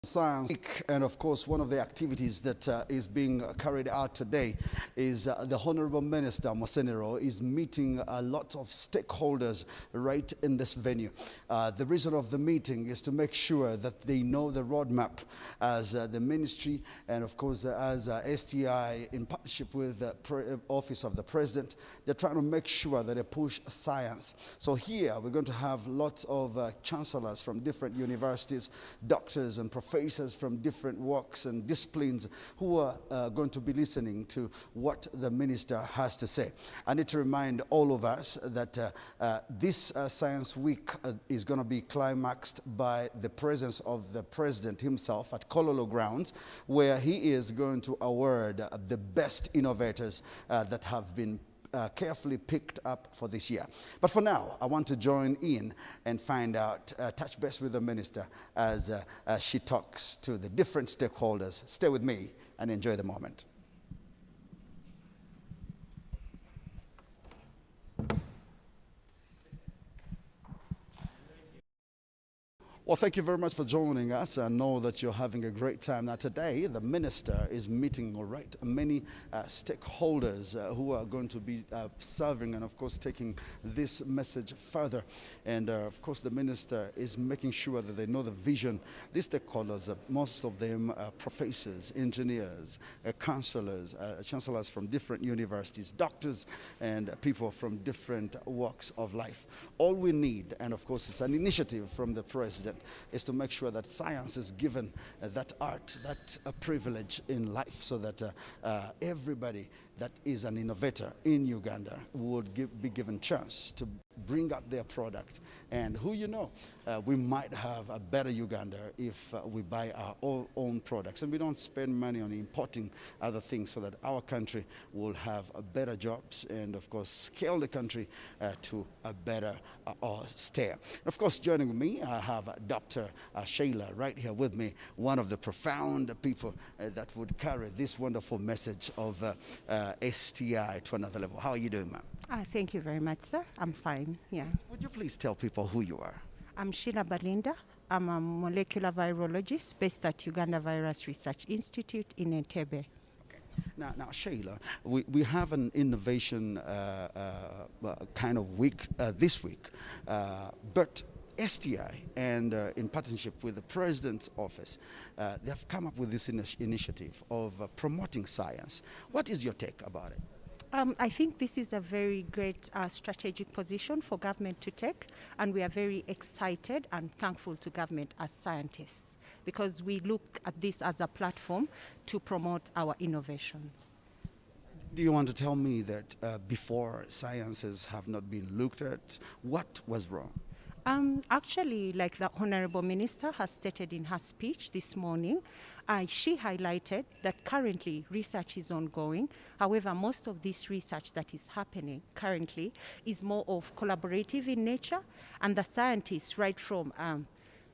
Science Week, and of course one of the activities that is being carried out today is the Honorable Minister Musenero is meeting a lot of stakeholders right in this venue. The reason of the meeting is to make sure that they know the roadmap as the ministry and of course as STI in partnership with the Office of the President. They're trying to make sure that they push science. So here we're going to have lots of chancellors from different universities, doctors and professors from different walks and disciplines who are going to be listening to what the minister has to say. I need to remind all of us that this Science Week is going to be climaxed by the presence of the president himself at Kololo Grounds, where he is going to award the best innovators that have been carefully picked up for this year. But for now, I want to join in and find out, touch base with the minister as she talks to the different stakeholders. Stay with me and enjoy the moment. Well, thank you very much for joining us. I know that you're having a great time. Now, today, the minister is meeting, many stakeholders who are going to be serving and, of course, taking this message further. And, of course, the minister is making sure that they know the vision. These stakeholders, most of them are professors, engineers, counselors, chancellors from different universities, doctors, and people from different walks of life. All we need, and, of course, it's an initiative from the president, is to make sure that science is given that art, that privilege in life, so that everybody that is an innovator in Uganda would be given chance to bring out their product. And who we might have a better Uganda if we buy our own products and we don't spend money on importing other things, so that our country will have better jobs and, of course, scale the country to a better stair. Of course, joining me, I have Dr. Shayla right here with me, one of the profound people that would carry this wonderful message of STI to another level. How are you doing, ma'am? Thank you very much, sir. I'm fine, yeah. Would you please tell people who you are? I'm Sheila Balinda. I'm a molecular virologist based at Uganda Virus Research Institute in Entebbe. Now, Shayla, we have an innovation kind of week this week, but STI and in partnership with the President's Office, they have come up with this initiative of promoting science. What is your take about it? I think this is a very great strategic position for government to take, and we are very excited and thankful to government as scientists, because we look at this as a platform to promote our innovations. Do you want to tell me that before sciences have not been looked at, what was wrong? Actually, like the Honorable Minister has stated in her speech this morning, she highlighted that currently research is ongoing. However, most of this research that is happening currently is more of collaborative in nature, and the scientists right from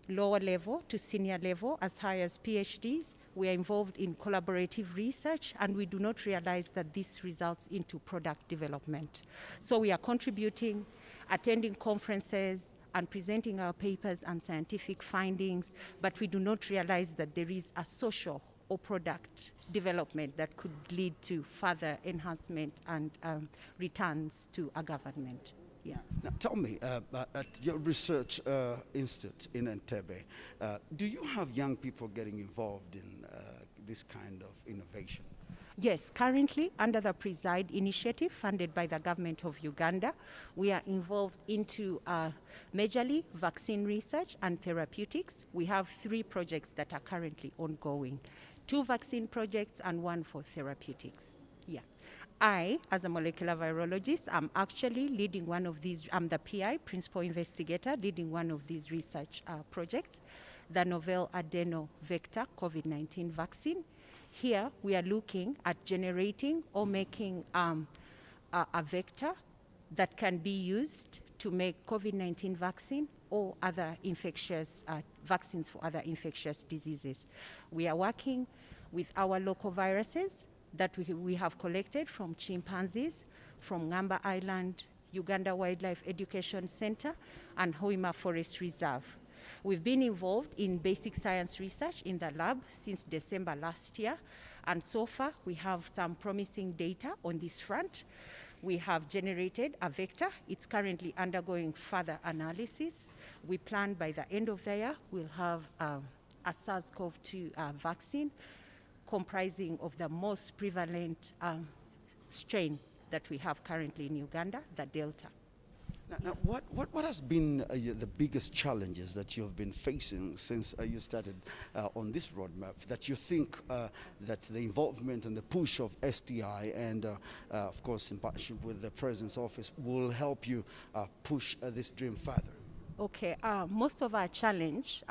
lower level to senior level, as high as PhDs, we are involved in collaborative research, and we do not realize that this results into product development. So we are contributing, attending conferences, and presenting our papers and scientific findings, but we do not realize that there is a social or product development that could lead to further enhancement and returns to a government. Yeah. Now, tell me, at your research institute in Entebbe, do you have young people getting involved in this kind of innovation? Yes, currently under the Preside initiative funded by the government of Uganda, we are involved into majorly vaccine research and therapeutics. We have 3 projects that are currently ongoing, 2 vaccine projects and 1 for therapeutics. Yeah. I, as a molecular virologist, I'm actually leading one of these. I'm the PI, principal investigator, leading one of these research projects, the novel adeno vector COVID-19 vaccine. Here, we are looking at generating or making a vector that can be used to make COVID-19 vaccine or other infectious vaccines for other infectious diseases. We are working with our local viruses that we have collected from chimpanzees, from Ngamba Island, Uganda Wildlife Education Center, and Hoima Forest Reserve. We've been involved in basic science research in the lab since December last year, and so far we have some promising data on this front. We have generated a vector. It's currently undergoing further analysis. We plan by the end of the year we'll have a SARS-CoV-2 vaccine comprising of the most prevalent strain that we have currently in Uganda, the Delta. Now, what has been the biggest challenges that you have been facing since you started on this roadmap that you think that the involvement and the push of STI and, of course, in partnership with the President's Office will help you push this dream further? Okay, most of our challenges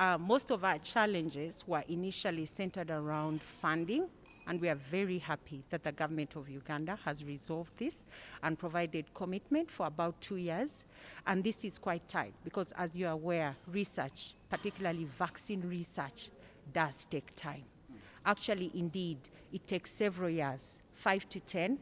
were initially centered around funding, and we are very happy that the government of Uganda has resolved this and provided commitment for about 2 years. And this is quite tight because, as you are aware, research, particularly vaccine research, does take time. Actually, indeed, it takes several years, 5 to 10.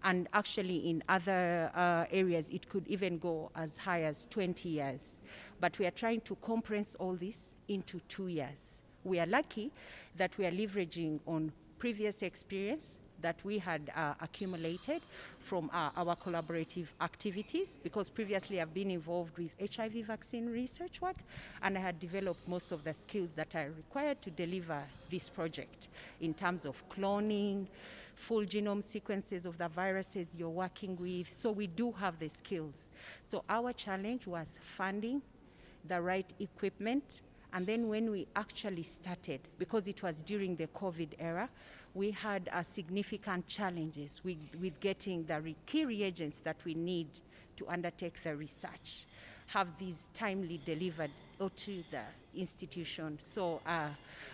And actually in other areas, it could even go as high as 20 years. But we are trying to compress all this into 2 years. We are lucky that we are leveraging on previous experience that we had accumulated from our collaborative activities, because previously I've been involved with HIV vaccine research work, and I had developed most of the skills that are required to deliver this project in terms of cloning, full genome sequences of the viruses you're working with. So we do have the skills. So our challenge was funding, the right equipment, and then when we actually started, because it was during the COVID era, we had significant challenges with getting the key reagents that we need to undertake the research, have these timely delivered to the institution. So,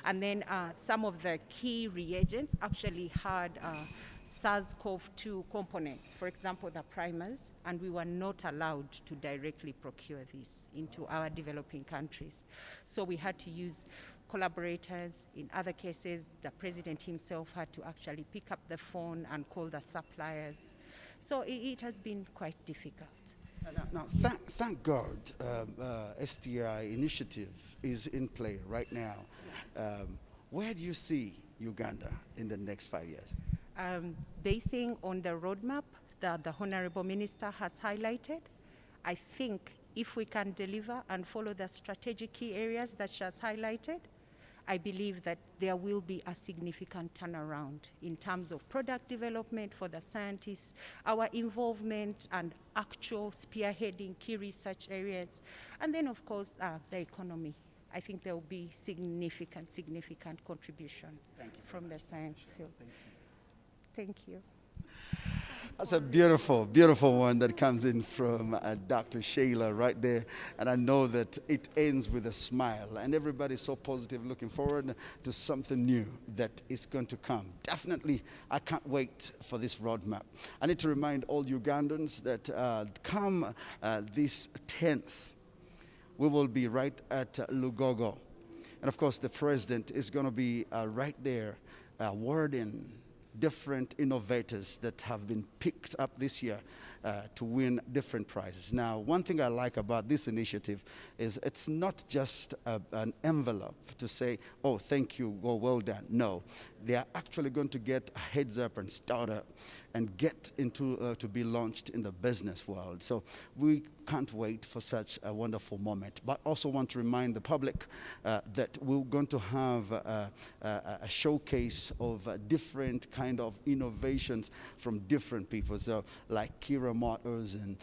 and then some of the key reagents actually had SARS-CoV-2 components, for example, the primers, and we were not allowed to directly procure these into our developing countries. So we had to use collaborators. In other cases, the president himself had to actually pick up the phone and call the suppliers. So it has been quite difficult. Now, thank God, STI initiative is in play right now. Yes. Where do you see Uganda in the next 5 years? Basing on the roadmap that the Honorable Minister has highlighted, I think if we can deliver and follow the strategic key areas that she has highlighted, I believe that there will be a significant turnaround in terms of product development for the scientists, our involvement and actual spearheading key research areas, and then of course the economy. I think there will be significant contribution from the science field. Thank you. That's a beautiful, beautiful one that comes in from Dr. Shayla right there. And I know that it ends with a smile. And everybody's so positive, looking forward to something new that is going to come. Definitely, I can't wait for this roadmap. I need to remind all Ugandans that come this 10th, we will be right at Lugogo. And of course, the president is going to be right there awarding different innovators that have been picked up this year to win different prizes. Now, one thing I like about this initiative is it's not just an envelope to say, oh, thank you, well done. No, they are actually going to get a heads up and start up and get into to be launched in the business world. So we can't wait for such a wonderful moment. But also want to remind the public that we're going to have a showcase of different kind of innovations from different people. So like Kira Motors and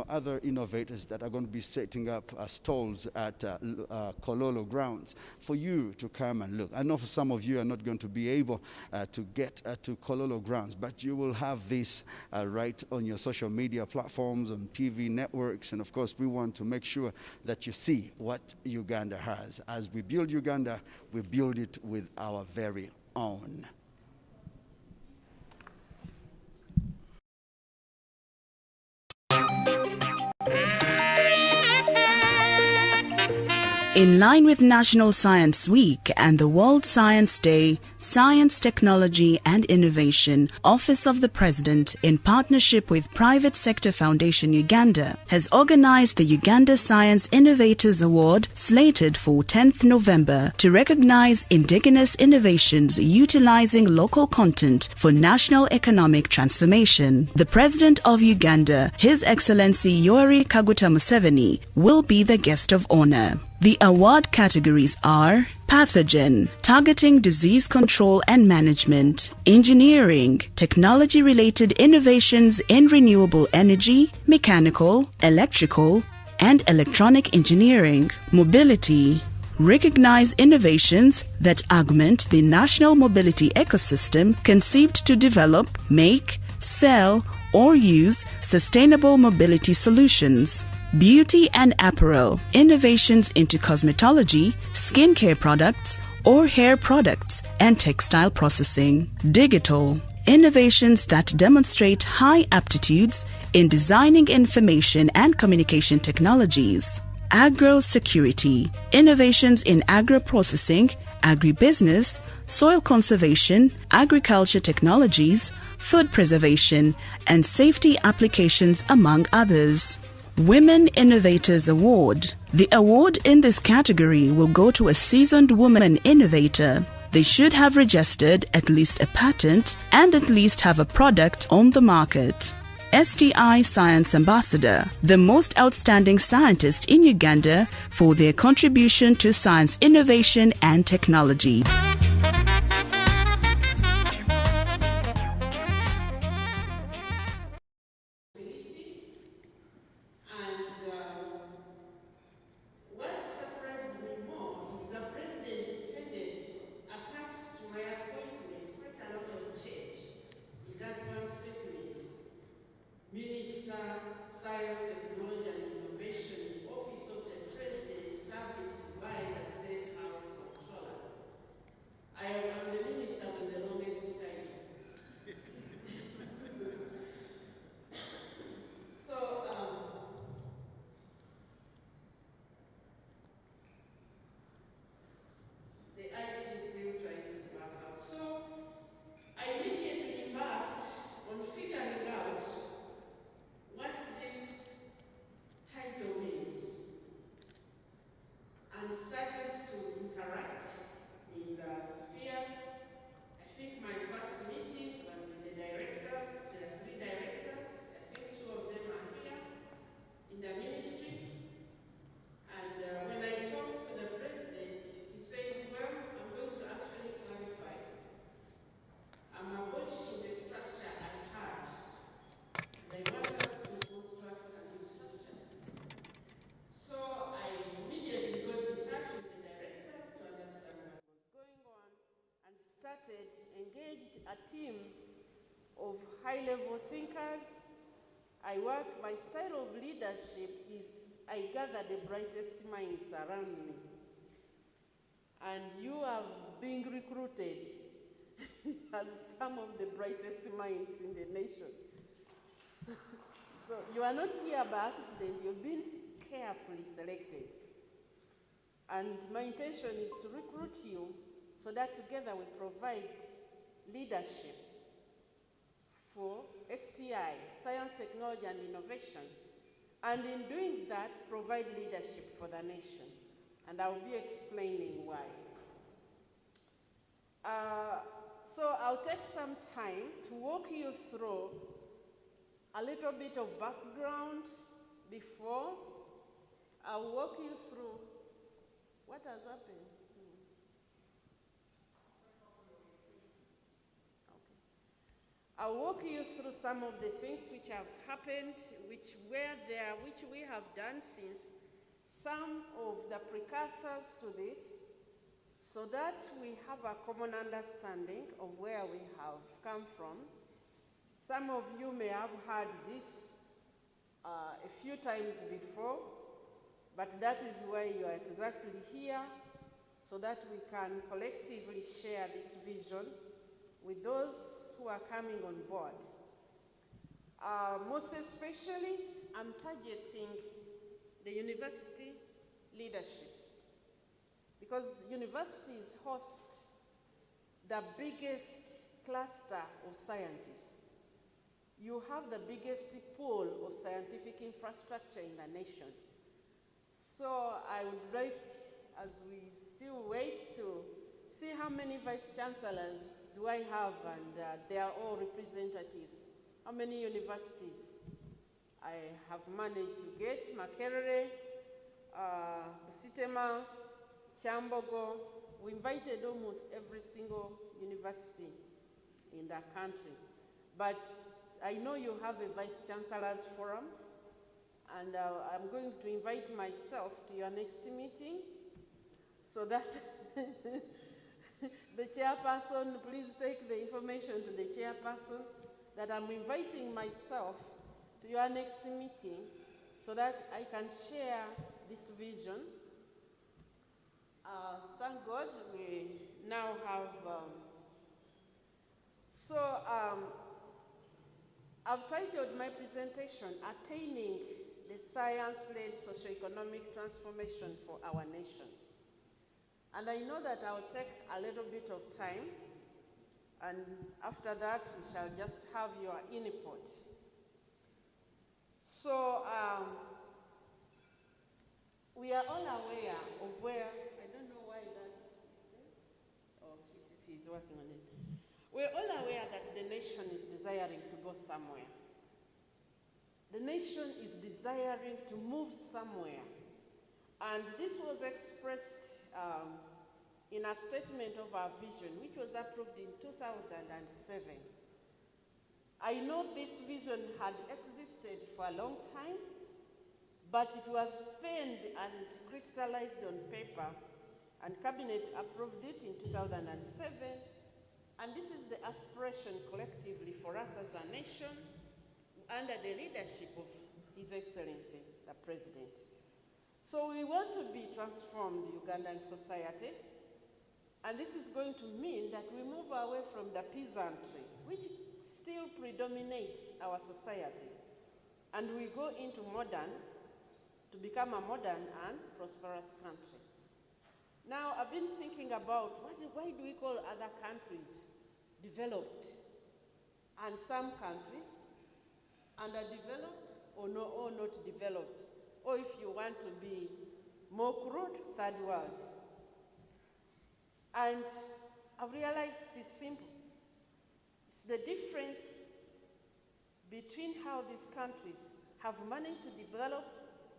other innovators that are going to be setting up stalls at Kololo grounds for you to come and look. I know for some of you are not going to be able to get to Kololo grounds, but you will have this right on your social media platforms, on TV networks, and of course we want to make sure that you see what Uganda has. As we build Uganda, we build it with our very own. In line with National Science Week and the World Science Day, Science, Technology and Innovation Office of the President, in partnership with Private Sector Foundation Uganda, has organized the Uganda Science Innovators Award slated for 10th November to recognize indigenous innovations utilizing local content for national economic transformation. The President of Uganda, His Excellency Yoweri Kaguta Museveni, will be the guest of honor. The award categories are pathogen, targeting disease control and management; engineering, technology-related innovations in renewable energy, mechanical, electrical, and electronic engineering; mobility, recognize innovations that augment the national mobility ecosystem conceived to develop, make, sell, or use sustainable mobility solutions; beauty and apparel, innovations into cosmetology, skincare products, or hair products and textile processing; digital, innovations that demonstrate high aptitudes in designing information and communication technologies; agro-security, innovations in agro-processing, agribusiness, soil conservation, agriculture technologies, food preservation, and safety applications, among others. Women Innovators Award. The award in this category will go to a seasoned woman innovator. They should have registered at least a patent and at least have a product on the market. STI Science Ambassador, the most outstanding scientist in Uganda for their contribution to science innovation and technology. What surprised me more is the President intended, attached to my appointment, quite a lot of change in that one statement. Minister, Science, Technology and Innovation, Office of the President, serviced by the State House Controller. I am the minister with the longest title. So, the IT is still trying to work out. So I immediately embarked on figuring out what this title means and started to interact in the sphere. I think my first meeting was with the directors. There are 3 directors. I think 2 of them are here in the ministry. And when I talked to the President, he said, well, I'm going to actually clarify. I'm abolishing the structure I had, and I want us to construct a new structure. So I immediately got in touch with the directors to understand what was going on and engaged a team of high-level thinkers. My style of leadership is I gather the brightest minds around me. And you are being recruited as some of the brightest minds in the nation. So you are not here by accident, you've been carefully selected. And my intention is to recruit you so that together we provide leadership for STI, Science, Technology and Innovation. And in doing that, provide leadership for the nation. And I will be explaining why. So I'll take some time to walk you through a little bit of background before. I'll walk you through what has happened. Okay. I'll walk you through some of the things which have happened, which were there, which we have done since, some of the precursors to this, so that we have a common understanding of where we have come from. Some of you may have heard this a few times before, but that is why you are exactly here, so that we can collectively share this vision with those who are coming on board. Most especially, I'm targeting the university leaderships. because universities host the biggest cluster of scientists. You have the biggest pool of scientific infrastructure in the nation. So I would like, as we still wait to see how many vice chancellors do I have, and they are all representatives. How many universities I have managed to get? Makerere, Busitema, Chambogo. We invited almost every single university in the country. But I know you have a Vice Chancellor's Forum, and I'm going to invite myself to your next meeting so that the chairperson, please take the information to the chairperson that I'm inviting myself to your next meeting so that I can share this vision. Thank God we now have, I've titled my presentation, Attaining the Science-Led Socioeconomic Transformation for Our Nation. And I know that I'll take a little bit of time, and after that we shall just have your input. So we are all aware of where, I don't know why that, oh, he's working on it. We're all aware that the nation is desiring to go somewhere. The nation is desiring to move somewhere. And this was expressed in a statement of our vision, which was approved in 2007. I know this vision had existed for a long time, but it was penned and crystallized on paper, and Cabinet approved it in 2007. And this is the aspiration collectively for us as a nation under the leadership of His Excellency, the President. So we want to be transformed Ugandan society, and this is going to mean that we move away from the peasantry, which still predominates our society, and we go into modern, to become a modern and prosperous country. Now, I've been thinking about why do we call other countries developed, and some countries underdeveloped or not developed, or if you want to be more crude, third world. And I've realized it's simple. It's the difference between how these countries have managed to develop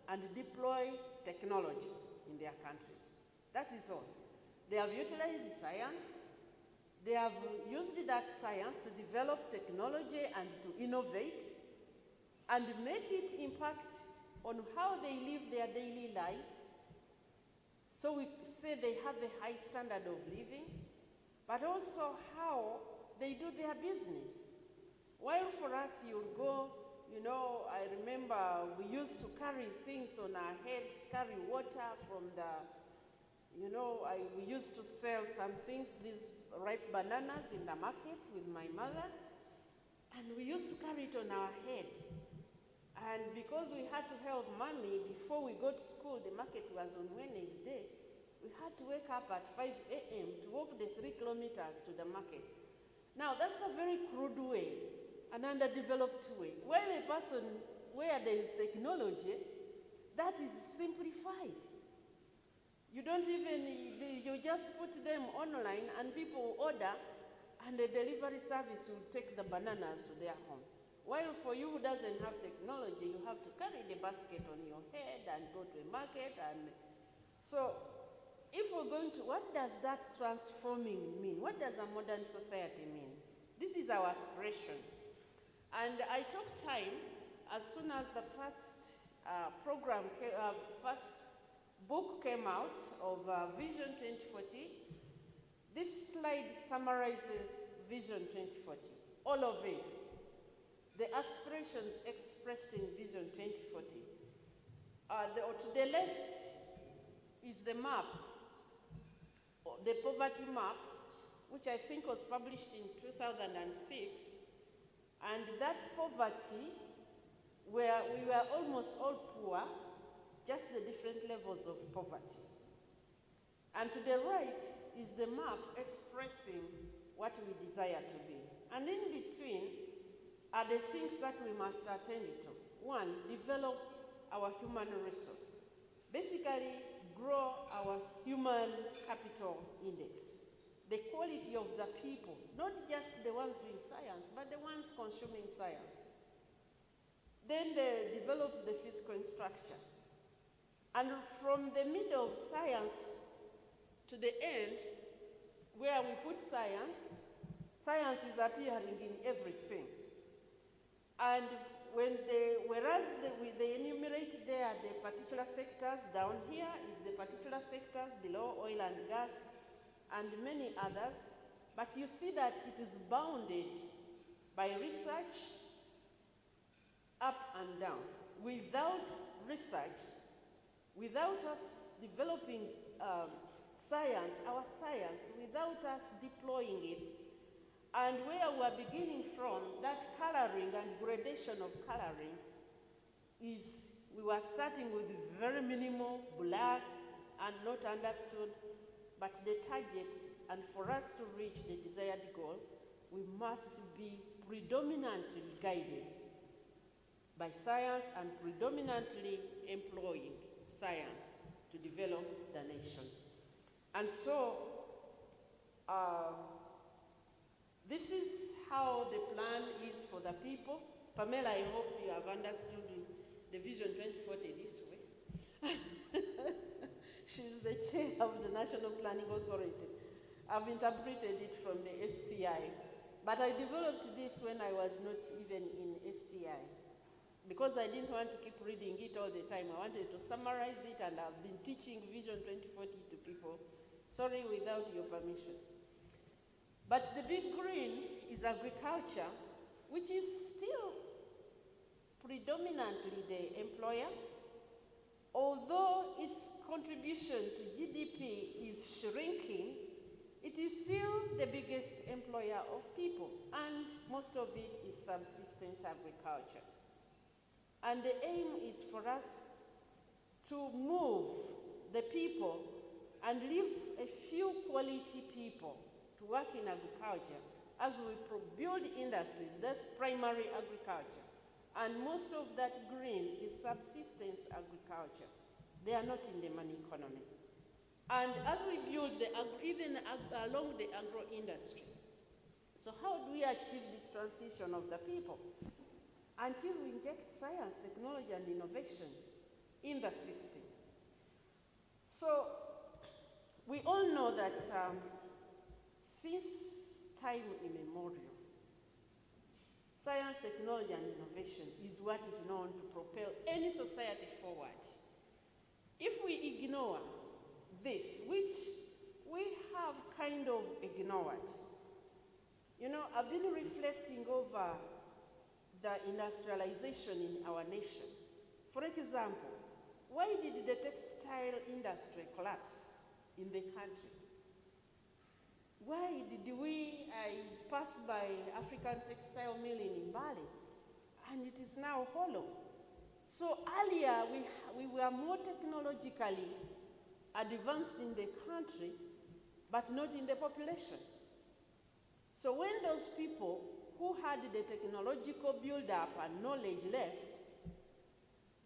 and deploy technology in their countries. That is all. They have utilized the science. They have used that science to develop technology and to innovate and make it impact on how they live their daily lives. So we say they have a high standard of living, but also how they do their business. While for us, you'll go, you know, I remember we used to carry things on our heads, carry water from the, you know, we used to sell some things, these ripe bananas in the markets with my mother, and we used to carry it on our head. And because we had to help mommy before we go to school, the market was on Wednesday, we had to wake up at 5 a.m. to walk the 3 kilometers to the market. Now, that's a very crude way, an underdeveloped way. While a person where there is technology, that is simplified. You don't even, you just put them online and people order, and the delivery service will take the bananas to their home. While for you who doesn't have technology, you have to carry the basket on your head and go to a market. And so if we're going to, what does that transforming mean? What does a modern society mean? This is our aspiration. And I took time, as soon as the first first book came out of Vision 2040, this slide summarizes Vision 2040, all of it. The aspirations expressed in Vision 2040. To the left is the map, the poverty map, which I think was published in 2006. And that poverty, where we were almost all poor, just the different levels of poverty. And to the right is the map expressing what we desire to be. And in between are the things that we must attend to. One, develop our human resource. Basically, grow our human capital index. The quality of the people, not just the ones doing science, but the ones consuming science. Then they develop the physical structure. And from the middle of science to the end, where we put science, science is appearing in everything. And whereas they enumerate there the particular sectors, down here is the particular sectors, below oil and gas, and many others, but you see that it is bounded by research up and down. Without research, without us developing science, our science, without us deploying it, and where we're beginning from, that coloring and gradation of coloring is, we were starting with very minimal, black, and not understood, but the target, and for us to reach the desired goal, we must be predominantly guided by science and predominantly employing science to develop the nation. And so, this is how the plan is for the people. Pamela, I hope you have understood the Vision 2040 this way. She's the chair of the National Planning Authority. I've interpreted it from the STI. But I developed this when I was not even in STI. Because I didn't want to keep reading it all the time. I wanted to summarize it, and I've been teaching Vision 2040 to people. Sorry, without your permission. But the big green is agriculture, which is still predominantly the employer. Although its contribution to GDP is shrinking, it is still the biggest employer of people, and most of it is subsistence agriculture. And the aim is for us to move the people and leave a few quality people to work in agriculture as we build industries. That's primary agriculture. And most of that green is subsistence agriculture. They are not in the money economy. And as we build even along the agro industry, so how do we achieve this transition of the people? Until we inject science, technology, and innovation in the system. So we all know that since time immemorial, science, technology, and innovation is what is known to propel any society forward. If we ignore this, which we have kind of ignored, you know, I've been reflecting over the industrialization in our nation. For example, why did the textile industry collapse in the country? Why did I pass by African textile mill in Bali, and it is now hollow? So earlier, we were more technologically advanced in the country, but not in the population. So when those people who had the technological build-up and knowledge left,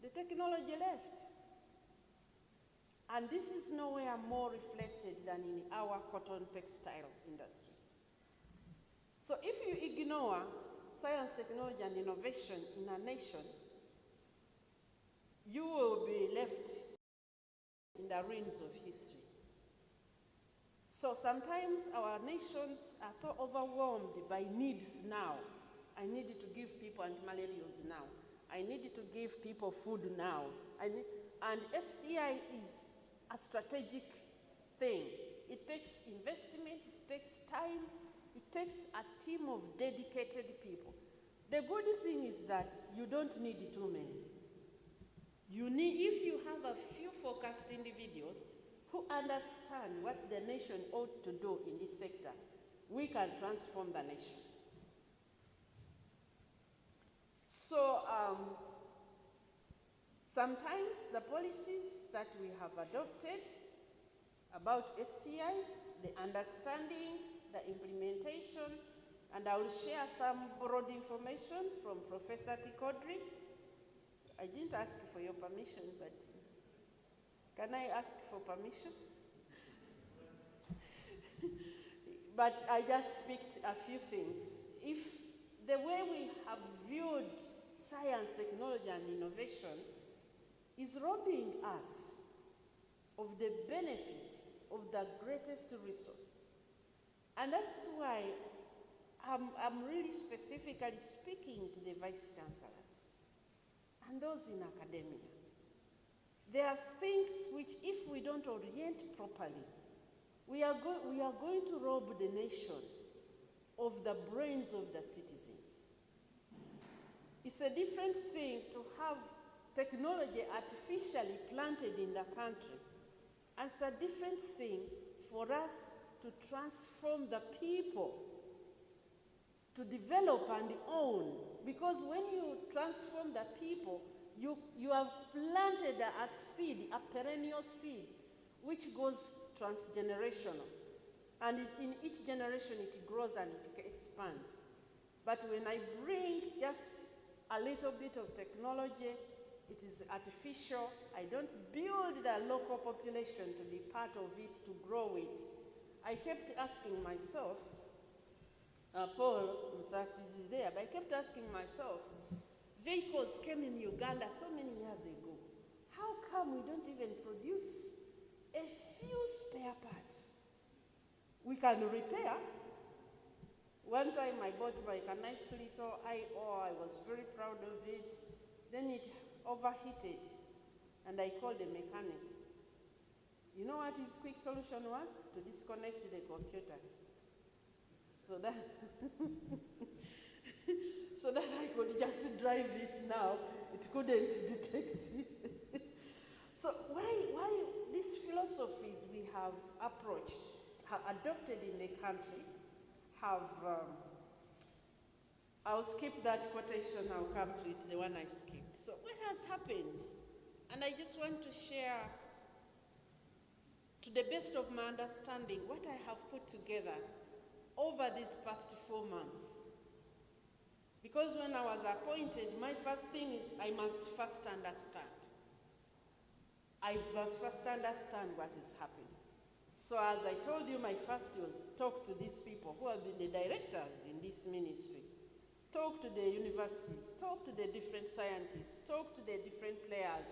the technology left. And this is nowhere more reflected than in our cotton textile industry. So if you ignore science, technology, and innovation in a nation, you will be left in the ruins of history. So sometimes our nations are so overwhelmed by needs now. I need to give people antimalarials now. I need to give people food now. And STI is a strategic thing. It takes investment, it takes time, it takes a team of dedicated people. The good thing is that you don't need too many. If you have a few focused individuals who understand what the nation ought to do in this sector, we can transform the nation. So sometimes the policies that we have adopted about STI, the understanding, the implementation, and I will share some broad information from Professor Tikodri. I didn't ask for your permission, but can I ask for permission? But I just picked a few things. If the way we have viewed science, technology, and innovation is robbing us of the benefit of the greatest resource. And that's why I'm really specifically speaking to the Vice Chancellors and those in academia. There are things which, if we don't orient properly, we are going to rob the nation of the brains of the citizens. It's a different thing to have technology artificially planted in the country, and it's a different thing for us to transform the people, to develop and own. Because when you transform the people, you have planted a seed, a perennial seed, which goes transgenerational. And in each generation it grows and it expands. But when I bring just a little bit of technology, it is artificial. I don't build the local population to be part of it, to grow it. I kept asking myself, Paul Musasi is there, but I kept asking myself, vehicles came in Uganda so many years ago. How come we don't even produce a few spare parts? We can repair. One time I bought like a nice little IO, I was very proud of it. Then it overheated, and I called a mechanic. You know what his quick solution was? To disconnect the computer. So that, so that I could just drive it now. It couldn't detect it. So why these philosophies we have approached, have adopted in the country, have, I'll skip that quotation, I'll come to it, the one I skipped. So what has happened? And I just want to share, to the best of my understanding, what I have put together over these past 4 months. Because when I was appointed, my first thing is I must first understand. I must first understand what is happening. So as I told you, my first was talk to these people who have been the directors in this ministry. Talk to the universities, talk to the different scientists, talk to the different players.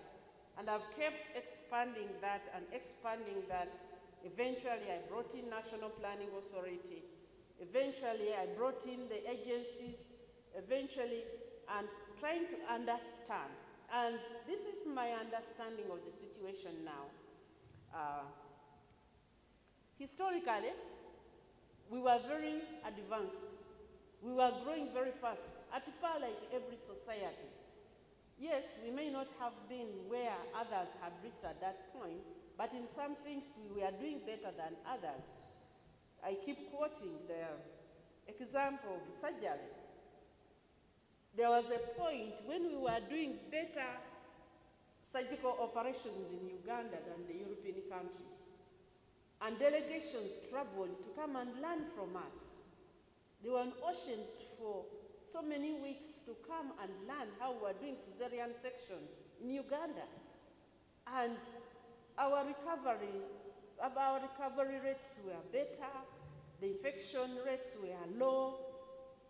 And I've kept expanding that and expanding that. Eventually, I brought in National Planning Authority. Eventually, I brought in the agencies. Eventually, and trying to understand. And this is my understanding of the situation now. Historically, we were very advanced. We were growing very fast, at par like every society. Yes, we may not have been where others had reached at that point, but in some things we were doing better than others. I keep quoting the example of surgery. There was a point when we were doing better surgical operations in Uganda than the European countries. And delegations traveled to come and learn from us. They were on oceans for so many weeks to come and learn how we were doing cesarean sections in Uganda. And our recovery rates were better, the infection rates were low.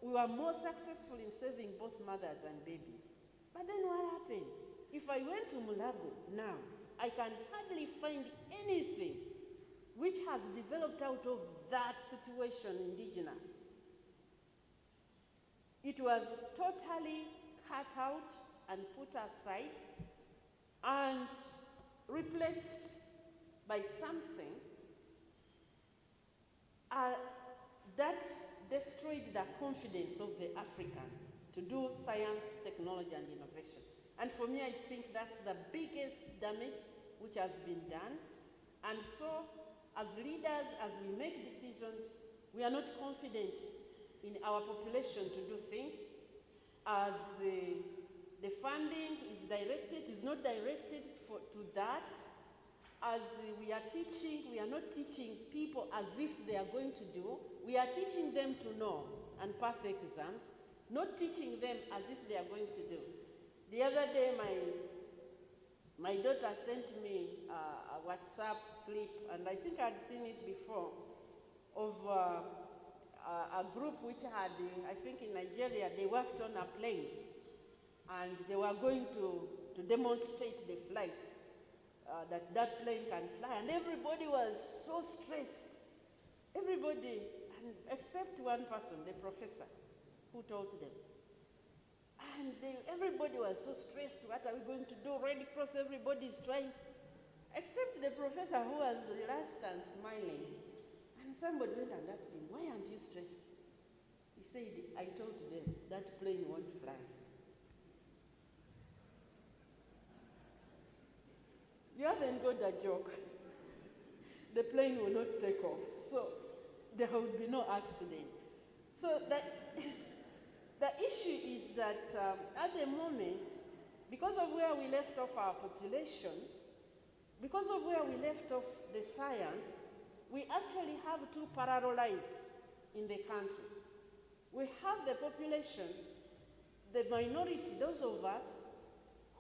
We were more successful in saving both mothers and babies. But then what happened? If I went to Mulago now, I can hardly find anything which has developed out of that situation indigenous. It was totally cut out and put aside and replaced by something that destroyed the confidence of the African to do science, technology, and innovation. And for me, I think that's the biggest damage which has been done. And so, as leaders, as we make decisions, we are not confident in our population to do things. As the funding is directed, is not directed to that. as we are teaching, we are not teaching people as if they are going to do. We are teaching them to know and pass exams, not teaching them as if they are going to do. The other day, my daughter sent me a WhatsApp clip, and I think I'd seen it before, of a group which had, I think in Nigeria, they worked on a plane, and they were going to demonstrate the flight, that plane can fly, and everybody was so stressed. Everybody, except one person, the professor, who taught them. And everybody was so stressed. What are we going to do? Red Cross, everybody's trying, except the professor, who was relaxed and smiling. And somebody went and asked him, why aren't you stressed? He said, I told them that plane won't fly. You haven't got a joke. The plane will not take off. So there will be no accident. So the issue is that at the moment, because of where we left off our population, because of where we left off the science, we actually have two parallel lives in the country. We have the population, the minority, those of us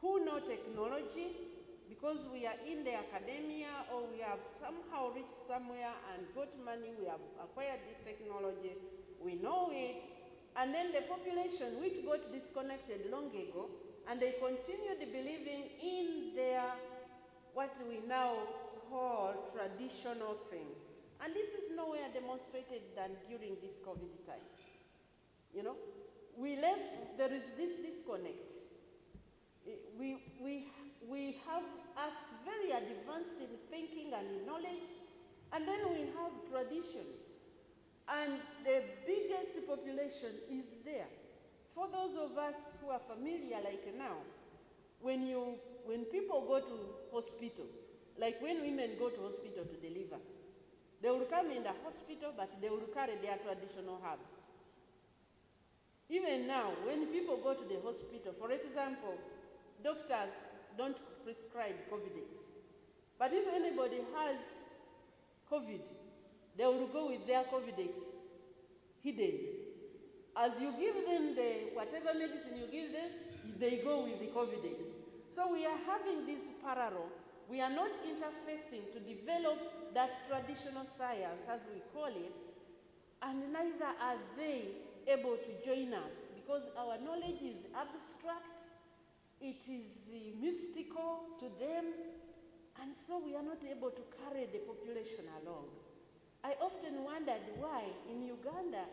who know technology, because we are in the academia or we have somehow reached somewhere and got money, we have acquired this technology, we know it, and then the population which got disconnected long ago, and they continued believing in their, what we now call traditional things. And this is nowhere demonstrated than during this COVID time. You know, we left, there is this disconnect. We have us very advanced in thinking and in knowledge, and then we have tradition. And the biggest population is there. For those of us who are familiar, like now, when people go to hospital, like when women go to hospital to deliver, they will come in the hospital, but they will carry their traditional herbs. Even now, when people go to the hospital, for example, doctors don't prescribe Covidex. But if anybody has COVID, they will go with their Covidex hidden. As you give them whatever medicine you give them, they go with the Covidex. So we are having this parallel. We are not interfacing to develop that traditional science, as we call it, and neither are they able to join us, because our knowledge is abstract, it is mystical to them, and so we are not able to carry the population along. I often wondered why in Uganda,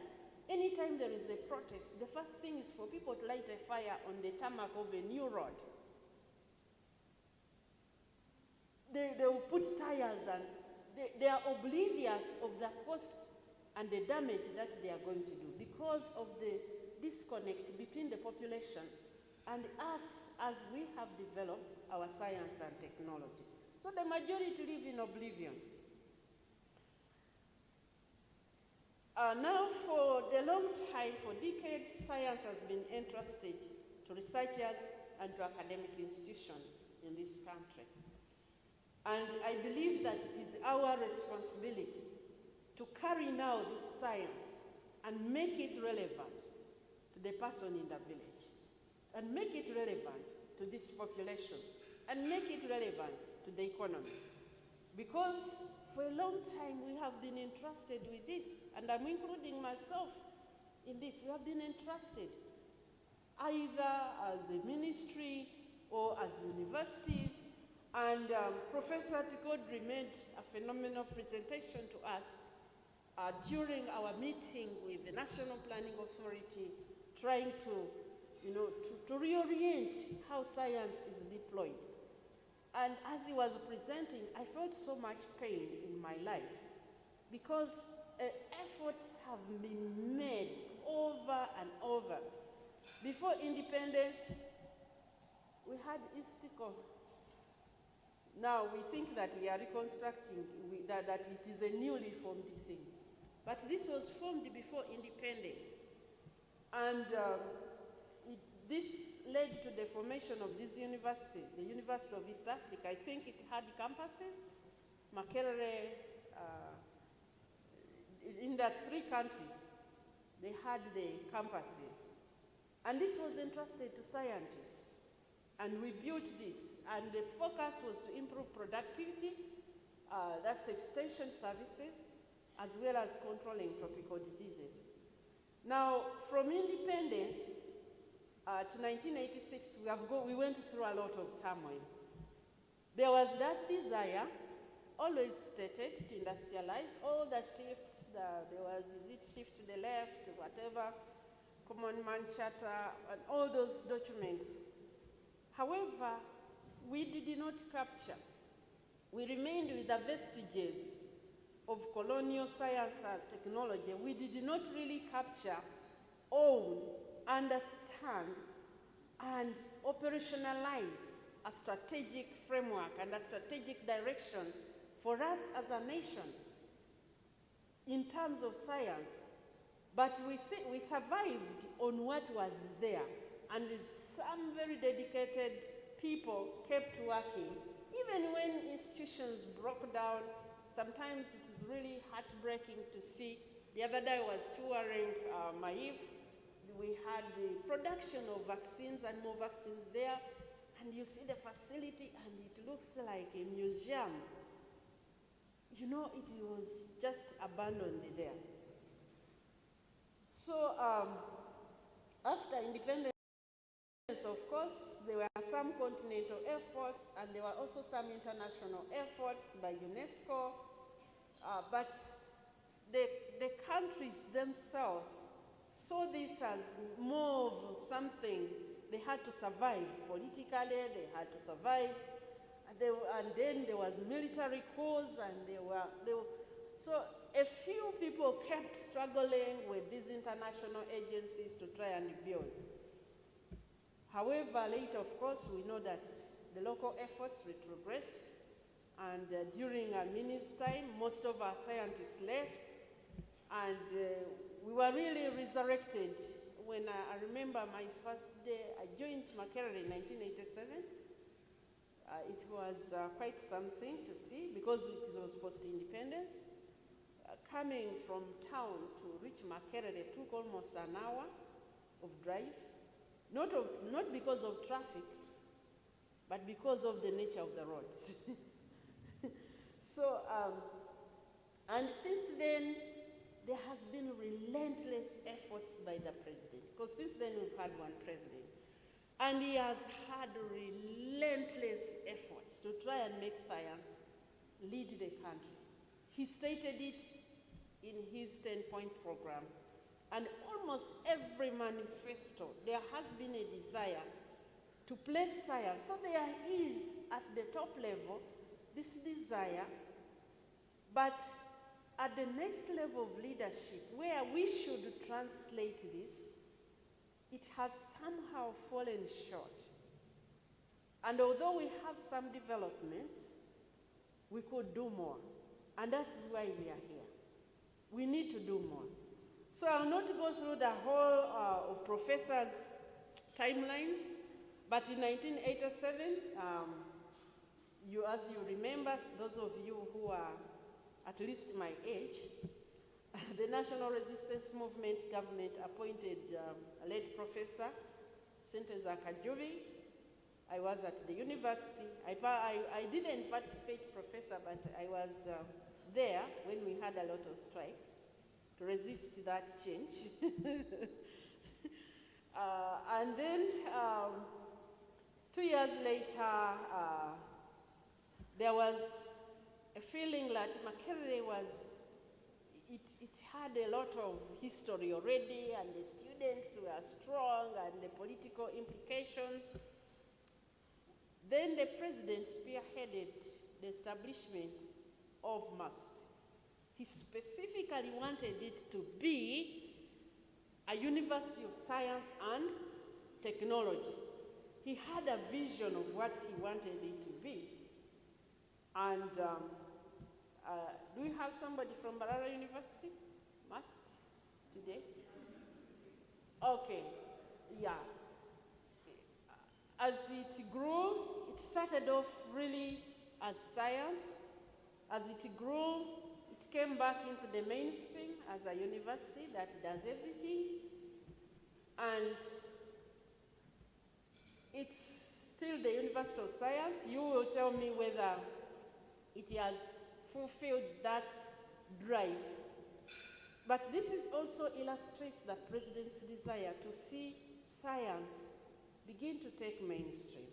anytime there is a protest, the first thing is for people to light a fire on the tarmac of a new road. They will put tires, and they are oblivious of the cost and the damage that they are going to do because of the disconnect between the population and us as we have developed our science and technology. So the majority live in oblivion. Now for a long time, for decades, science has been entrusted to researchers and to academic institutions in this country. And I believe that it is our responsibility to carry now this science and make it relevant to the person in the village, and make it relevant to this population, and make it relevant to the economy. Because for a long time we have been entrusted with this, and I'm including myself in this. We have been entrusted either as a ministry or as universities, and Professor Tikodri made a phenomenal presentation to us during our meeting with the National Planning Authority, trying to reorient how science is deployed. And as he was presenting, I felt so much pain in my life, because efforts have been made over and over. Before independence, we had Istico. Now we think that we are reconstructing, that it is a newly formed thing. But this was formed before independence. And this led to the formation of this university, the University of East Africa. I think it had campuses, Makerere, in the 3 countries, they had the campuses. And this was entrusted to scientists. And we built this. And the focus was to improve productivity, that's extension services, as well as controlling tropical diseases. Now, from independence to 1986, we went through a lot of turmoil. There was that desire, always stated, to industrialize all the shifts. There was, shift to the left, whatever, Common Man Charter, and all those documents. However, we did not capture. We remained with the vestiges of colonial science and technology. We did not really capture, own, understand, and operationalize a strategic framework and a strategic direction for us as a nation in terms of science. But we survived on what was there, and some very dedicated people kept working. Even when institutions broke down, sometimes it is really heartbreaking to see. The other day I was touring Maif. We had the production of vaccines and more vaccines there, and you see the facility and it looks like a museum. You know, it was just abandoned there. So after independence, of course, there were some continental efforts and there were also some international efforts by UNESCO, but the countries themselves saw this as more of something they had to survive politically, they had to survive, and then there was military coups, and so a few people kept struggling with these international agencies to try and build. However, later, of course, we know that the local efforts retrogressed, and during Amini's time, most of our scientists left, and we were really resurrected. When I remember my first day, I joined Makerere in 1987. It was quite something to see because it was post-independence. Coming from town to reach Makerere took almost an hour of drive, not because of traffic, but because of the nature of the roads. So, and since then, there has been relentless efforts by the president, because since then we've had one president, and he has had relentless efforts to try and make science lead the country. He stated it in his 10-point program, and almost every manifesto, there has been a desire to place science. So there is, at the top level, this desire, but at the next level of leadership, where we should translate this, it has somehow fallen short. And although we have some developments, we could do more. And that's why we are here. We need to do more. So I'll not go through the whole of professors' timelines, but in 1987, as you remember, those of you who are at least my age, the National Resistance Movement government appointed a late professor, Senteza Kajubi. I was at the university. I didn't participate, professor, but I was there when we had a lot of strikes to resist that change. And then 2 years later, there was a feeling like Makerere it had a lot of history already, and the students were strong, and the political implications. Then the president spearheaded the establishment of MUST. He specifically wanted it to be a university of science and technology. He had a vision of what he wanted it to be. And do we have somebody from Barara University? MUST today? Okay, yeah. As it grew, it started off really as science, As it grew, it came back into the mainstream as a university that does everything. And it's still the University of Science. You will tell me whether it has fulfilled that drive. But this is also illustrates the President's desire to see science begin to take mainstream.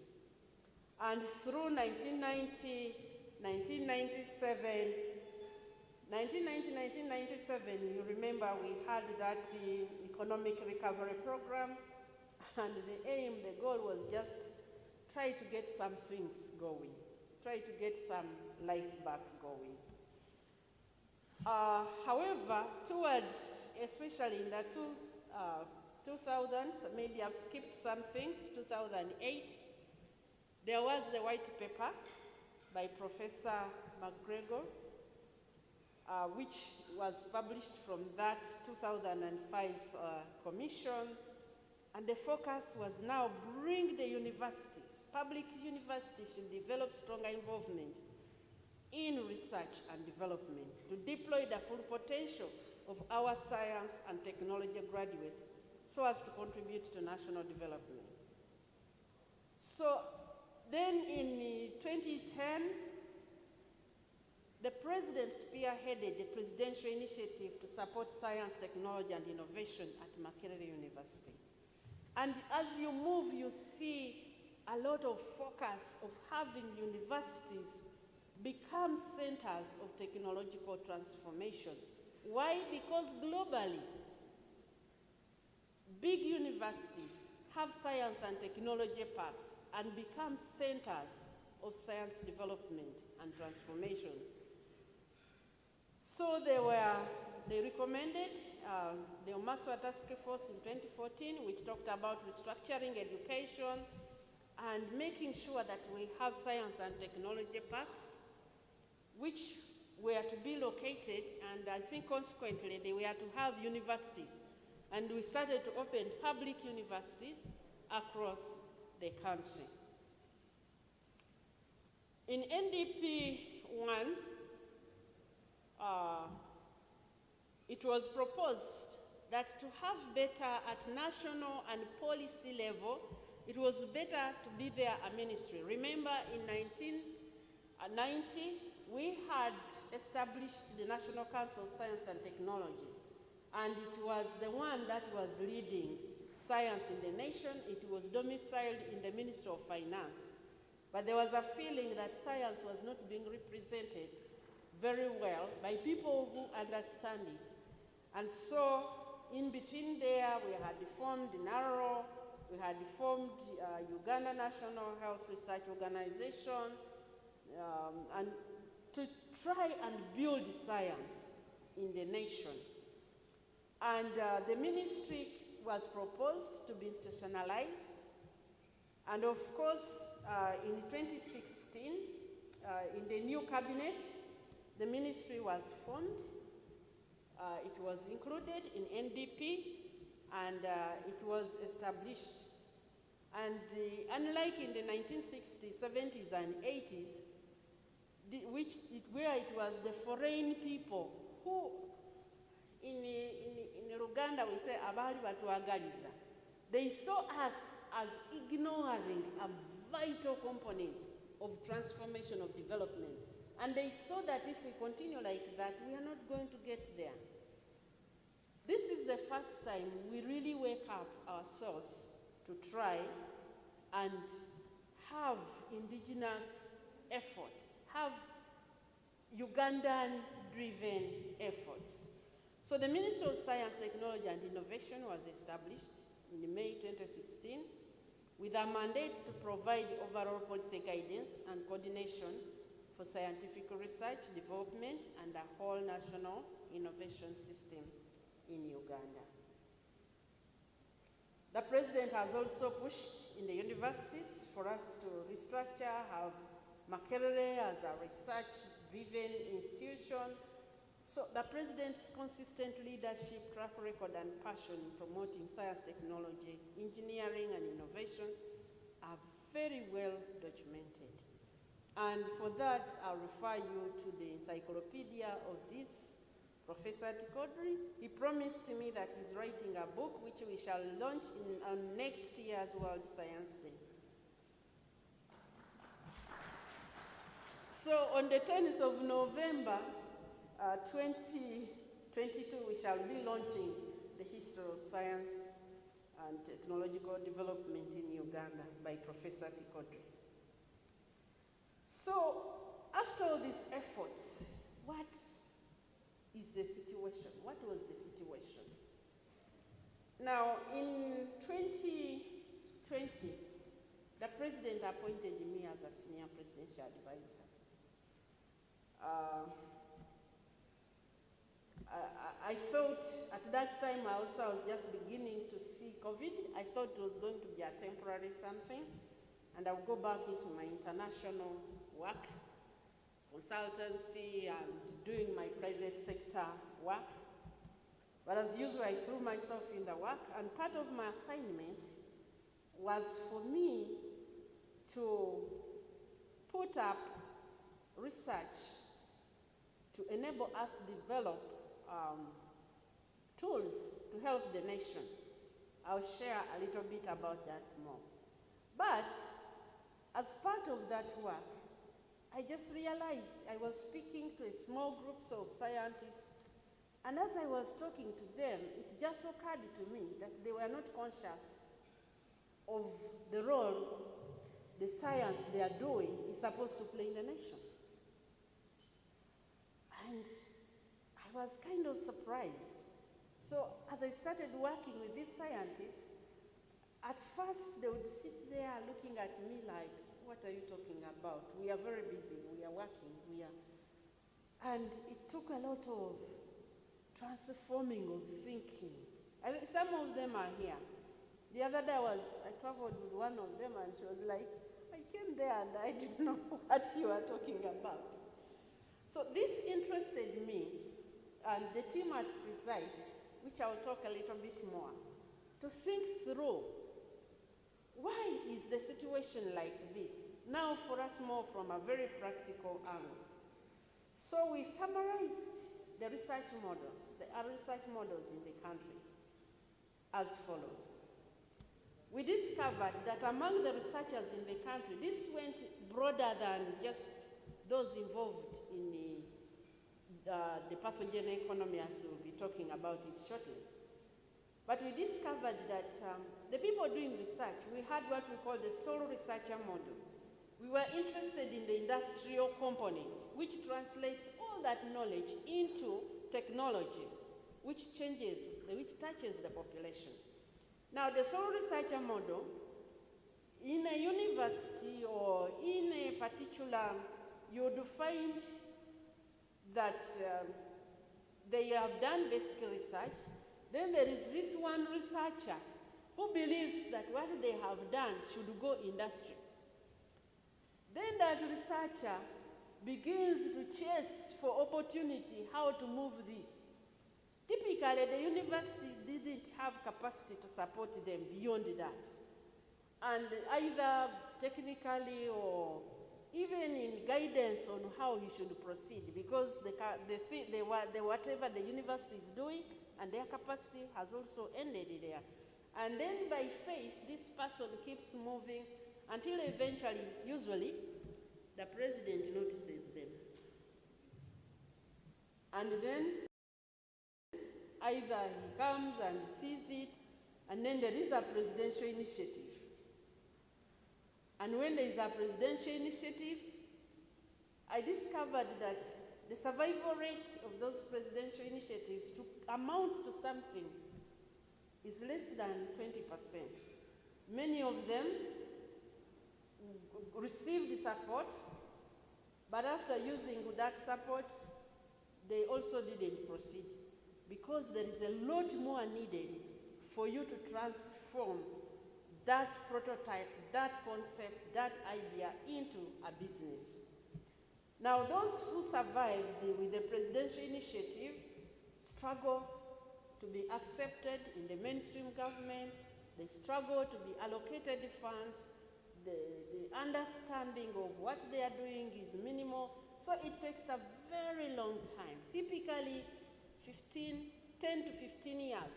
And through 1990, 1997, you remember we had that economic recovery program, and the aim, the goal was just try to get some things going, try to get some life back going. However, towards, especially in the 2000s, maybe I've skipped some things, 2008, there was the white paper by Professor McGregor, which was published from that 2005 commission, and the focus was now bring the universities, public universities should develop stronger involvement in research and development to deploy the full potential of our science and technology graduates so as to contribute to national development. So then in 2010, the President spearheaded the presidential initiative to support science, technology, and innovation at Makerere University. And as you move, you see a lot of focus of having universities become centers of technological transformation. Why? Because globally, big universities have science and technology parks and become centers of science development and transformation. So they recommended the Omaswa Task Force in 2014, which talked about restructuring education and making sure that we have science and technology parks, which were to be located, and I think consequently they were to have universities. And we started to open public universities across the country. In NDP 1, it was proposed that to have better at national and policy level, it was better to be there a ministry. Remember in 1990, we had established the National Council of Science and Technology, and it was the one that was leading science in the nation. It was domiciled in the Ministry of Finance. But there was a feeling that science was not being represented very well by people who understand it. And so in between there, we had formed NARO, we had formed Uganda National Health Research Organization, and to try and build science in the nation. And the ministry was proposed to be institutionalized. And of course, in 2016, in the new cabinet, the ministry was formed. It was included in NDP, and it was established. And unlike in the 1960s, 70s, and 80s, where it was the foreign people who, in Uganda we say abali batuagaliza, they saw us as ignoring a vital component of transformation of development. And they saw that if we continue like that, we are not going to get there. This is the first time we really wake up ourselves to try and have indigenous effort, have Ugandan-driven efforts. So the Ministry of Science, Technology and Innovation was established in May 2016 with a mandate to provide overall policy guidance and coordination for scientific research, development, and a whole national innovation system in Uganda. The President has also pushed in the universities for us to restructure, have Makerere as a research-driven institution. So the President's consistent leadership, track record, and passion in promoting science, technology, engineering, and innovation are very well documented. And for that, I'll refer you to the encyclopedia of this Professor Tikodri. He promised me that he's writing a book which we shall launch on next year's World Science Day. So on the 10th of November, 2022, we shall be launching the history of science and technological development in Uganda by Professor Tikodri. So after all these efforts, what is the situation? What was the situation? Now, in 2020, the president appointed me as a senior presidential advisor. I thought at that time I was just beginning to see COVID. I thought it was going to be a temporary something, and I would go back into my international work, consultancy, and doing my private sector work. But as usual, I threw myself in the work, and part of my assignment was for me to put up research to enable us develop tools to help the nation. I'll share a little bit about that more. But as part of that work, I just realized I was speaking to a small group of scientists, and as I was talking to them, it just occurred to me that they were not conscious of the role the science they are doing is supposed to play in the nation. And I was kind of surprised. So as I started working with these scientists, at first they would sit there looking at me like, what are you talking about? We are very busy, we are working, and it took a lot of transforming of thinking. I mean, some of them are here. The other day I traveled with one of them, and she was like, I came there and I didn't know what you are talking about. So this interested me and the team at Preside, which I'll talk a little bit more, to think through why is the situation like this? Now for us more from a very practical angle. So we summarized the research models, the research models in the country as follows. We discovered that among the researchers in the country, this went broader than just those involved in the pathogen economy, as we'll be talking about it shortly. But we discovered that the people doing research, we had what we call the sole researcher model. We were interested in the industrial component, which translates all that knowledge into technology, which touches the population. Now, the sole researcher model, in a university or in a particular, you would find that they have done basic research. Then there is this one researcher who believes that what they have done should go industry. Then that researcher begins to chase for opportunity how to move this. Typically, the university didn't have capacity to support them beyond that. And either technically or even in guidance on how he should proceed, because whatever the university is doing and their capacity has also ended there. And then by faith, this person keeps moving until eventually, usually, the president notices them. And then either he comes and sees it, and then there is a presidential initiative. And when there is a presidential initiative, I discovered that the survival rate of those presidential initiatives to amount to something is less than 20%. Many of them received support, but after using that support, they also didn't proceed, because there is a lot more needed for you to transform that prototype, that concept, that idea into a business. Now, those who survived with the presidential initiative struggle to be accepted in the mainstream government, they struggle to be allocated funds, the understanding of what they are doing is minimal, so it takes a very long time, typically 10 to 15 years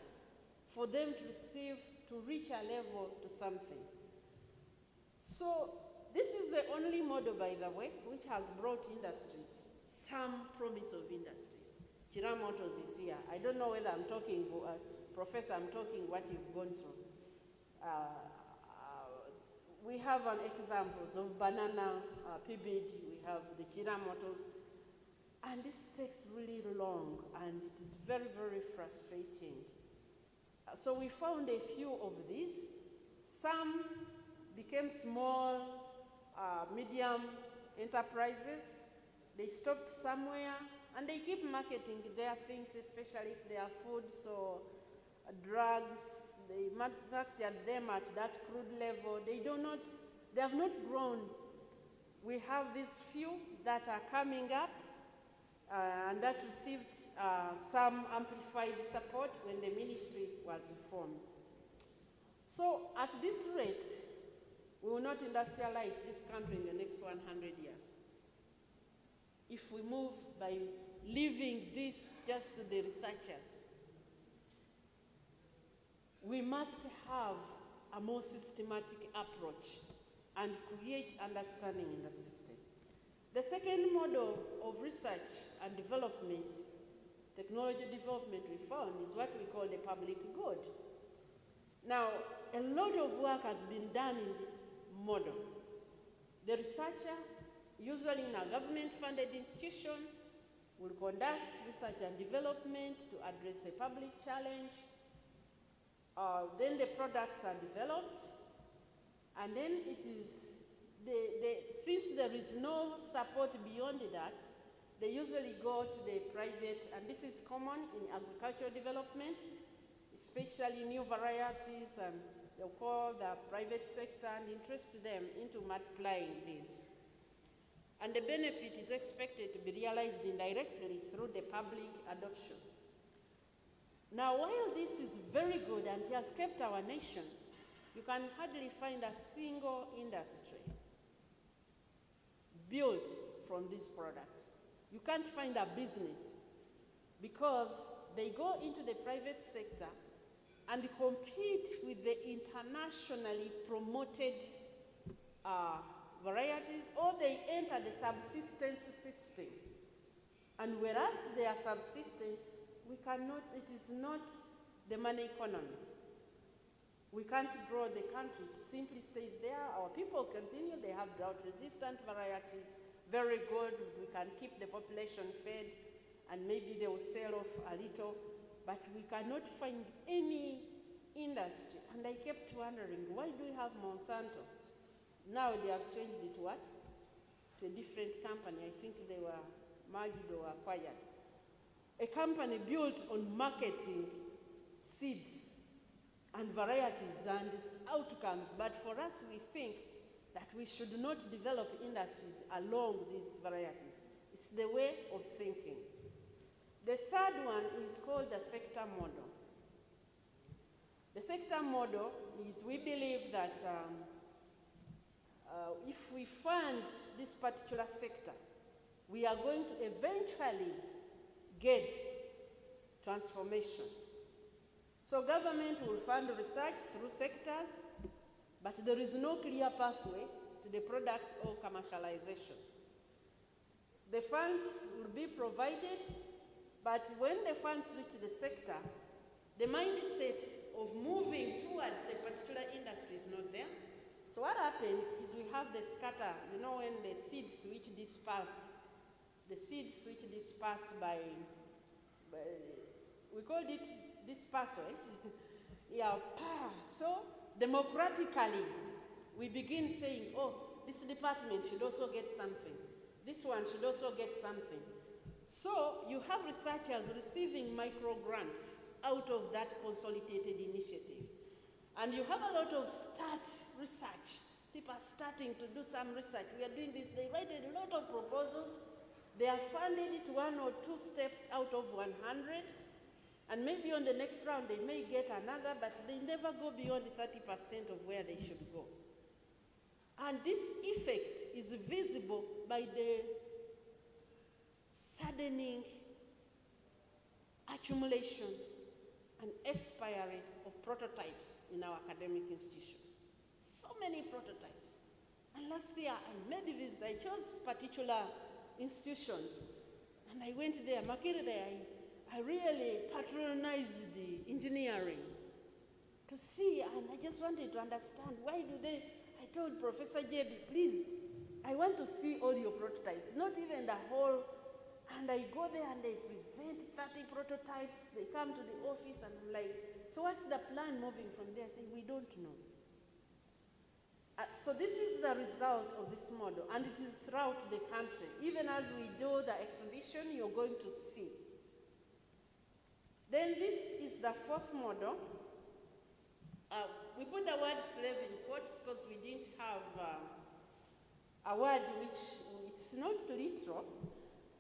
for them to reach a level to something. So this is the only model, by the way, which has brought industries some promise of industries. Chira Motors is here. I don't know whether I'm talking, Professor, I'm talking what you've gone through. We have an examples of banana PBD, we have the Chira Motors, and this takes really long, and it is very, very frustrating. So we found a few of these. Some became small, medium enterprises. They stopped somewhere, and they keep marketing their things, especially if they are foods or drugs. They market them at that crude level. They have not grown. We have these few that are coming up, and that received some amplified support when the ministry was formed. So at this rate, we will not industrialize this country in the next 100 years. If we move by leaving this just to the researchers, we must have a more systematic approach and create understanding in the system. The second model of research and development, technology development we found, is what we call the public good. Now, a lot of work has been done in this model. The researcher, usually in a government-funded institution, will conduct research and development to address a public challenge. Then the products are developed, and then it is, since there is no support beyond that, they usually go to the private, and this is common in agricultural development, especially new varieties, and they'll call the private sector and interest them into multiplying this. And the benefit is expected to be realized indirectly through the public adoption. Now, while this is very good and it has kept our nation, you can hardly find a single industry built from these products. You can't find a business because they go into the private sector and compete with the internationally promoted varieties, or they enter the subsistence system. And whereas they are subsistence, we cannot, it is not the money economy. We can't grow the country, it simply stays there. Our people continue, they have drought-resistant varieties, very good, we can keep the population fed, and maybe they will sell off a little, but we cannot find any industry. And I kept wondering, why do we have Monsanto? Now they have changed it what? To a different company. I think they were merged or acquired. A company built on marketing seeds and varieties and outcomes, but for us we think that we should not develop industries along these varieties. It's the way of thinking. The third one is called the sector model. The sector model is, we believe that if we fund this particular sector, we are going to eventually get transformation. So government will fund research through sectors, but there is no clear pathway to the product or commercialization. The funds will be provided, but when the funds reach the sector, the mindset of moving towards a particular industry is not there. So what happens is we have the scatter, you know, when the seeds which disperse, by we called it disperse, right? Yeah. So democratically, we begin saying, oh, this department should also get something. This one should also get something. So you have researchers receiving micro grants out of that consolidated initiative. And you have a lot of start research. People are starting to do some research. We are doing this. They write a lot of proposals. They are funded it 1 or 2 steps out of 100. And maybe on the next round they may get another, but they never go beyond 30% of where they should go. And this effect is visible by the saddening accumulation and expiry of prototypes in our academic institutions. So many prototypes. And last year I made a visit. I chose particular institutions and I went there. Makerere, I really patronized the engineering to see, and I just wanted to understand why do they. I told Professor Jebi, please, I want to see all your prototypes, not even the whole. And I go there and they present 30 prototypes. They come to the office and I'm like, so what's the plan moving from there? I say, we don't know. So this is the result of this model, and it is throughout the country. Even as we do the exhibition, you're going to see. Then this is the fourth model. We put the word slave in quotes because we didn't have a word which, it's not literal,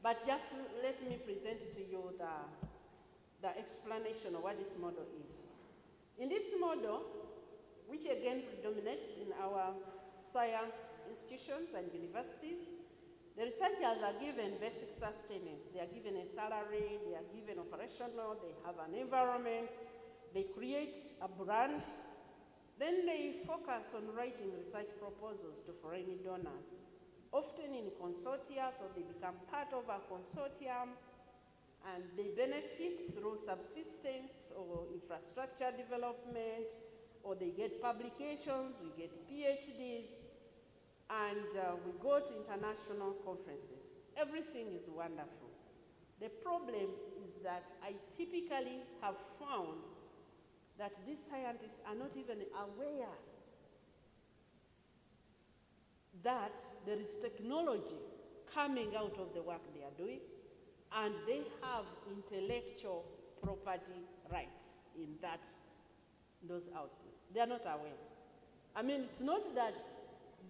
but just let me present to you the explanation of what this model is. In this model, which again predominates in our science institutions and universities, the researchers are given basic sustenance. They are given a salary, they are given operational, they have an environment, they create a brand. Then they focus on writing research proposals to foreign donors, often in consortia, so they become part of a consortium, and they benefit through subsistence or infrastructure development, or they get publications, we get PhDs, and we go to international conferences. Everything is wonderful. The problem is that I typically have found that these scientists are not even aware that there is technology coming out of the work they are doing, and they have intellectual property rights in those outputs. They are not aware. I mean, it's not that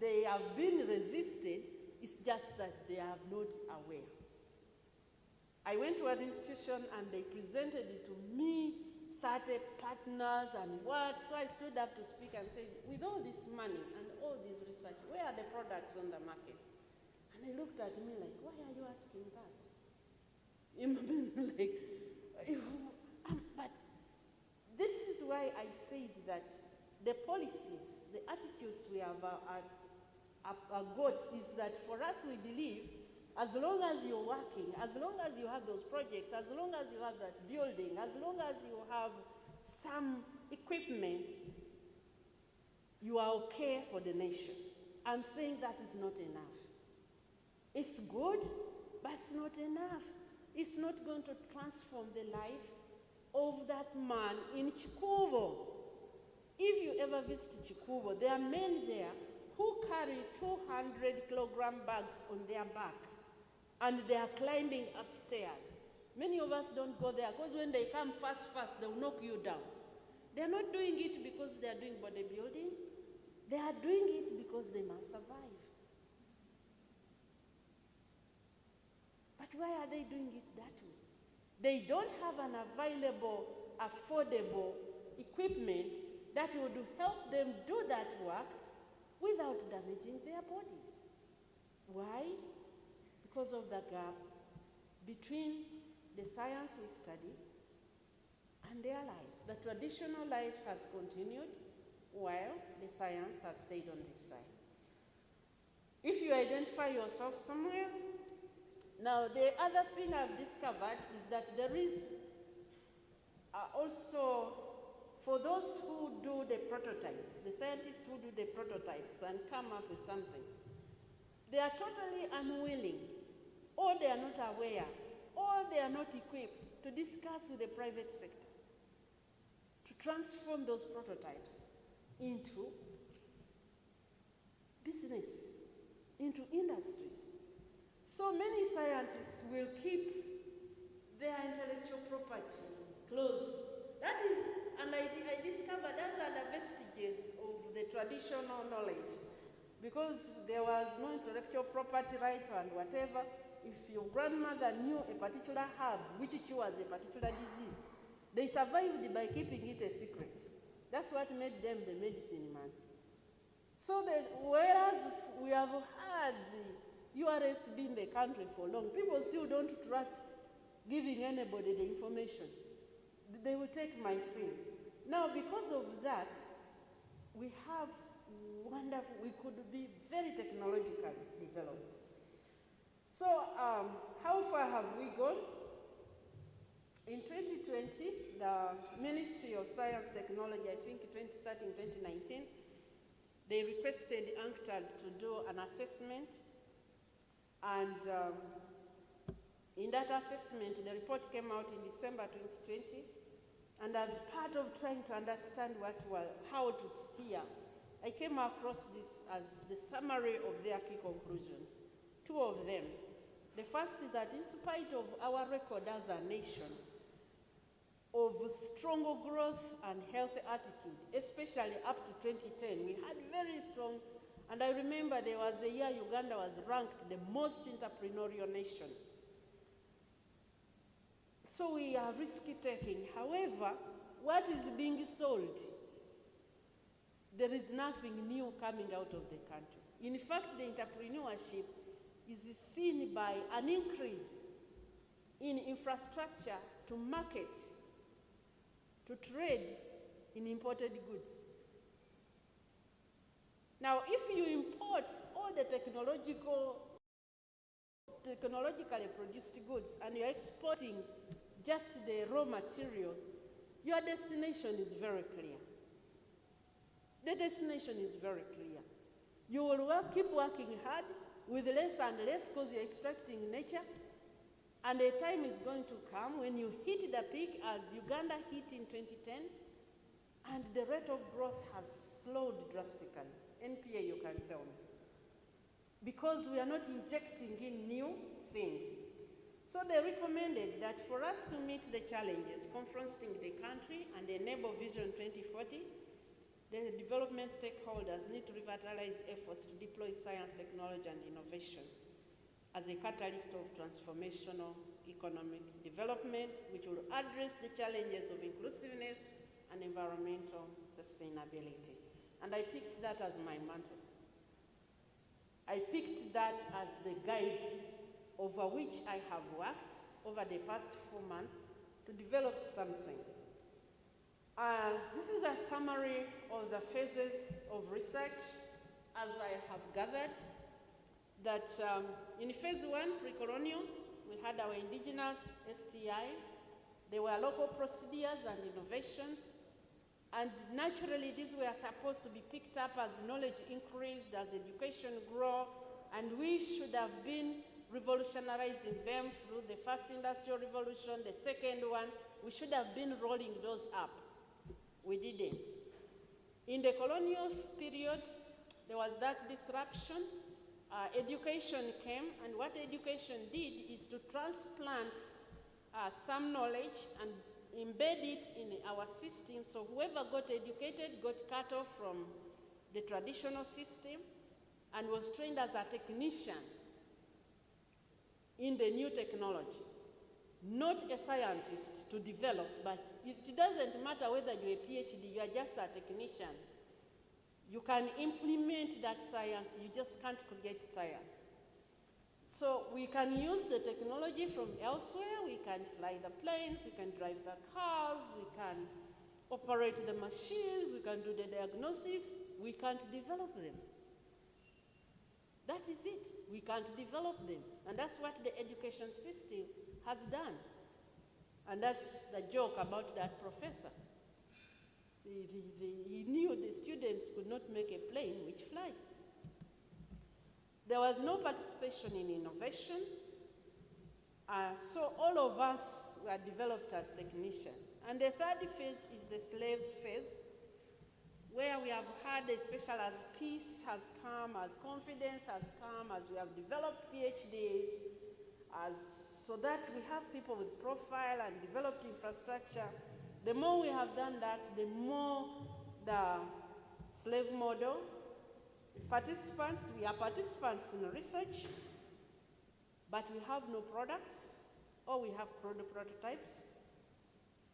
they have been resisted, it's just that they are not aware. I went to an institution and they presented it to me, 30 partners and what, so I stood up to speak and said, with all this money and all this research, where are the products on the market? And they looked at me like, why are you asking that? Like, but this is why I said that the policies, the attitudes we have got is that for us we believe as long as you're working, as long as you have those projects, as long as you have that building, as long as you have some equipment, you are okay for the nation. I'm saying that is not enough. It's good, but it's not enough. It's not going to transform the life of that man in Chikubo. If you ever visit Chikubo, there are men there who carry 200-kilogram bags on their back, and they are climbing upstairs. Many of us don't go there because when they come fast, they'll knock you down. They're not doing it because they are doing bodybuilding. They are doing it because they must survive. But why are they doing it that way? They don't have an available, affordable equipment that would help them do that work without damaging their bodies. Why? Because of the gap between the science we study and their lives. The traditional life has continued while the science has stayed on this side. If you identify yourself somewhere, now the other thing I've discovered is that there is also, for those who do the prototypes, the scientists who do the prototypes and come up with something, they are totally unwilling, or they are not aware, or they are not equipped to discuss with the private sector, to transform those prototypes into businesses, into industries. So many scientists will keep their intellectual property close. That is, and I discovered that are the vestiges of the traditional knowledge. Because there was no intellectual property right and whatever, if your grandmother knew a particular herb which cures a particular disease, they survived by keeping it a secret. That's what made them the medicine man. So whereas we have had the URS be in the country for long, people still don't trust giving anybody the information. They will take my thing. Now, because of that, we have wonderful, we could be very technologically developed. So how far have we gone? In 2020, the Ministry of Science Technology, I think starting 2019, they requested UNCTAD to do an assessment. And in that assessment, the report came out in December 2020. And as part of trying to understand how to steer, I came across this as the summary of their key conclusions. Two of them. The first is that in spite of our record as a nation of strong growth and healthy attitude, especially up to 2010, we had very strong, and I remember there was a year Uganda was ranked the most entrepreneurial nation. So we are risk-taking. However, what is being sold, there is nothing new coming out of the country. In fact, the entrepreneurship is seen by an increase in infrastructure to market, to trade in imported goods. Now, if you import all the technologically produced goods and you're exporting just the raw materials, your destination is very clear. The destination is very clear. You will keep working hard with less and less because you're extracting nature, and a time is going to come when you hit the peak as Uganda hit in 2010, and the rate of growth has slowed drastically. NPA, you can tell me. Because we are not injecting in new things. So they recommended that for us to meet the challenges confronting the country and enable Vision 2040, the development stakeholders need to revitalize efforts to deploy science, technology, and innovation as a catalyst of transformational economic development, which will address the challenges of inclusiveness and environmental sustainability. And I picked that as my mantra. I picked that as the guide over which I have worked over the past 4 months to develop something. This is a summary of the phases of research as I have gathered. That in phase 1, pre-colonial, we had our indigenous STI. There were local procedures and innovations. And naturally, these were supposed to be picked up as knowledge increased, as education grew, and we should have been revolutionizing them through the first industrial revolution, the second one. We should have been rolling those up. We didn't. In the colonial period, there was that disruption. Education came, and what education did is to transplant some knowledge and embed it in our system, so whoever got educated got cut off from the traditional system and was trained as a technician in the new technology, not a scientist to develop, but it doesn't matter whether you're a PhD, you are just a technician. You can implement that science, you just can't create science. So we can use the technology from elsewhere, we can fly the planes, we can drive the cars, we can operate the machines, we can do the diagnostics, we can't develop them. That is it, we can't develop them. And that's what the education system has done. And that's the joke about that professor. He knew the students could not make a plane which flies. There was no participation in innovation, so all of us were developed as technicians. And the third phase is the slaves phase, where we have had, especially as peace has come, as confidence has come, as we have developed PhDs, so that we have people with profile and developed infrastructure. The more we have done that, the more the slave model. Participants, we are participants in research, but we have no products, or we have prototypes,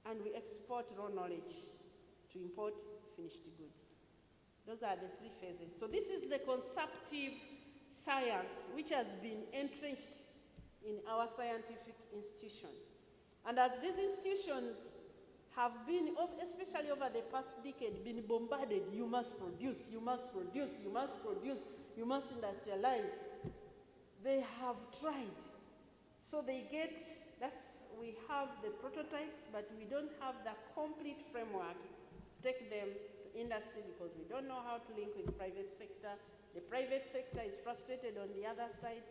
and we export raw knowledge to import finished goods. Those are the three phases. So this is the conceptive science which has been entrenched in our scientific institutions. And as these institutions have been, especially over the past decade, been bombarded, you must produce, you must produce, you must produce, you must industrialize, they have tried. So they get, we have the prototypes, but we don't have the complete framework to take them to industry because we don't know how to link with the private sector. The private sector is frustrated on the other side,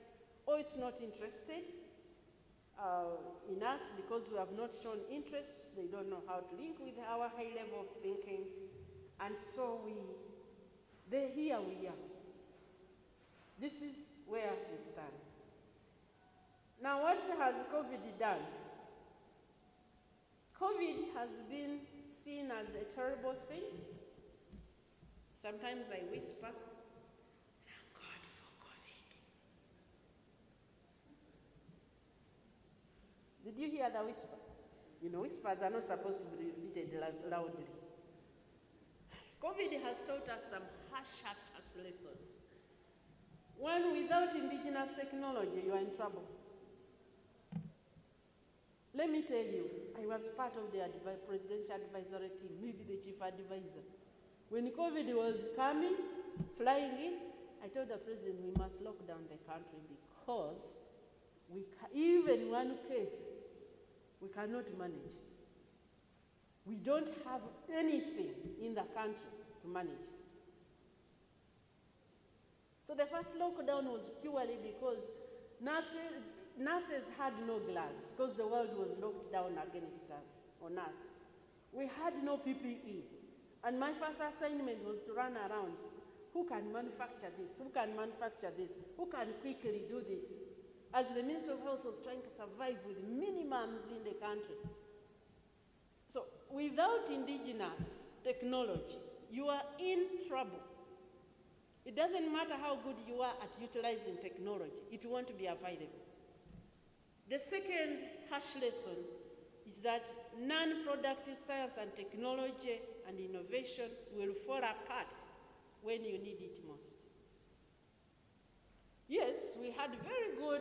or it's not interested in us because we have not shown interest. They don't know how to link with our high level of thinking. And so here we are. This is where we stand. Now, what has COVID done? COVID has been seen as a terrible thing. Sometimes I whisper, thank God for COVID. Did you hear the whisper? You know, whispers are not supposed to be repeated loudly. COVID has taught us some harsh lessons. One, without indigenous technology, you are in trouble. Let me tell you, I was part of the presidential advisory team, maybe the chief advisor. When COVID was coming, flying in, I told the president we must lock down the country because even one case, we cannot manage. We don't have anything in the country to manage. So the first lockdown was purely because nurses had no gloves because the world was locked down against us, on us. We had no PPE. And my first assignment was to run around. Who can manufacture this? Who can manufacture this? Who can quickly do this? As the Minister of Health was trying to survive with minimums in the country. So without indigenous technology, you are in trouble. It doesn't matter how good you are at utilizing technology, it won't be available. The second harsh lesson is that non-productive science and technology and innovation will fall apart when you need it most. Yes, we have people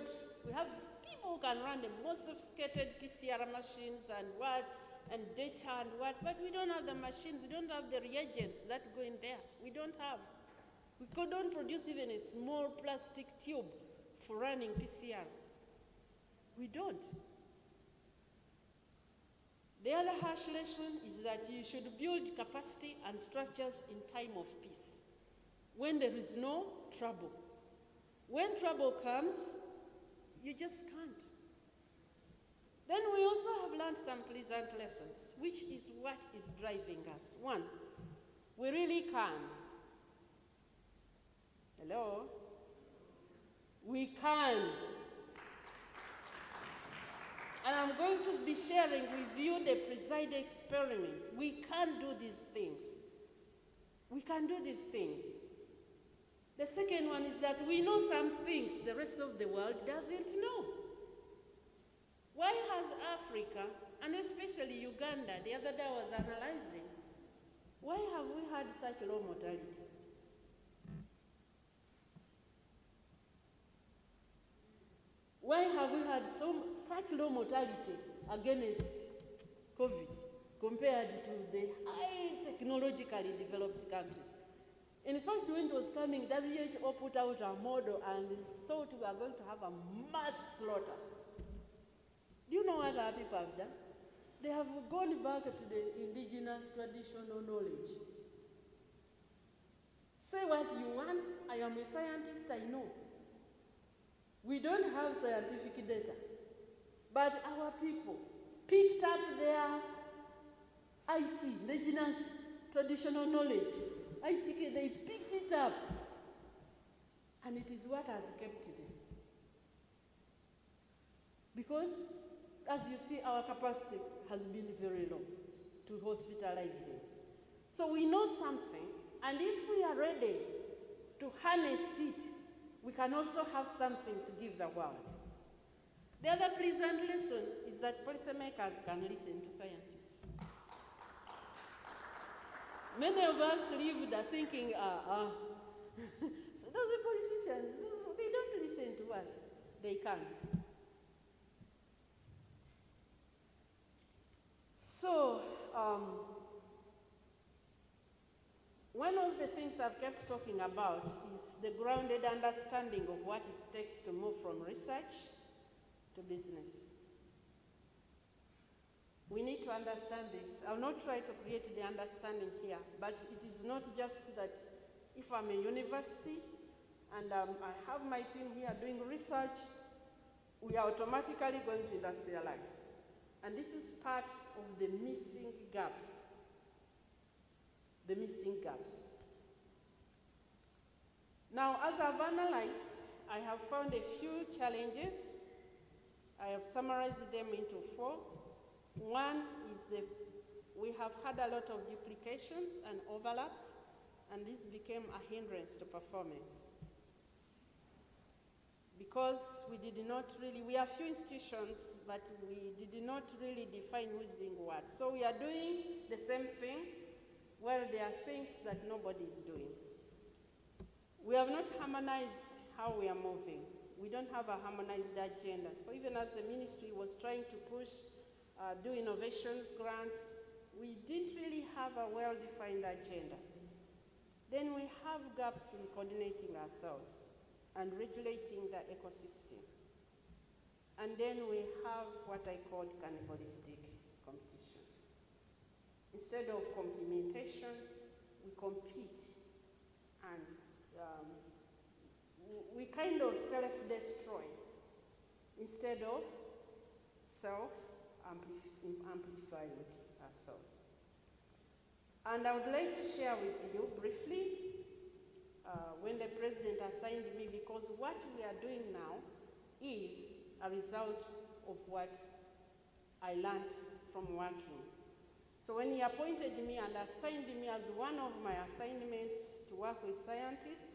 who can run the most sophisticated PCR machines and data and but we don't have the machines, we don't have the reagents that go in there. We don't have. We couldn't produce even a small plastic tube for running PCR. We don't. The other harsh lesson is that you should build capacity and structures in time of peace, when there is no trouble. When trouble comes, you just can't. Then we also have learned some pleasant lessons, which is what is driving us. One, we really can. Hello? We can. And I'm going to be sharing with you the preside experiment. We can do these things. We can do these things. The second one is that we know some things the rest of the world doesn't know. Why has Africa, and especially Uganda, the other day I was analyzing, why have we had such low mortality? Why have we had such low mortality against COVID compared to the high technologically developed countries? In fact, when it was coming, WHO put out a model and thought we are going to have a mass slaughter. Do you know what our people have done? They have gone back to the indigenous traditional knowledge. Say what you want, I am a scientist, I know. We don't have scientific data, but our people picked up their IT, indigenous traditional knowledge. They picked it up, and it is what has kept them. Because, as you see, our capacity has been very low to hospitalize them. So we know something, and if we are ready to harness it, we can also have something to give the world. The other pleasant lesson is that policymakers can listen to scientists. Many of us lived thinking, so those are politicians, they don't listen to us. They can. So, one of the things I've kept talking about is the grounded understanding of what it takes to move from research to business. We need to understand this. I'll not try to create the understanding here, but it is not just that if I'm a university and I have my team here doing research, we are automatically going to industrialize. And this is part of the missing gaps. The missing gaps. Now, as I've analyzed, I have found a few challenges. I have summarized them into 4. One is we have had a lot of duplications and overlaps, and this became a hindrance to performance. Because we are few institutions, but we did not really define who is doing what. So we are doing the same thing, where there are things that nobody is doing. We have not harmonized how we are moving. We don't have a harmonized agenda. So even as the ministry was trying to push, do innovations, grants, we didn't really have a well-defined agenda. Then we have gaps in coordinating ourselves and regulating the ecosystem. And then we have what I call cannibalistic competition. Instead of complementation, we compete, and we kind of self-destroy instead of self-amplifying ourselves. And I would like to share with you briefly when the president assigned me, because what we are doing now is a result of what I learned from working. So when he appointed me and assigned me as one of my assignments to work with scientists,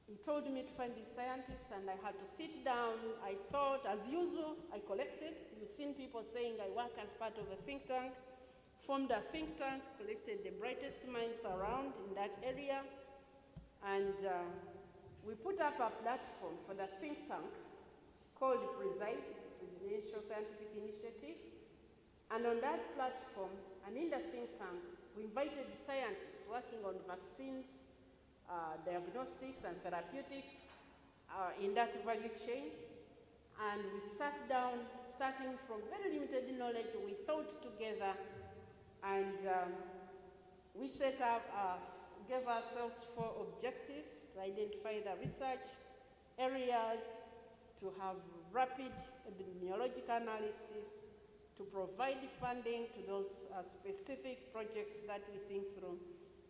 he told me to find these scientists, and I had to sit down. I thought, as usual, I collected. You've seen people saying I work as part of a think tank. Formed a think tank, collected the brightest minds around in that area, and we put up a platform for the think tank called PRESIDE, Presidential Scientific Initiative. And on that platform, and in the think tank, we invited scientists working on vaccines, diagnostics and therapeutics in that value chain. And we sat down, starting from very limited knowledge, we thought together, and we set up, gave ourselves 4 objectives to identify the research areas, to have rapid epidemiological analysis, to provide funding to those specific projects that we think through,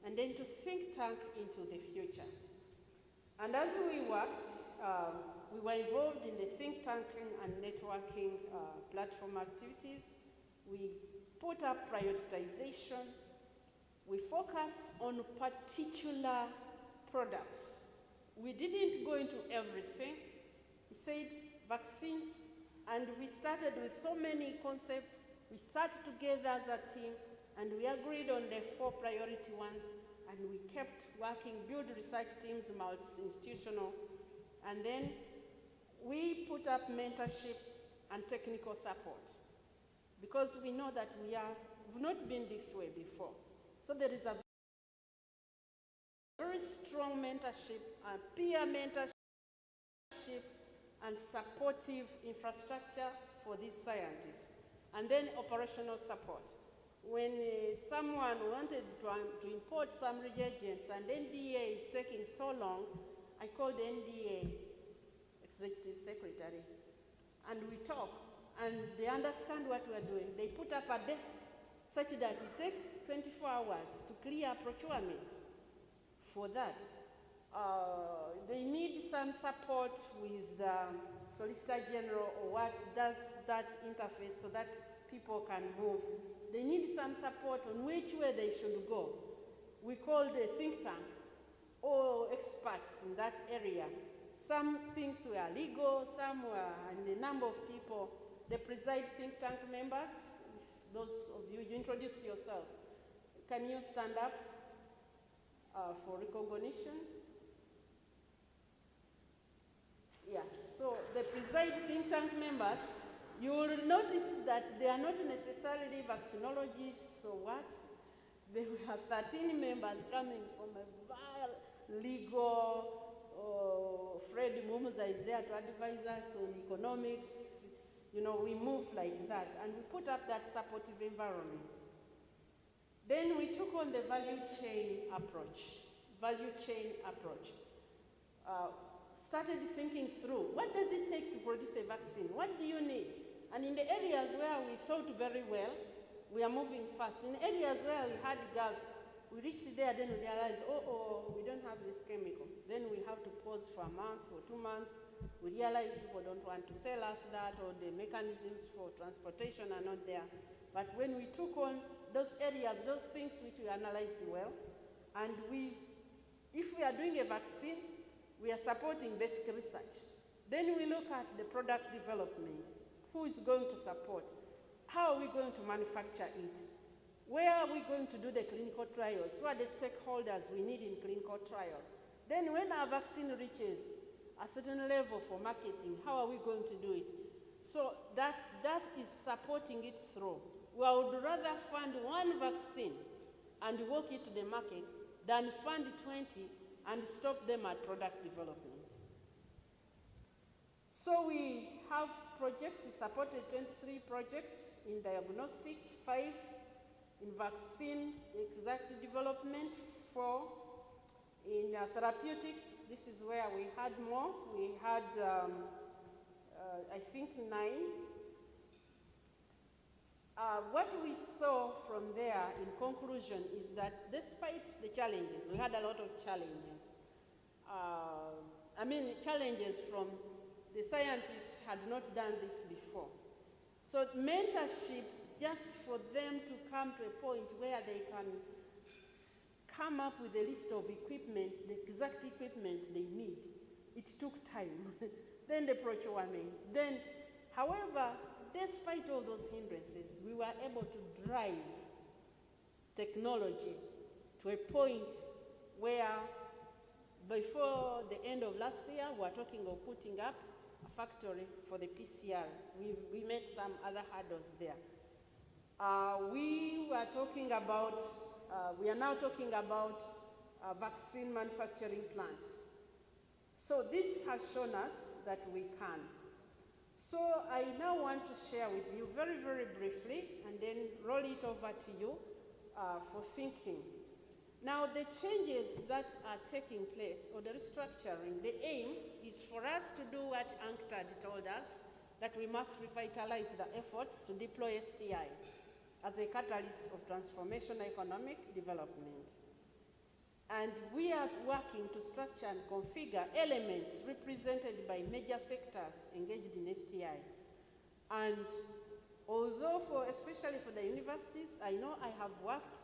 and then to think tank into the future. And as we worked, we were involved in the think tanking and networking platform activities. We put up prioritization. We focused on particular products. We didn't go into everything. We said vaccines, and we started with so many concepts. We sat together as a team, and we agreed on the 4 priority ones, and we kept working, build research teams, multi-institutional, and then we put up mentorship and technical support, because we know that we've not been this way before. So there is a very strong mentorship, peer mentorship, and supportive infrastructure for these scientists. And then operational support. When someone wanted to import some reagents and NDA is taking so long, I called the NDA executive secretary, and we talk, and they understand what we're doing. They put up a desk such that it takes 24 hours to clear procurement for that. They need some support with Solicitor General, or what does that interface so that people can move. They need some support on which way they should go. We called a think tank, all experts in that area. Some things were legal, some were, and a number of people, the PRESIDE think tank members, those of you, you introduced yourselves. Can you stand up for recognition? Yeah, so the presiding think tank members, you will notice that they are not necessarily vaccinologists or what. They have 13 members coming from a legal, Fred Mumuza is there to advise us on economics. You know, we move like that, and we put up that supportive environment. Then we took on the value chain approach. Started thinking through, what does it take to produce a vaccine? What do you need? And in the areas where we thought very well, we are moving fast. In areas where we had gaps, we reached there, then we realized, we don't have this chemical. Then we have to pause for a month, for 2 months. We realize people don't want to sell us that, or the mechanisms for transportation are not there. But when we took on those areas, those things which we analyzed well, and if we are doing a vaccine, we are supporting basic research. Then we look at the product development. Who is going to support? How are we going to manufacture it? Where are we going to do the clinical trials? Who are the stakeholders we need in clinical trials? Then when our vaccine reaches a certain level for marketing, how are we going to do it? So that is supporting it through. We would rather fund one vaccine and walk it to the market than fund 20 and stop them at product development. So we have projects. We supported 23 projects in diagnostics, 5 in vaccine exact development, 4 in therapeutics. This is where we had more. We had, I think, 9. What we saw from there in conclusion is that despite the challenges, we had a lot of challenges. Challenges from the scientists had not done this before. So mentorship, just for them to come to a point where they can come up with a list of equipment, the exact equipment they need, it took time. Then the procurement. Then, however, despite all those hindrances, we were able to drive technology to a point where before the end of last year, we were talking of putting up a factory for the PCR. We met some other hurdles there. We are now talking about vaccine manufacturing plants. So this has shown us that we can. So I now want to share with you very, very briefly, and then roll it over to you for thinking. Now, the changes that are taking place, or the restructuring, the aim is for us to do what UNCTAD told us, that we must revitalize the efforts to deploy STI as a catalyst of transformational economic development. And we are working to structure and configure elements represented by major sectors engaged in STI. And although especially for the universities, I know I have worked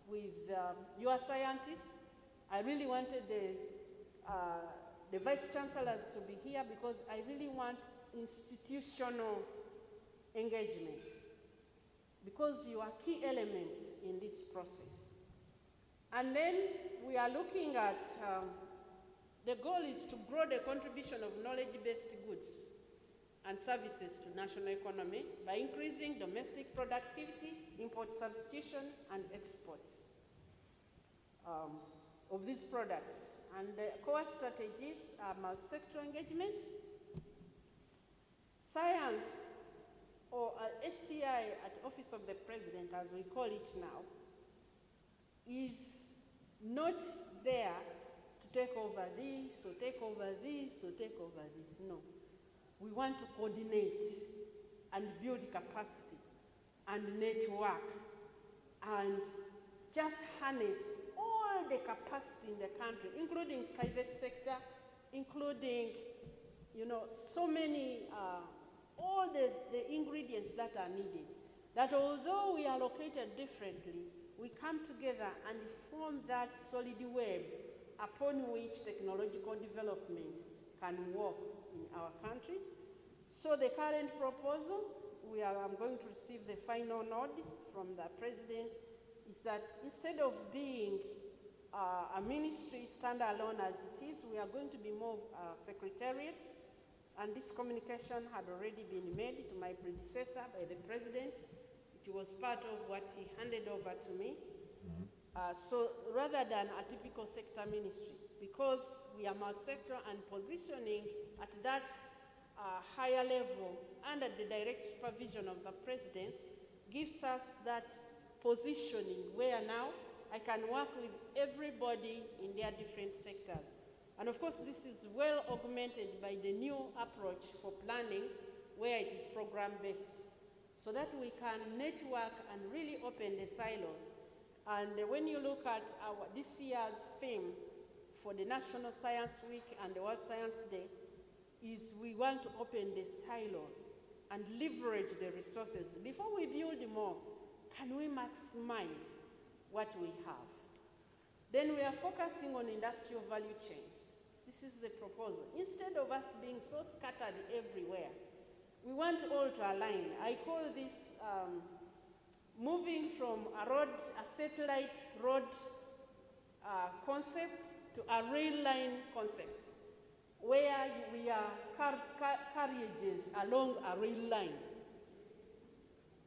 with your scientists. I really wanted the vice chancellors to be here because I really want institutional engagement, because you are key elements in this process. And then we are looking at, the goal is to grow the contribution of knowledge-based goods and services to national economy by increasing domestic productivity, import substitution, and exports of these products. And the core strategies are multi-sectoral engagement, science, or STI at Office of the President, as we call it now, is not there to take over this, or take over this, or take over this. No. We want to coordinate and build capacity and network and just harness all the capacity in the country, including private sector, including, so many, all the ingredients that are needed. That although we are located differently, we come together and form that solid web upon which technological development can work in our country. So the current proposal I'm going to receive the final nod from the President, is that instead of being a ministry standalone as it is, we are going to be more secretariat, and this communication had already been made to my predecessor by the President. It was part of what he handed over to me. So rather than a typical sector ministry, because we are multi-sector and positioning at that higher level under the direct supervision of the President gives us that positioning where now I can work with everybody in their different sectors. And of course, this is well augmented by the new approach for planning where it is program-based, so that we can network and really open the silos. And when you look at this year's theme for the National Science Week and the World Science Day, is we want to open the silos and leverage the resources. Before we build more, can we maximize what we have? Then we are focusing on industrial value chains. This is the proposal. Instead of us being so scattered everywhere, we want all to align. I call this moving from a satellite road concept to a rail line concept, where we are carriages along a rail line.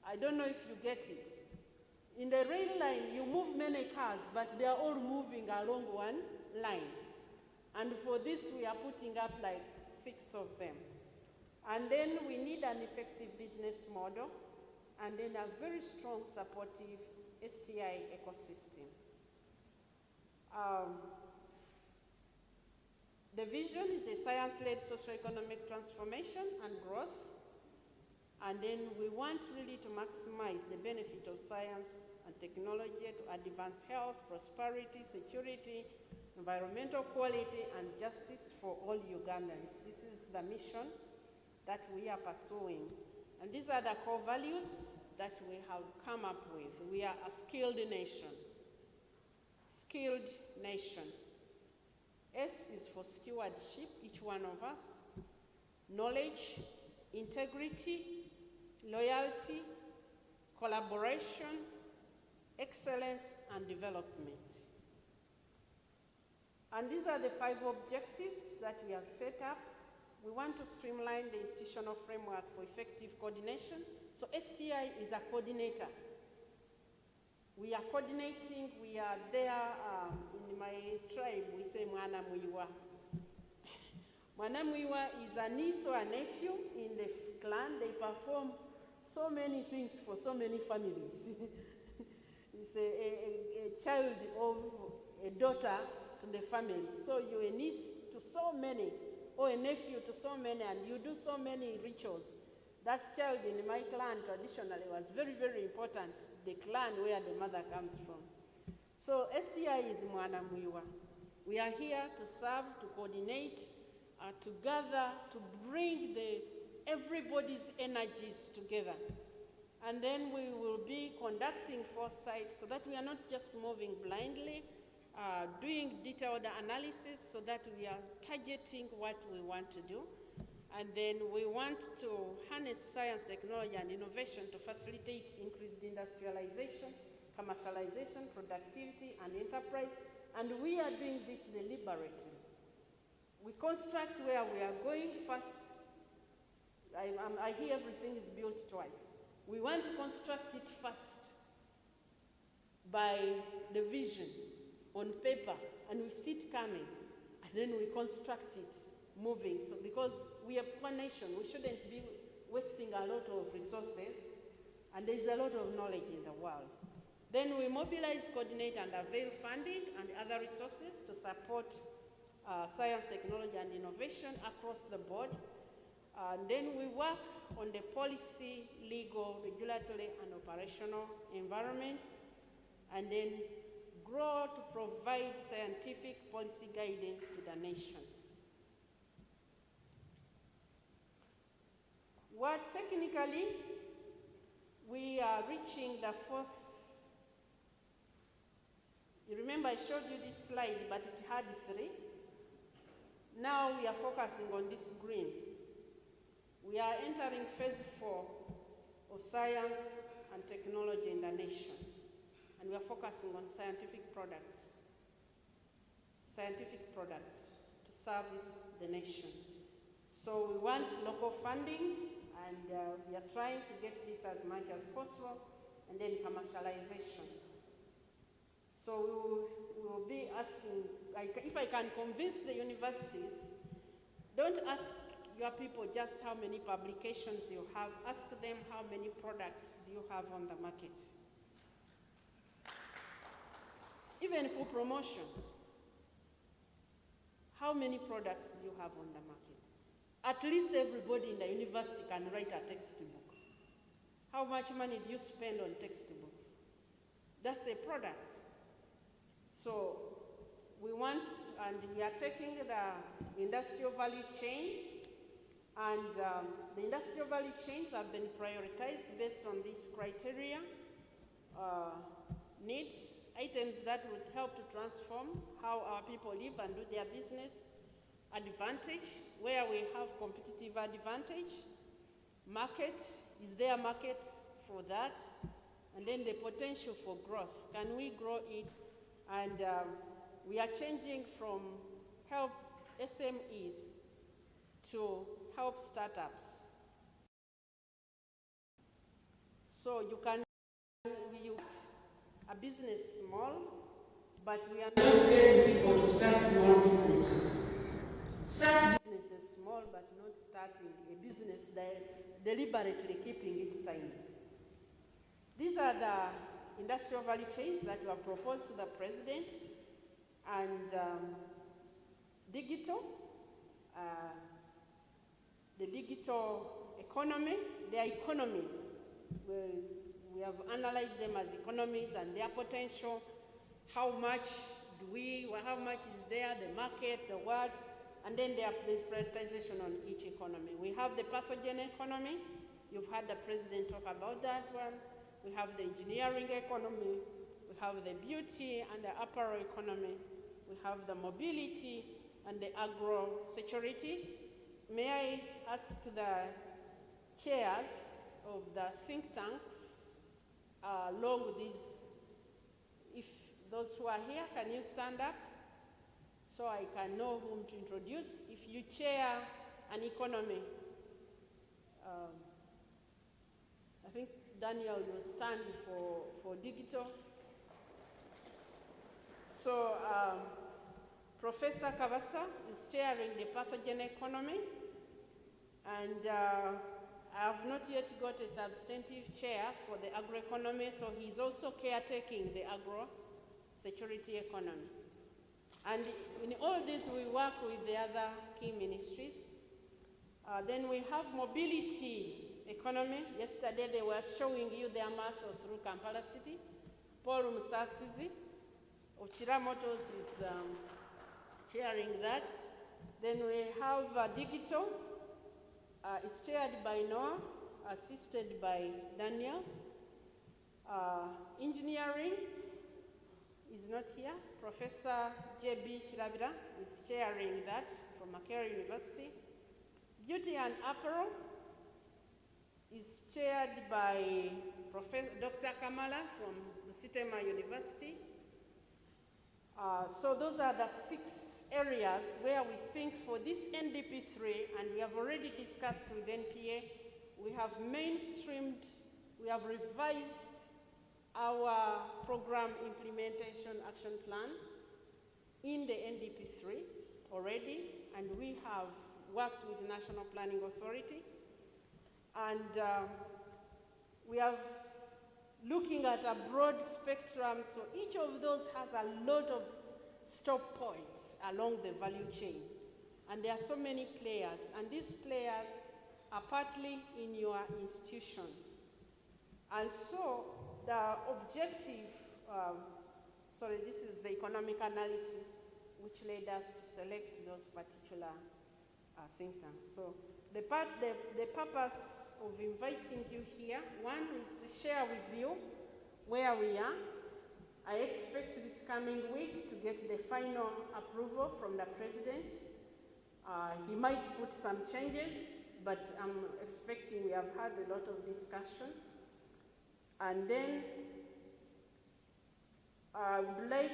I don't know if you get it. In the rail line, you move many cars, but they are all moving along one line. And for this, we are putting up like 6 of them. And then we need an effective business model, and then a very strong supportive STI ecosystem. The vision is a science-led socio-economic transformation and growth. And then we want really to maximize the benefit of science and technology to advance health, prosperity, security, environmental quality, and justice for all Ugandans. This is the mission that we are pursuing. And these are the core values that we have come up with. We are a skilled nation. Skilled nation. S is for stewardship, each one of us. Knowledge, integrity, loyalty, collaboration, excellence, and development. And these are the 5 objectives that we have set up. We want to streamline the institutional framework for effective coordination. So STI is a coordinator. We are coordinating, we are there, in my tribe we say Mwana Mwiwa. Mwana Mwiwa is a niece or a nephew in the clan. They perform so many things for so many families. It's a child of a daughter to the family. So you're a niece to so many, or a nephew to so many, and you do so many rituals. That child in my clan traditionally was very, very important, the clan where the mother comes from. So SCI is Mwana Mwiwa. We are here to serve, to coordinate, to gather, to bring everybody's energies together. And then we will be conducting foresight so that we are not just moving blindly, doing detailed analysis so that we are targeting what we want to do. And then we want to harness science, technology, and innovation to facilitate increased industrialization, commercialization, productivity, and enterprise. And we are doing this deliberately. We construct where we are going first. I hear everything is built twice. We want to construct it first by the vision on paper, and we see it coming, and then we construct it moving. So because we are one nation, we shouldn't be wasting a lot of resources, and there's a lot of knowledge in the world. Then we mobilize, coordinate, and avail funding and other resources to support science, technology, and innovation across the board. And then we work on the policy, legal, regulatory, and operational environment, and then grow to provide scientific policy guidance to the nation. What technically, we are reaching the 4th. You remember I showed you this slide, but it had 3. Now we are focusing on this green. We are entering phase 4 of science and technology in the nation. And we are focusing on scientific products to service the nation. So we want local funding, and we are trying to get this as much as possible, and then commercialization. So we will be asking, if I can convince the universities, don't ask your people just how many publications you have, ask them how many products do you have on the market. Even for promotion, how many products do you have on the market? At least everybody in the university can write a textbook. How much money do you spend on textbooks? That's a product. So we want, and we are taking the industrial value chain, and the industrial value chains have been prioritized based on these criteria, needs, items that would help to transform how our people live and do their business, advantage, where we have competitive advantage, market, is there a market for that, and then the potential for growth. Can we grow it? And we are changing from help SMEs to help startups. So you can a business small, but we are not telling people to start small businesses. Start businesses small, but not starting a business deliberately keeping it tiny. These are the industrial value chains that were proposed to the president, and digital, the digital economy, they are economies. We have analyzed them as economies and their potential, how much is there, the market, the what, and then there's prioritization on each economy. We have the pathogen economy. You've heard the president talk about that one. We have the engineering economy. We have the beauty and the apparel economy. We have the mobility and the agro-security. May I ask the chairs of the think tanks along these, if those who are here, can you stand up so I can know whom to introduce? If you chair an economy, I think Daniel will stand for digital. So Professor Kavasa is chairing the pathogen economy, and I have not yet got a substantive chair for the agroeconomy, so he's also caretaking the agro-security economy. And in all this, we work with the other key ministries. Then we have mobility economy. Yesterday, they were showing you their muscle through Kampala City. Paul Musasizi of Chira Motors is chairing that. Then we have digital. It's chaired by Noah, assisted by Daniel. Engineering is not here. Professor J.B. Chirabira is chairing that from Makerere University. Beauty and apparel is chaired by Dr. Kamala from Musitema University. So those are the 6 areas where we think for this NDP3, and we have already discussed with NPA, we have mainstreamed, we have revised our program implementation action plan in the NDP3 already, and we have worked with the National Planning Authority, and we are looking at a broad spectrum, so each of those has a lot of stop points along the value chain. And there are so many players, and these players are partly in your institutions. And so the objective, this is the economic analysis which led us to select those particular think tanks. So the purpose of inviting you here, one is to share with you where we are. I expect this coming week to get the final approval from the president. He might put some changes, but I'm expecting we have had a lot of discussion. And then I would like,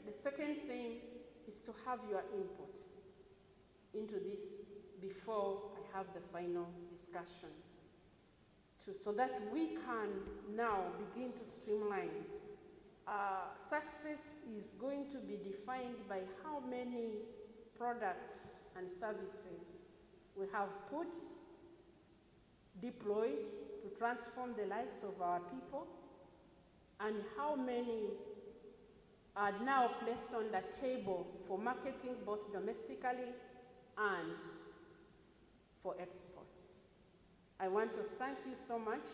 the second thing is to have your input into this before I have the final discussion, so that we can now begin to streamline. Success is going to be defined by how many products and services we have put, deployed to transform the lives of our people, and how many are now placed on the table for marketing both domestically and for export. I want to thank you so much,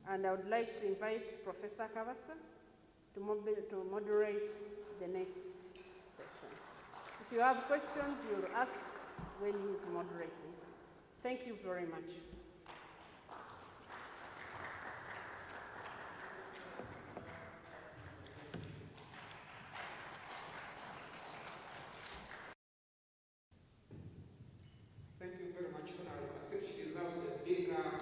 and I would like to invite Professor Kavasa to moderate the next session. If you have questions, you'll ask when he's moderating. Thank you very much. Thank you very much, Honorable. I think she deserves a big clap.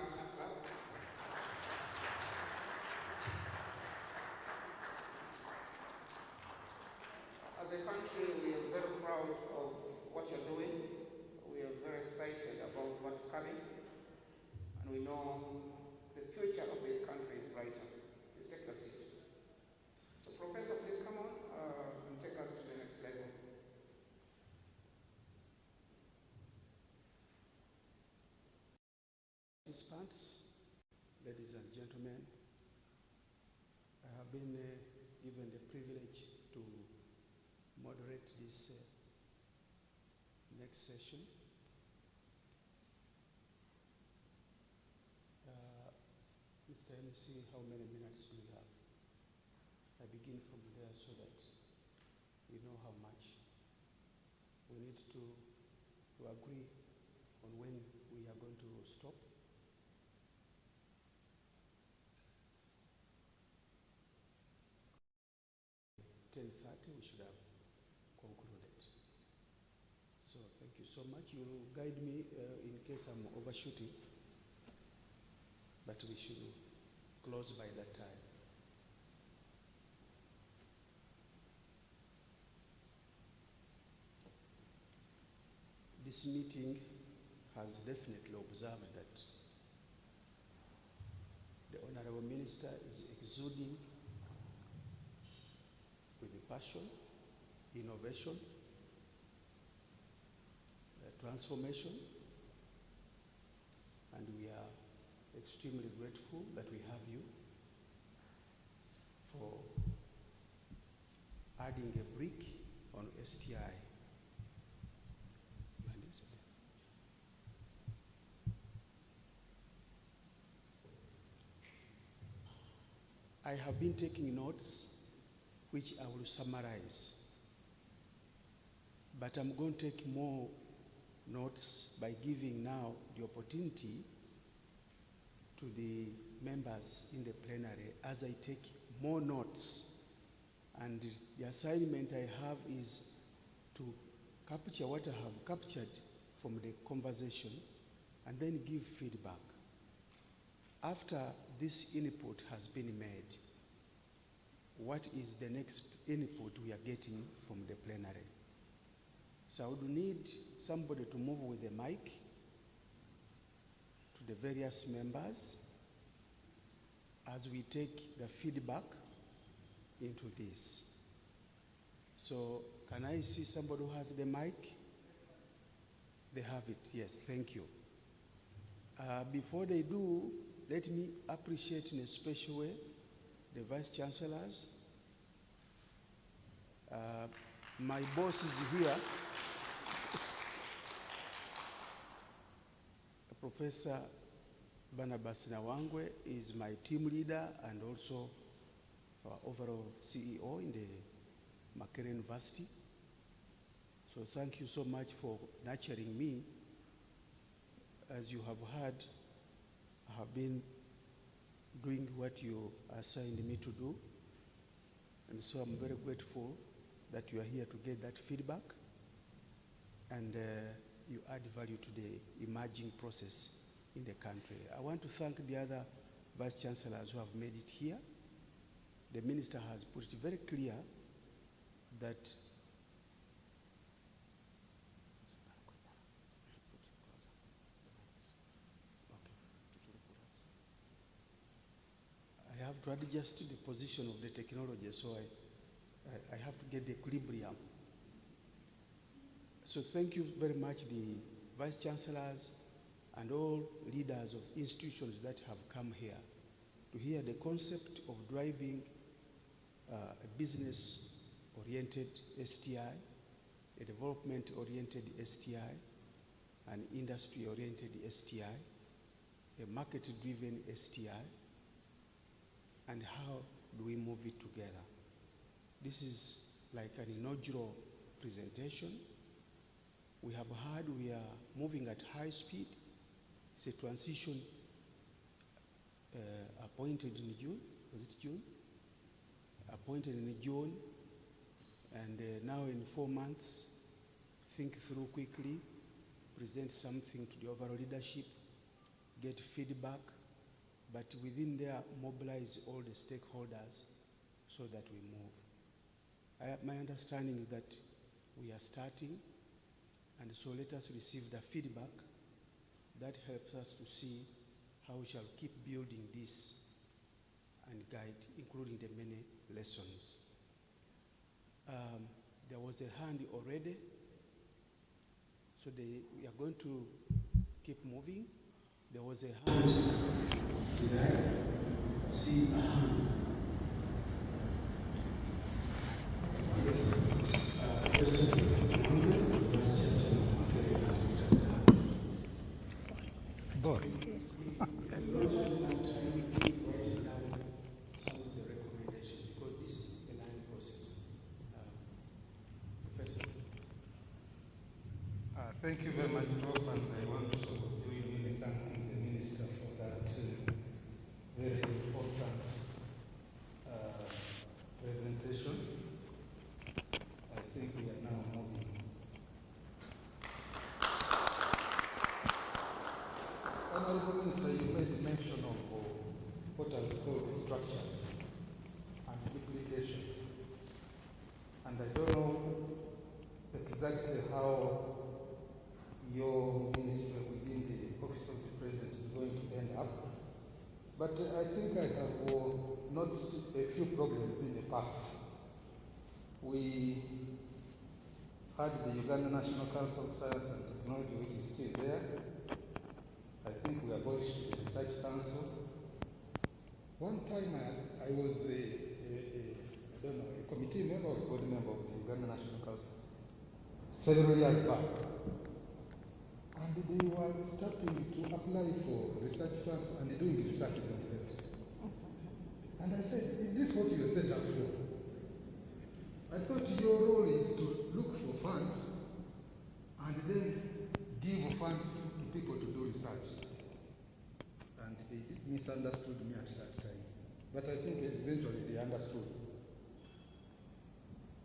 As a country, we are very proud of what you're doing. We are very excited about what's coming. And we know the future of this country is brighter. Please take a seat. So, Professor, please come on and take us to the next level. Participants, ladies and gentlemen, I have been given the privilege to moderate this next session. Mr. MC, how many minutes do we have? I begin from there so that we know how much. We need to agree on when we are going to stop. 10:30, we should have concluded. So thank you so much. You will guide me in case I'm overshooting, but we should close by that time. This meeting has definitely observed that the Honorable Minister is exuding with the passion, innovation, transformation, and we are extremely grateful that we have you for adding a brick on STI. I have been taking notes which I will summarize, but I'm going to take more notes by giving now the opportunity to the members in the plenary as I take more notes. And the assignment I have is to capture what I have captured from the conversation and then give feedback. After this input has been made, what is the next input we are getting from the plenary? So I would need somebody to move with the mic to the various members as we take the feedback into this. So can I see somebody who has the mic? They have it, yes, thank you. Before they do, let me appreciate in a special way the Vice Chancellors. My boss is here. Professor Barnabas Nawangwe is my team leader and also our overall CEO in the Makerere University. So thank you so much for nurturing me. As you have heard, I have been doing what you assigned me to do. And so I'm very grateful that you are here to get that feedback. And you add value to the emerging process in the country. I want to thank the other Vice Chancellors who have made it here. The Minister has put it very clear that I have to adjust to the position of the technology, so I have to get the equilibrium. So thank you very much, the Vice Chancellors and all leaders of institutions that have come here to hear the concept of driving a business-oriented STI, a development-oriented STI, an industry-oriented STI, a market-driven STI, and how do we move it together. This is like an inaugural presentation. We have heard we are moving at high speed. It's a transition appointed in June. Was it June? Appointed in June, and now in 4 months, think through quickly, present something to the overall leadership, get feedback, but within there, mobilize all the stakeholders so that we move. My understanding is that we are starting, and so let us receive the feedback that helps us to see how we shall keep building this and guide, including the many lessons. There was a hand already, so we are going to keep moving. There was a hand. Did I see a hand? Yes. Yes. Boy. Thank you very much, Prof. And I want to really thank the Minister for that very important presentation. I think we are now moving. Honorable Minister, you made mention of what I would call the structures and duplication. And I don't know exactly how your ministry within the Office of the President is going to end up. But I think I have noticed a few problems in the past. We had the Uganda National Council of Science and Technology, which is still there. I think we abolished the Research Council. One time I was I don't know, a committee member or a board member of the Uganda National Council several years back. And they were starting to apply for research funds and doing research themselves. And I said, is this what you set up for? I thought your role is to look for funds and then give funds to people to do research. And they misunderstood me at that time. But I think eventually they understood.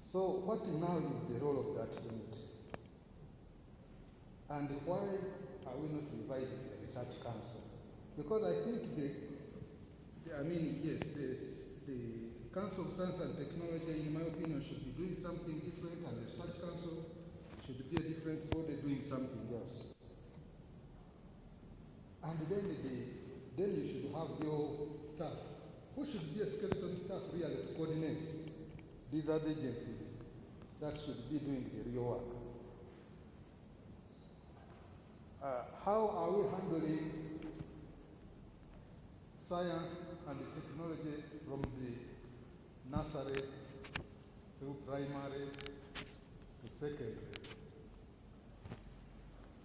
So what now is the role of that unit? And why are we not reviving the Research Council? Because I think yes, the Council of Science and Technology, in my opinion, should be doing something different, and the Research Council should be a different body doing something else. And then you should have your staff, who should be a skeleton staff really to coordinate these other agencies that should be doing the real work. How are we handling science and the technology from the nursery through primary to secondary?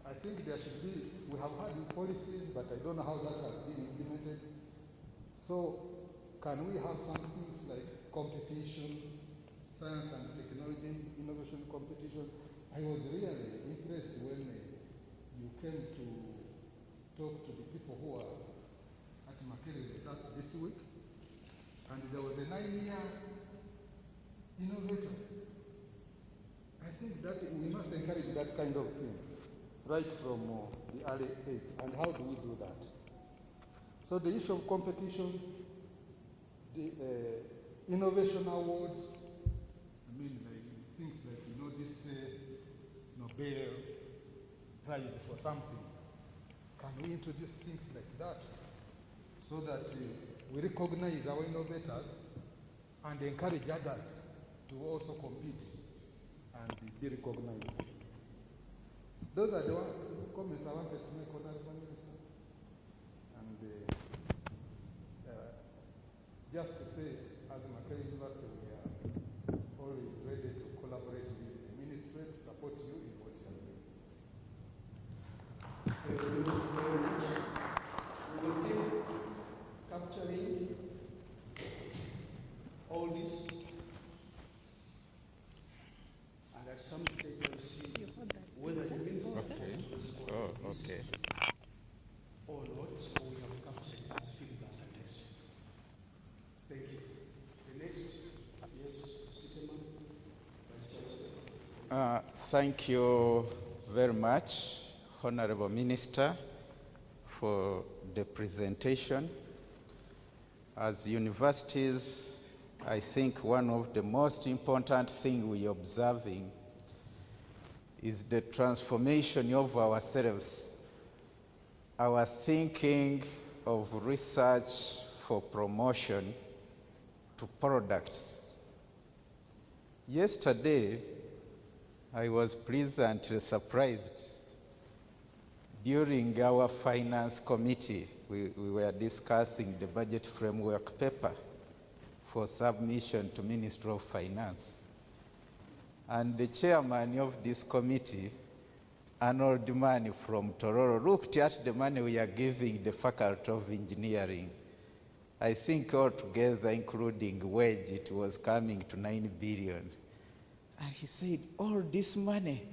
I think there should be, we have had policies, but I don't know how that has been implemented. So can we have some things like competitions, science and technology innovation competition? I was really impressed when you came to talk to the people who are at Makerere this week, and there was a 9-year innovator. I think that we must encourage that kind of thing, right from the early age. And how do we do that? So the issue of competitions, the innovation awards, I mean, like things like, you know, this Nobel Prize for something. Can we introduce things like that so that we recognize our innovators and encourage others to also compete and be recognized? Those are the comments I wanted to make, Honorable Minister. And just to say, as Makerere University, we are always ready to collaborate with the ministry to support you in what you are doing. Thank you very much. We will keep capturing all this, and at some stage we'll see whether the minister respond okay. or not, or we have captured as feedback and lessons. Thank you. The next, yes, Sitema, Vice Chancellor. Thank you very much, Honorable Minister, for the presentation. As universities, I think one of the most important things we are observing is the transformation of ourselves, our thinking of research for promotion to products. Yesterday, I was pleasantly surprised. During our finance committee, we were discussing the budget framework paper for submission to Ministry of Finance. And the chairman of this committee, an old man from Tororo, looked at the money we are giving the Faculty of Engineering. I think altogether, including wage, it was coming to 9 billion. And he said, all this money,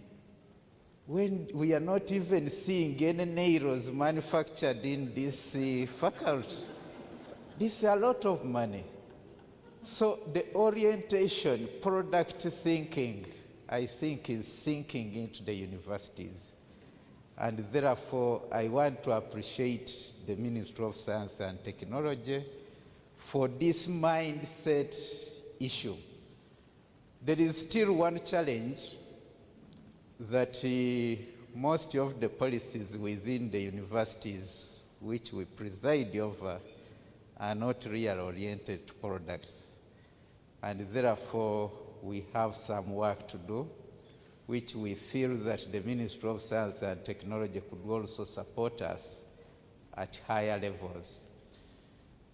when we are not even seeing any nails manufactured in this faculty, this is a lot of money. So the orientation, product thinking, I think is sinking into the universities. And therefore, I want to appreciate the Ministry of Science and Technology for this mindset issue. There is still one challenge that most of the policies within the universities which we preside over are not really oriented to products. And therefore, we have some work to do, which we feel that the Ministry of Science and Technology could also support us at higher levels.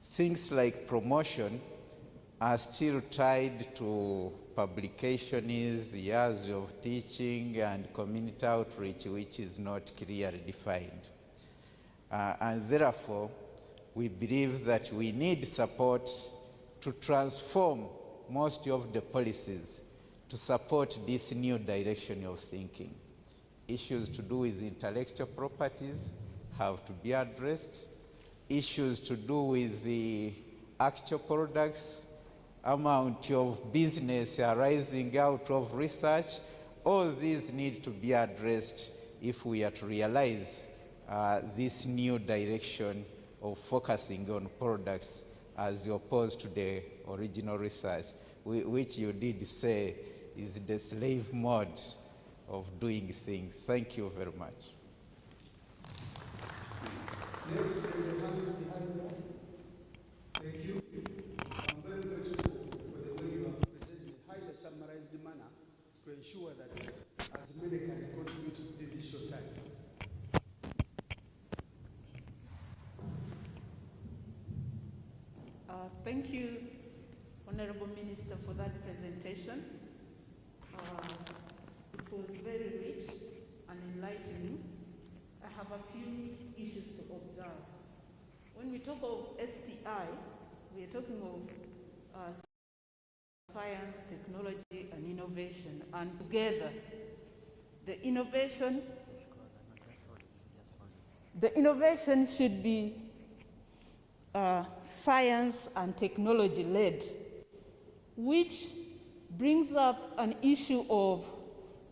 Things like promotion are still tied to publications, years of teaching, and community outreach, which is not clearly defined. And therefore, we believe that we need support to transform most of the policies to support this new direction of thinking. Issues to do with intellectual properties have to be addressed. Issues to do with the actual products, amount of business arising out of research, all these need to be addressed if we are to realize this new direction of focusing on products as opposed to the original research, which you did say is the slave mode of doing things. Thank you very much. Next, there's a hand behind there. Thank you. I'm very grateful for the way you have presented in a highly summarized manner to ensure that as many can contribute to this short time. Thank you, Honorable Minister, for that presentation. It was very rich and enlightening. I have a few issues to observe. When we talk of STI, we are talking of science, technology, and innovation. And together, the innovation should be science and technology led, which brings up an issue of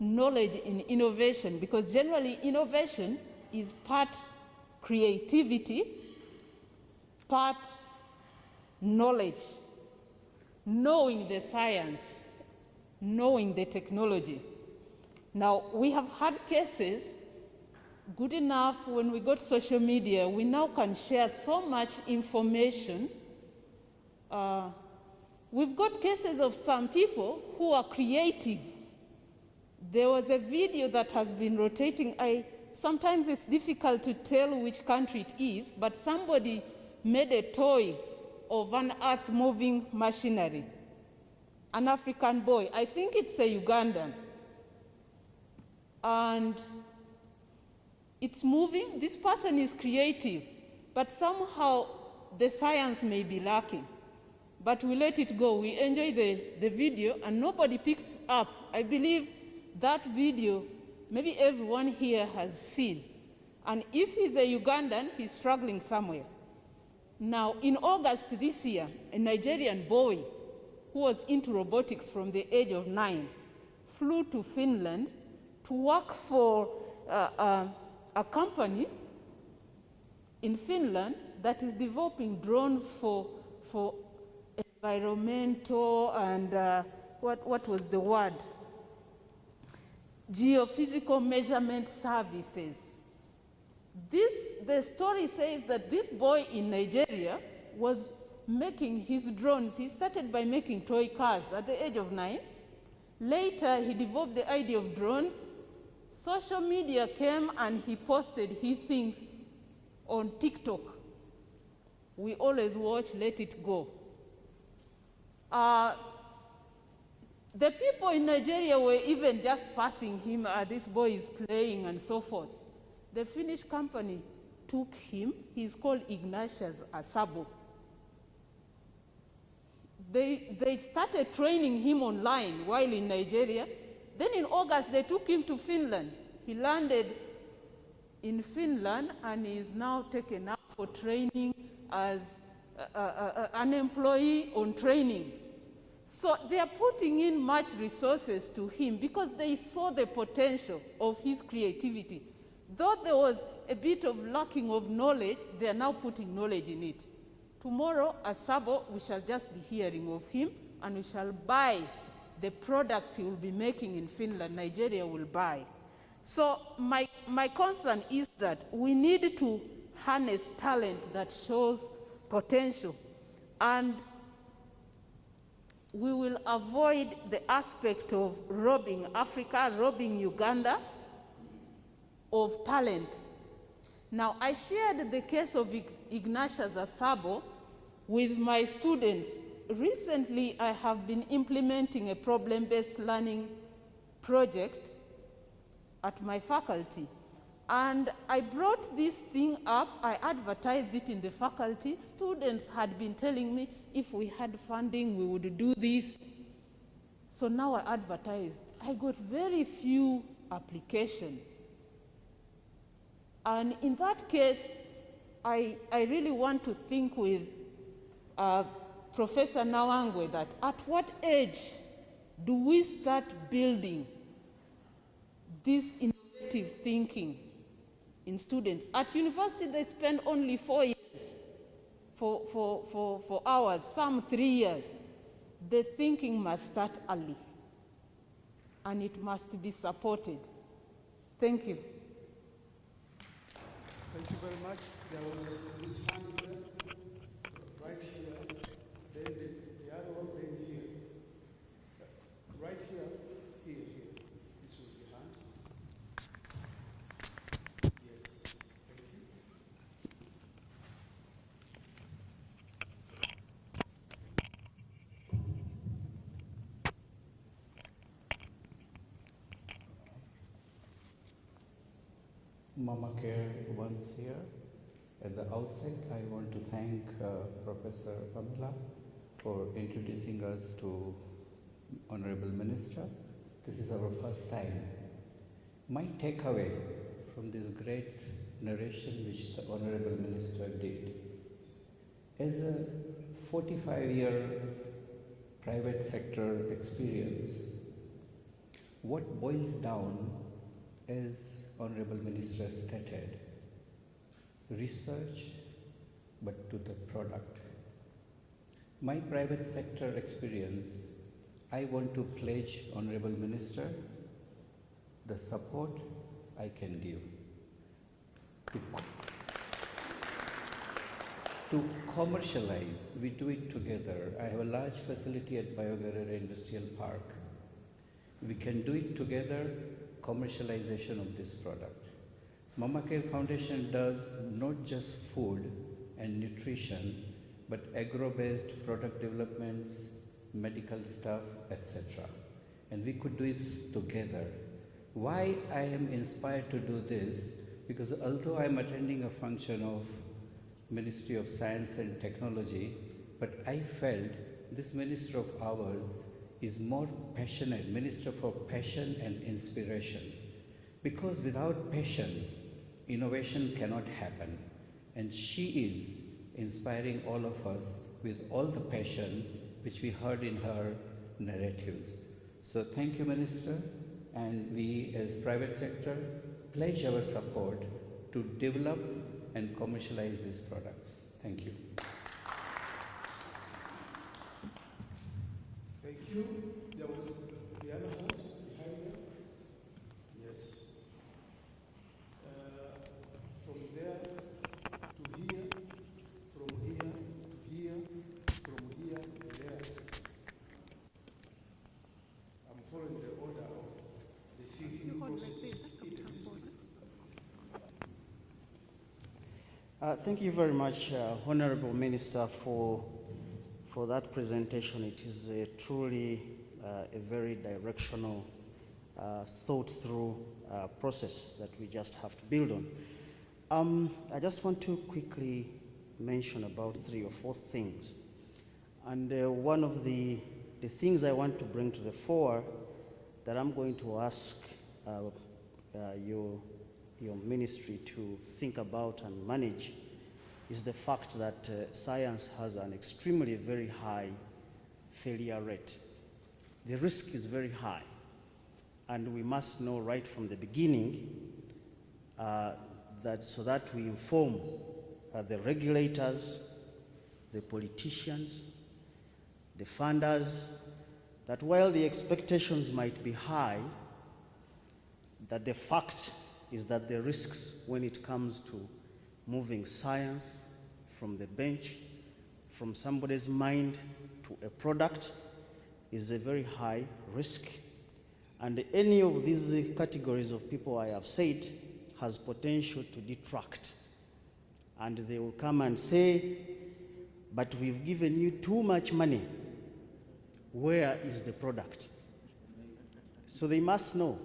knowledge in innovation, because generally innovation is part creativity, part knowledge, knowing the science, knowing the technology. Now, we have had cases, good enough when we got social media, we now can share so much information. We've got cases of some people who are creative. There was a video that has been rotating. Sometimes it's difficult to tell which country it is, but somebody made a toy of an earth-moving machinery. An African boy, I think it's a Ugandan. And it's moving. This person is creative, but somehow the science may be lacking. But we let it go. We enjoy the video, and nobody picks up. I believe that video, maybe everyone here has seen. And if he's a Ugandan, he's struggling somewhere. Now, in August this year, a Nigerian boy who was into robotics from the age of 9 flew to Finland to work for a company in Finland that is developing drones for environmental and what was the word? Geophysical measurement services. The story says that this boy in Nigeria was making his drones. He started by making toy cars at the age of 9. Later, he developed the idea of drones. Social media came and he posted his things on TikTok. We always watch, let it go. The people in Nigeria were even just passing him, this boy is playing and so forth. The Finnish company took him. He's called Ignatius Asabo. They started training him online while in Nigeria. Then in August, they took him to Finland. He landed in Finland and is now taken up for training as an employee on training. So they are putting in much resources to him because they saw the potential of his creativity. Though there was a bit of lacking of knowledge, they are now putting knowledge in it. Tomorrow, as Sabo, we shall just be hearing of him, and we shall buy the products he will be making in Finland. Nigeria will buy. So my concern is that we need to harness talent that shows potential, and we will avoid the aspect of robbing Africa, robbing Uganda of talent. Now, I shared the case of Ignatius Asabo with my students. Recently, I have been implementing a problem-based learning project at my faculty. And I brought this thing up, I advertised it in the faculty. Students had been telling me if we had funding, we would do this. So now I advertised. I got very few applications. And in that case, I really want to think with Professor Nawangwe that at what age do we start building this innovative thinking in students? At university, they spend only 4 years for hours, some 3 years. The thinking must start early, and it must be supported. Thank you. Thank you very much. There was this hand here, right here, then the other one then here. Right here, here. This was the hand. Yes, thank you. Mama Care once here. At the outset, I want to thank Professor Pamela for introducing us to Honorable Minister. This is our first time. My takeaway from this great narration which the Honorable Minister did, as a 45-year private sector experience, what boils down, as Honorable Minister stated, research, but to the product. My private sector experience, I want to pledge Honorable Minister the support I can give. To commercialize, we do it together. I have a large facility at Biogarera Industrial Park. We can do it together, commercialization of this product. Mama Care Foundation does not just food and nutrition, but agro-based product developments, medical stuff, etc. And we could do it together. Why I am inspired to do this? Because although I'm attending a function of Ministry of Science and Technology, but I felt this minister of ours is more passionate, minister for passion and inspiration. Because without passion, innovation cannot happen. And she is inspiring all of us with all the passion which we heard in her narratives. So thank you, Minister, and we as private sector pledge our support to develop and commercialize these products. Thank you. Thank you. There was the other hand behind there. Yes. From there to here, from here to here, from here to there. I'm following the order of the thinking process. Thank you very much, Honorable Minister, for that presentation. It is truly a very directional, thought-through process that we just have to build on. I just want to quickly mention about 3 or 4 things. And one of the things I want to bring to the fore that I'm going to ask your ministry to think about and manage is the fact that science has an extremely very high failure rate. The risk is very high, and we must know right from the beginning so that we inform the regulators, the politicians, the funders, that while the expectations might be high, that the fact is that the risks when it comes to moving science from the bench, from somebody's mind to a product, is a very high risk. And any of these categories of people I have said has potential to detract. And they will come and say, but we've given you too much money. Where is the product? So they must know.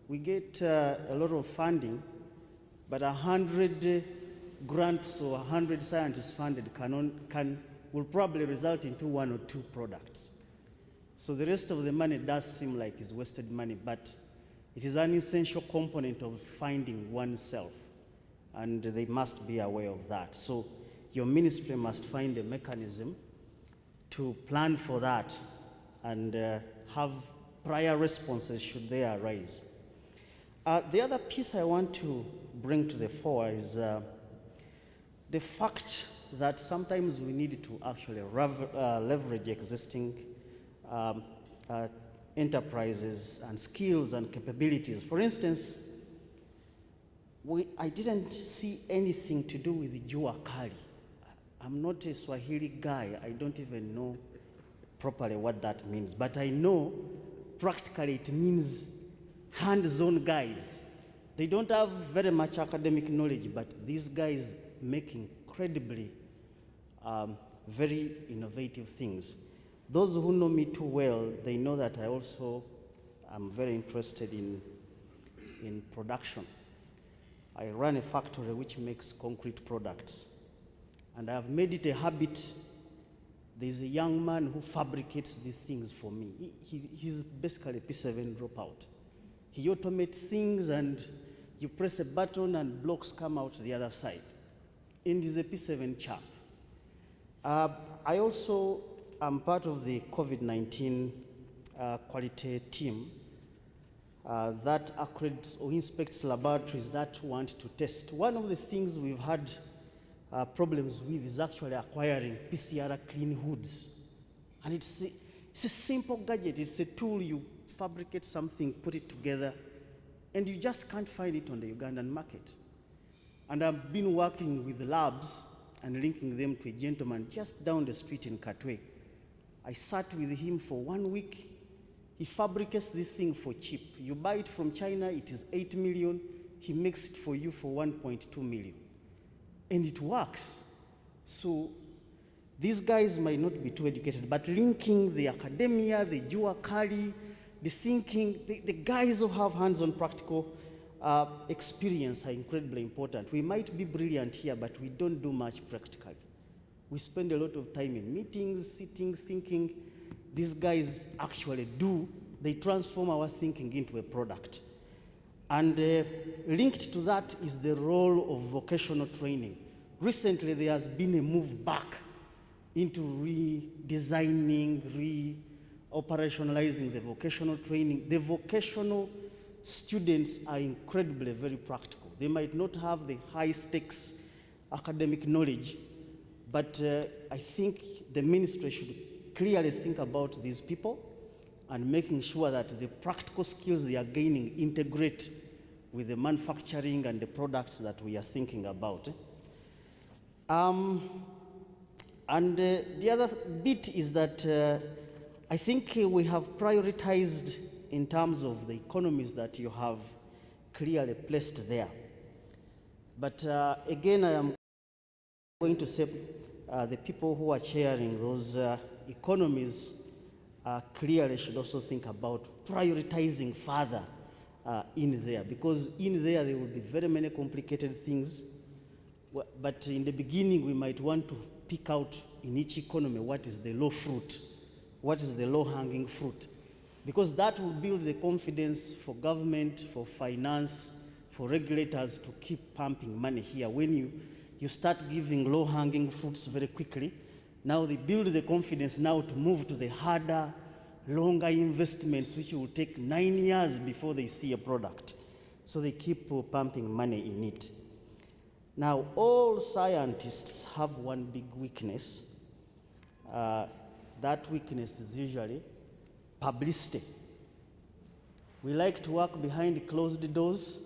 We get a lot of funding, but 100 grants or 100 scientists funded will probably result into 1 or 2 products. So the rest of the money does seem like it's wasted money, but it is an essential component of finding oneself, and they must be aware of that. So your ministry must find a mechanism to plan for that and have prior responses should they arise. The other piece I want to bring to the fore is the fact that sometimes we need to actually leverage existing enterprises and skills and capabilities. For instance, I didn't see anything to do with jua kali. I'm not a Swahili guy. I don't even know properly what that means, but I know practically it means hands-on guys. They don't have very much academic knowledge, but these guys make incredibly very innovative things. Those who know me too well, they know that I also am very interested in production. I run a factory which makes concrete products, and I have made it a habit. There's a young man who fabricates these things for me. He's basically a P7 dropout. He automates things, and you press a button and blocks come out the other side. And he's a P7 chap. I also am part of the COVID-19 quality team, that accredits or inspects laboratories that want to test. One of the things we've had problems with is actually acquiring PCR clean hoods. And it's a simple gadget. It's a tool. You fabricate something, put it together, and you just can't find it on the Ugandan market. And I've been working with labs and linking them to a gentleman just down the street in Katwe. I sat with him for 1 week. He fabricates this thing for cheap. You buy it from China, it is 8 million. He makes it for you for 1.2 million. And it works. So these guys might not be too educated, but linking the academia, the Jua Kali, the thinking, the guys who have hands-on practical experience are incredibly important. We might be brilliant here, but we don't do much practically. We spend a lot of time in meetings, sitting, thinking. These guys actually do. They transform our thinking into a product. And linked to that is the role of vocational training. Recently, there has been a move back into redesigning, operationalizing the vocational training. The vocational students are incredibly very practical. They might not have the high stakes academic knowledge, but I think the ministry should clearly think about these people and making sure that the practical skills they are gaining integrate with the manufacturing and the products that we are thinking about. And the other bit is that I think we have prioritized in terms of the economies that you have clearly placed there. But again, I am going to say the people who are chairing those economies clearly should also think about prioritizing further in there, because in there will be very many complicated things. But in the beginning, we might want to pick out in each economy what is the low fruit, what is the low-hanging fruit, because that will build the confidence for government, for finance, for regulators to keep pumping money here. When you start giving low-hanging fruits very quickly, now they build the confidence now to move to the harder, longer investments, which will take 9 years before they see a product. So they keep pumping money in it. Now, all scientists have one big weakness. That weakness is usually publicity. We like to work behind closed doors.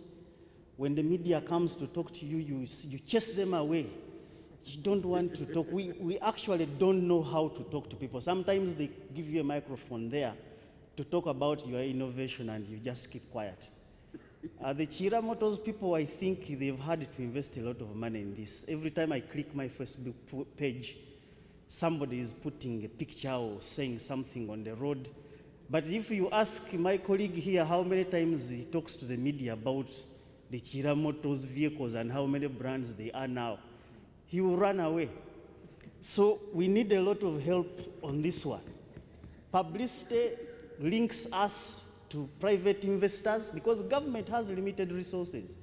When the media comes to talk to you, you chase them away. You don't want to talk. We actually don't know how to talk to people. Sometimes they give you a microphone there to talk about your innovation and you just keep quiet. The Chira Motors people, I think they've had to invest a lot of money in this. Every time I click my Facebook page, somebody is putting a picture or saying something on the road. But if you ask my colleague here how many times he talks to the media about the Chira Motors vehicles and how many brands they are now, he will run away. So we need a lot of help on this one. Publicity links us to private investors because government has limited resources.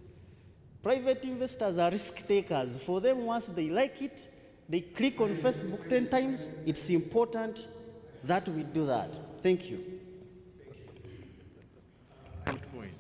Private investors are risk takers. For them, once they like it, they click on Facebook 10 times. It's important that we do that. Thank you. Good point.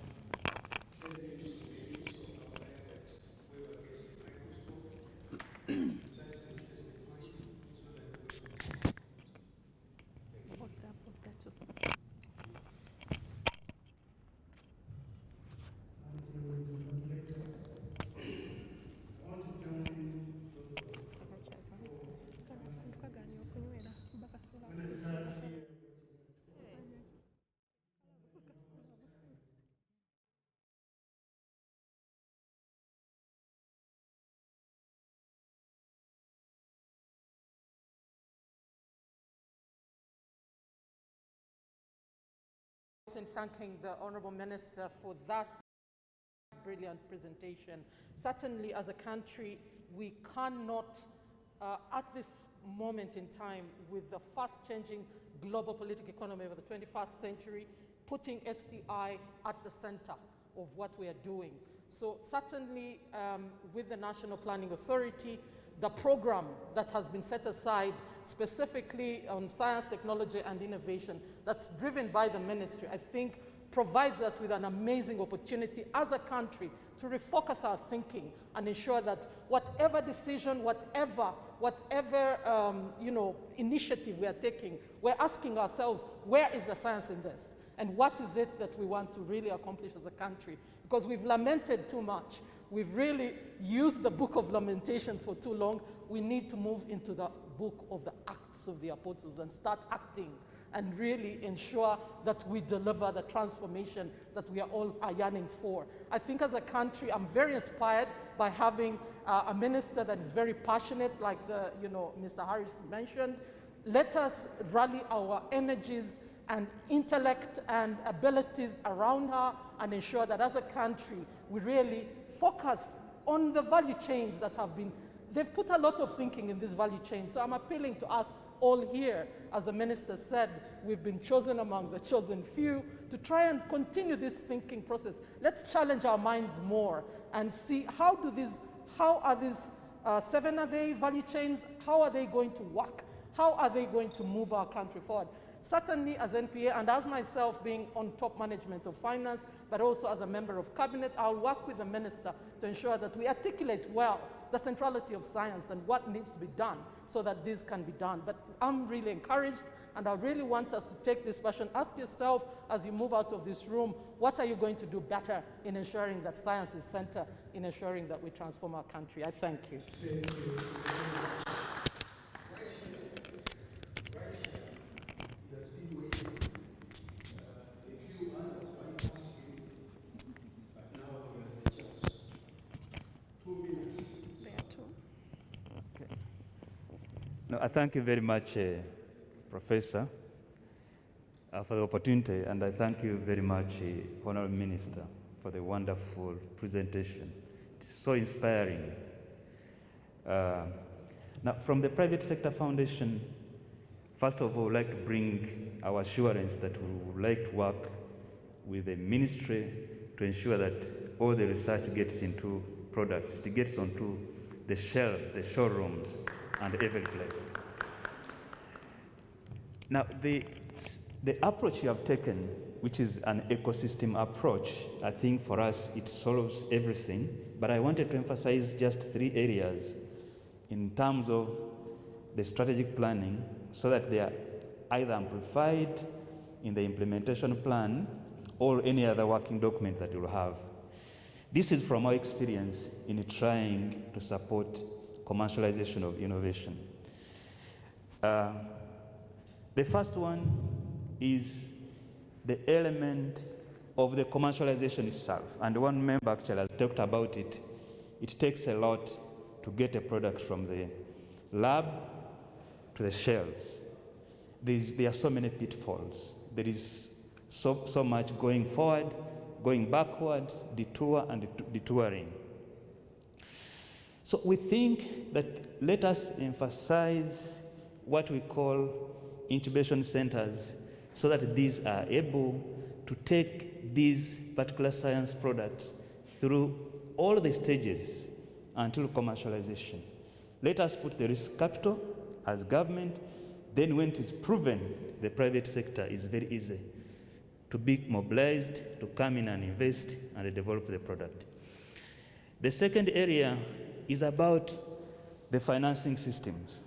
In thanking the Honourable Minister for that brilliant presentation. Certainly, as a country, we cannot, at this moment in time, with the fast-changing global political economy of the 21st century, putting STI at the center of what we are doing. So certainly, with the National Planning Authority, the program that has been set aside specifically on science, technology, and innovation that's driven by the ministry, I think provides us with an amazing opportunity as a country to refocus our thinking and ensure that whatever decision, whatever initiative we are taking, we're asking ourselves, where is the science in this? And what is it that we want to really accomplish as a country? Because we've lamented too much. We've really used the book of Lamentations for too long. We need to move into the book of the Acts of the Apostles and start acting and really ensure that we deliver the transformation that we are all yearning for. I think as a country, I'm very inspired by having a minister that is very passionate, like Mr. Harris mentioned. Let us rally our energies and intellect and abilities around her and ensure that as a country, we really focus on the value chains that have been, they've put a lot of thinking in this value chain. So I'm appealing to us all here, as the minister said, we've been chosen among the chosen few to try and continue this thinking process. Let's challenge our minds more and see how are these 7 value chains, how are they going to work? How are they going to move our country forward? Certainly as NPA and as myself being on top management of finance, but also as a member of cabinet, I'll work with the minister to ensure that we articulate well the centrality of science and what needs to be done so that this can be done. But I'm really encouraged, and I really want us to take this passion. Ask yourself as you move out of this room, what are you going to do better in ensuring that science is center in ensuring that we transform our country? I thank you. Thank you. Right here. He has been waiting. A few others bypassed him, but now he has the chance. 2 minutes. No, I thank you very much, Professor, for the opportunity, and I thank you very much, Honorable Minister, for the wonderful presentation. It's so inspiring. Now, from the Private Sector Foundation, first of all, I'd like to bring our assurance that we would like to work with the ministry to ensure that all the research gets into products, it gets onto the shelves, the showrooms, and every place. Now, the approach you have taken, which is an ecosystem approach, I think for us it solves everything, but I wanted to emphasize just 3 areas in terms of the strategic planning so that they are either amplified in the implementation plan or any other working document that you will have. This is from our experience in trying to support commercialization of innovation. The first one is the element of the commercialization itself. And one member actually has talked about it. It takes a lot to get a product from the lab to the shelves. There are so many pitfalls. There is so much going forward, going backwards, detour and detouring. So we think that let us emphasize what we call incubation centers so that these are able to take these particular science products through all the stages until commercialization. Let us put the risk capital as government, then when it is proven, the private sector is very easy to be mobilized, to come in and invest and develop the product. The second area is about the financing systems.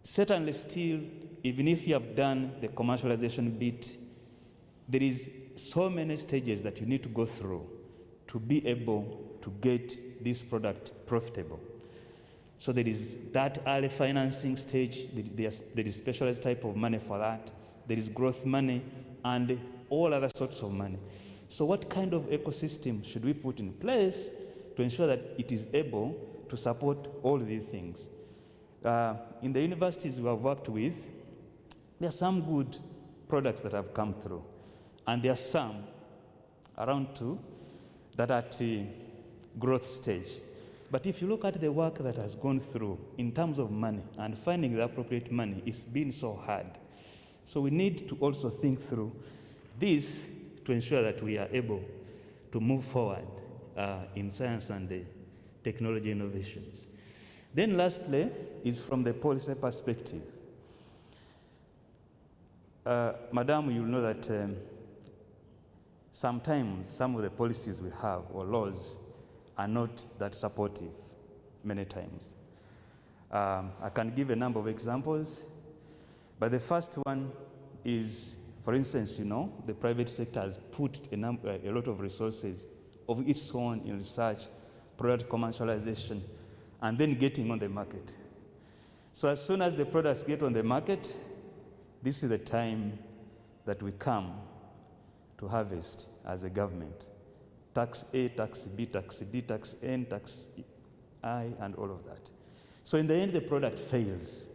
Certainly still, even if you have done the commercialization bit, there is so many stages that you need to go through to be able to get this product profitable. So there is that early financing stage, there is specialized type of money for that, there is growth money, and all other sorts of money. So what kind of ecosystem should we put in place to ensure that it is able to support all these things? In the universities we have worked with, there are some good products that have come through, and there are some, around 2, that are at the growth stage. But if you look at the work that has gone through in terms of money and finding the appropriate money, it's been so hard. So we need to also think through this to ensure that we are able to move forward in science and technology innovations. Then lastly is from the policy perspective. Madam, you'll know that sometimes some of the policies we have or laws are not that supportive many times. I can give a number of examples, but the first one is, for instance, the private sector has put a lot of resources of its own in research, product commercialization, and then getting on the market. So as soon as the products get on the market, this is the time that we come to harvest as a government. Tax A, tax B, tax D, tax N, tax I, and all of that. So in the end, the product fails.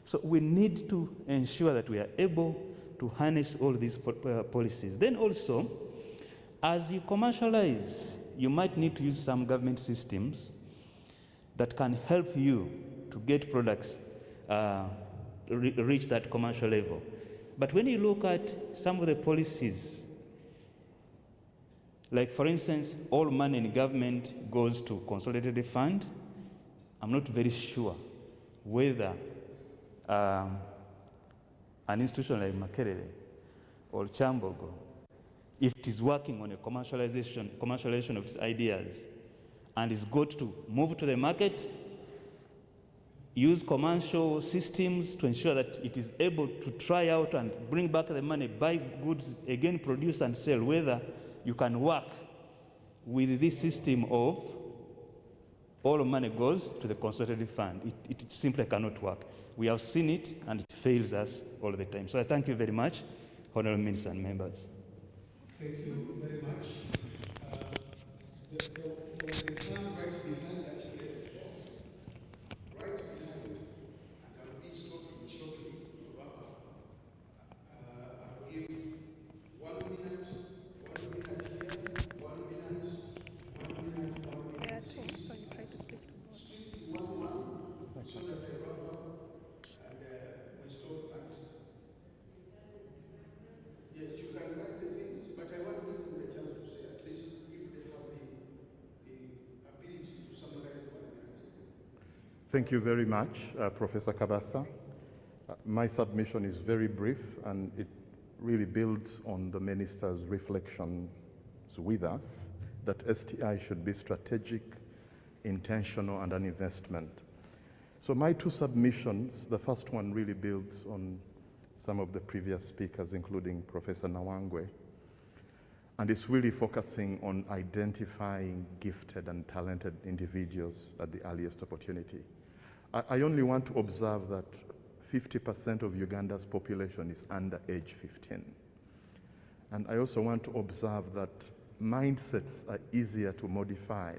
So we need to ensure that we are able to harness all these policies. Then also, as you commercialize, you might need to use some government systems that can help you to get products reach that commercial level. But when you look at some of the policies, like for instance, all money in government goes to consolidated fund, I'm not very sure whether an institution like Makerere or Chambogo, if it is working on a commercialization of its ideas and is going to move to the market, use commercial systems to ensure that it is able to try out and bring back the money, buy goods, again produce and sell, whether you can work with this system of all money goes to the consolidated fund. It simply cannot work. We have seen it and it fails us all the time. So I thank you very much, Honorable Minister and members. Thank you very much. There was a plan right behind that you gave it. Right behind it. And I will be stopping shortly to wrap up. I will give 1 minute, 1 minute here, 1 minute, 1 minute, 1 minute. Strictly 1 so that I wrap up and we stop at. Yes, you can write the things, but I want to give them a chance to say at least if they have the ability to summarize 1 minute. Thank you very much, Professor Kabasa. My submission is very brief and it really builds on the Minister's reflections with us that STI should be strategic, intentional, and an investment. So my two submissions, the first one really builds on some of the previous speakers, including Professor Nawangwe, and it's really focusing on identifying gifted and talented individuals at the earliest opportunity. I only want to observe that 50% of Uganda's population is under age 15. And I also want to observe that mindsets are easier to modify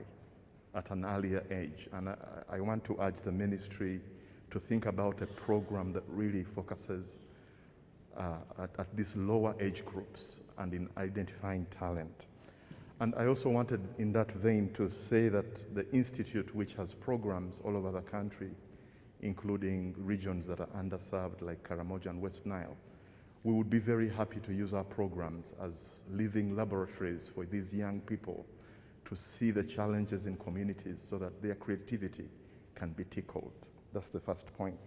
at an earlier age. And I want to urge the ministry to think about a program that really focuses at these lower age groups and in identifying talent. And I also wanted in that vein to say that the Institute, which has programs all over the country, including regions that are underserved like Karamoja and West Nile, we would be very happy to use our programs as living laboratories for these young people to see the challenges in communities so that their creativity can be tickled. That's the first point.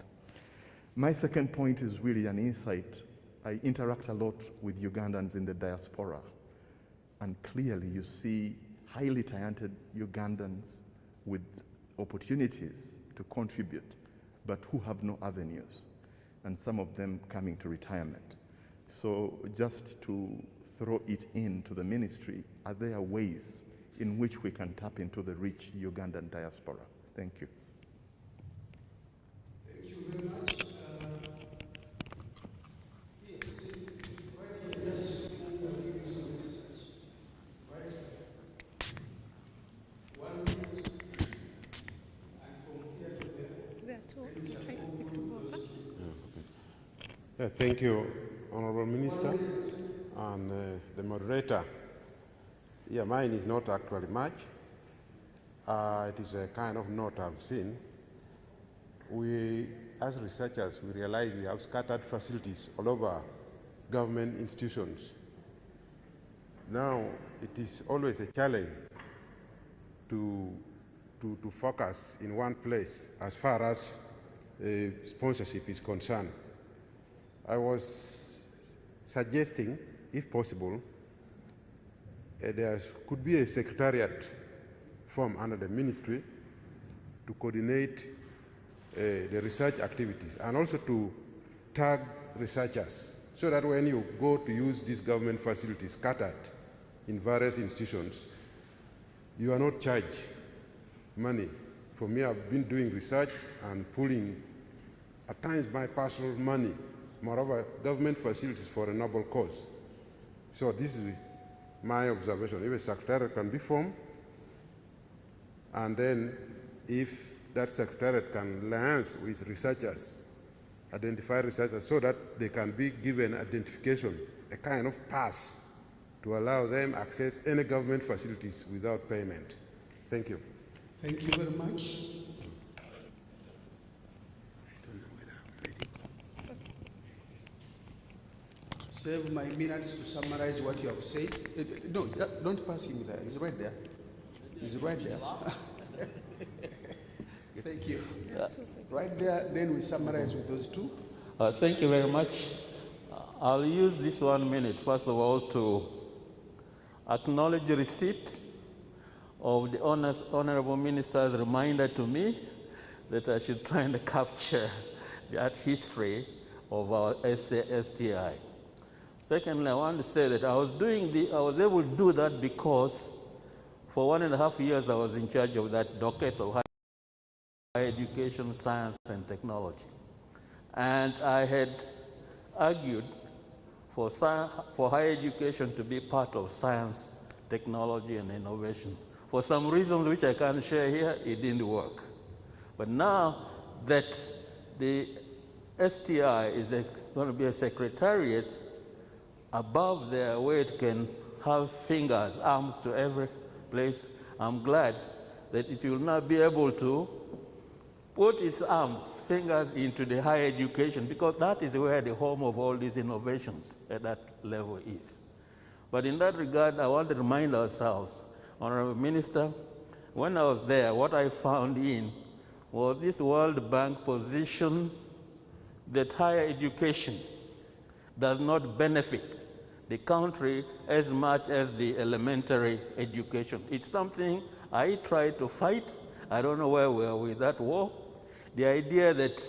My second point is really an insight. I interact a lot with Ugandans in the diaspora, and clearly you see highly talented Ugandans with opportunities to contribute, but who have no avenues, and some of them coming to retirement. So just to throw it into the ministry, are there ways in which we can tap into the rich Ugandan diaspora? Thank you. Thank you very much. Thank you, Honorable Minister and the moderator. Yeah, mine is not actually much. It is a kind of note I've seen. We, as researchers, we realize we have scattered facilities all over government institutions. Now, it is always a challenge to focus in one place as far as sponsorship is concerned. I was suggesting, if possible, there could be a secretariat formed under the ministry to coordinate the research activities and also to tag researchers so that when you go to use these government facilities scattered in various institutions, you are not charged money. For me, I've been doing research and pulling, at times, my personal money, moreover, government facilities for a noble cause. So this is my observation. If a secretariat can be formed, and then if that secretariat can liaise with researchers, identify researchers so that they can be given identification, a kind of pass to allow them access any government facilities without payment. Thank you. Thank you very much. Save my minutes to summarize what you have said. No, don't pass him there. He's right there. He's right there. Thank you. Right there, then we summarize with those two. Thank you very much. I'll use this 1 minute, first of all, to acknowledge the receipt of the Honorable Minister's reminder to me that I should try and capture that history of our STI. Secondly, I want to say that I was able to do that because for 1.5 years I was in charge of that docket of higher education, science, and technology. And I had argued for higher education to be part of science, technology, and innovation. For some reasons which I can't share here, it didn't work. But now that the STI is going to be a secretariat above there where it can have fingers, arms to every place, I'm glad that it will now be able to put its arms, fingers into the higher education, because that is where the home of all these innovations at that level is. But in that regard, I want to remind ourselves, Honorable Minister, when I was there, what I found was this World Bank position that higher education does not benefit the country as much as the elementary education. It's something I try to fight. I don't know where we are with that war. The idea that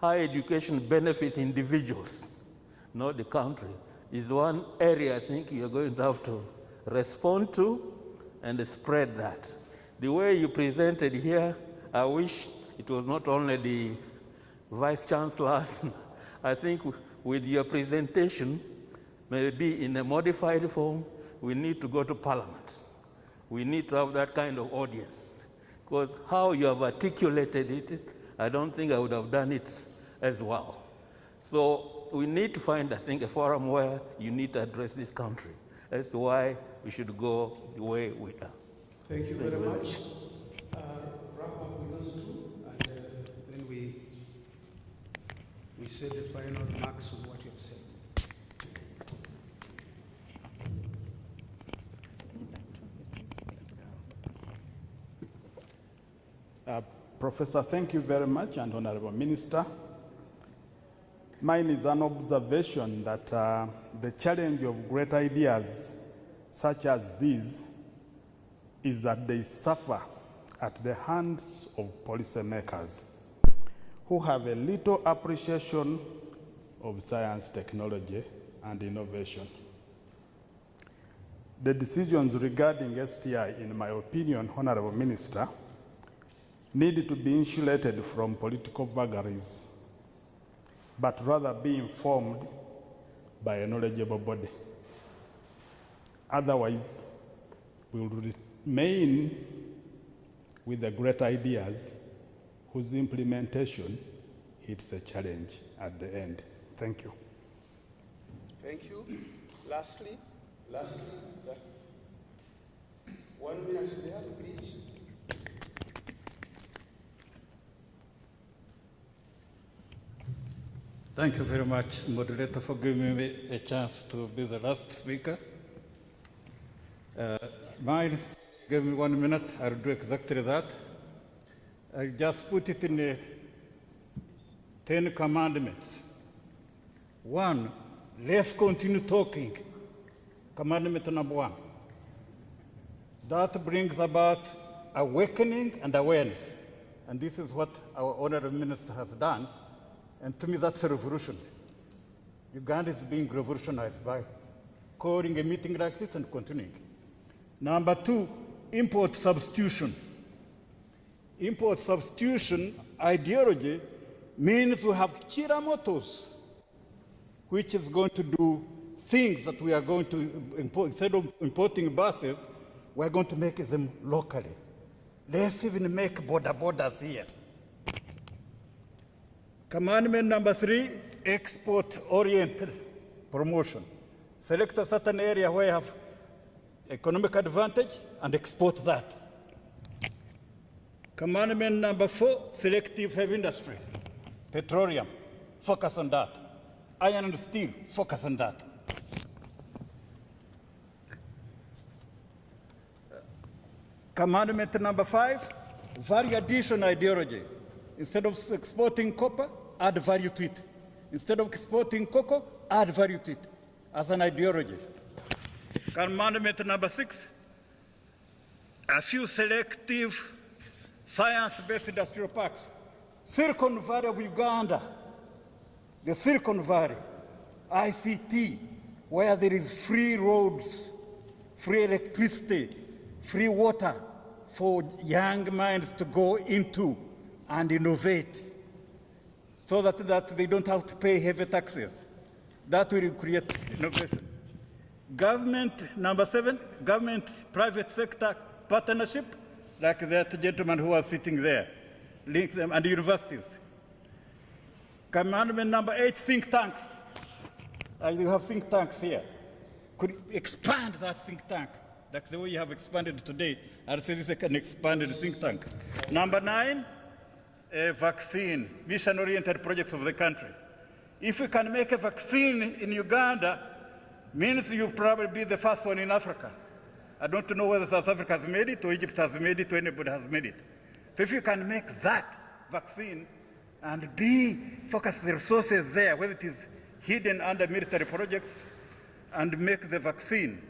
higher education benefits individuals, not the country, is one area I think you're going to have to respond to and spread that. The way you presented here, I wish it was not only the Vice Chancellors. I think with your presentation, maybe in a modified form, we need to go to Parliament. We need to have that kind of audience. Because how you have articulated it, I don't think I would have done it as well. So we need to find, I think, a forum where you need to address this country as to why we should go the way we are. Thank you very much. Wrap up with those two, and then we say the final remarks on what you have said. Professor, thank you very much, and Honorable Minister. Mine is an observation that the challenge of great ideas such as these is that they suffer at the hands of policymakers who have a little appreciation of science, technology, and innovation. The decisions regarding STI, in my opinion, Honorable Minister, need to be insulated from political vagaries, but rather be informed by a knowledgeable body. Otherwise, we will remain with the great ideas whose implementation hits a challenge at the end. Thank you. Thank you. Lastly, 1 minute there, please. Thank you very much, moderator, for giving me a chance to be the last speaker. Mine, give me 1 minute, I'll do exactly that. I just put it in the 10 commandments. One, Let's continue talking. Commandment number 1. That brings about awakening and awareness. And this is what our Honorable Minister has done. And to me, that's a revolution. Uganda is being revolutionized by calling a meeting like this and continuing. Number 2, import substitution. Import substitution ideology means we have chiramotos, which is going to do things that we are going to import. Instead of importing buses, we're going to make them locally. Let's even make borders here. Commandment number 3, export-oriented promotion. Select a certain area where you have economic advantage and export that. Commandment number 4, selective heavy industry. Petroleum, focus on that. Iron and steel, focus on that. Commandment number 5, value addition ideology. Instead of exporting copper, add value to it. Instead of exporting cocoa, add value to it as an ideology. Commandment number 6, a few selective science-based industrial parks. Silicon Valley of Uganda, the Silicon Valley, ICT, where there is free roads, free electricity, free water for young minds to go into and innovate so that they don't have to pay heavy taxes. That will create innovation. Government, number 7, government-private sector partnership, like that gentleman who was sitting there, link them, and universities. Commandment number 8, think tanks. You have think tanks here. Could you expand that think tank? Like the way you have expanded today, I'll say this is an expanded think tank. Number 9, a vaccine, mission-oriented projects of the country. If we can make a vaccine in Uganda, means you'll probably be the first one in Africa. I don't know whether South Africa has made it, or Egypt has made it, or anybody has made it. So if you can make that vaccine and focus the resources there, whether it is hidden under military projects, and make the vaccine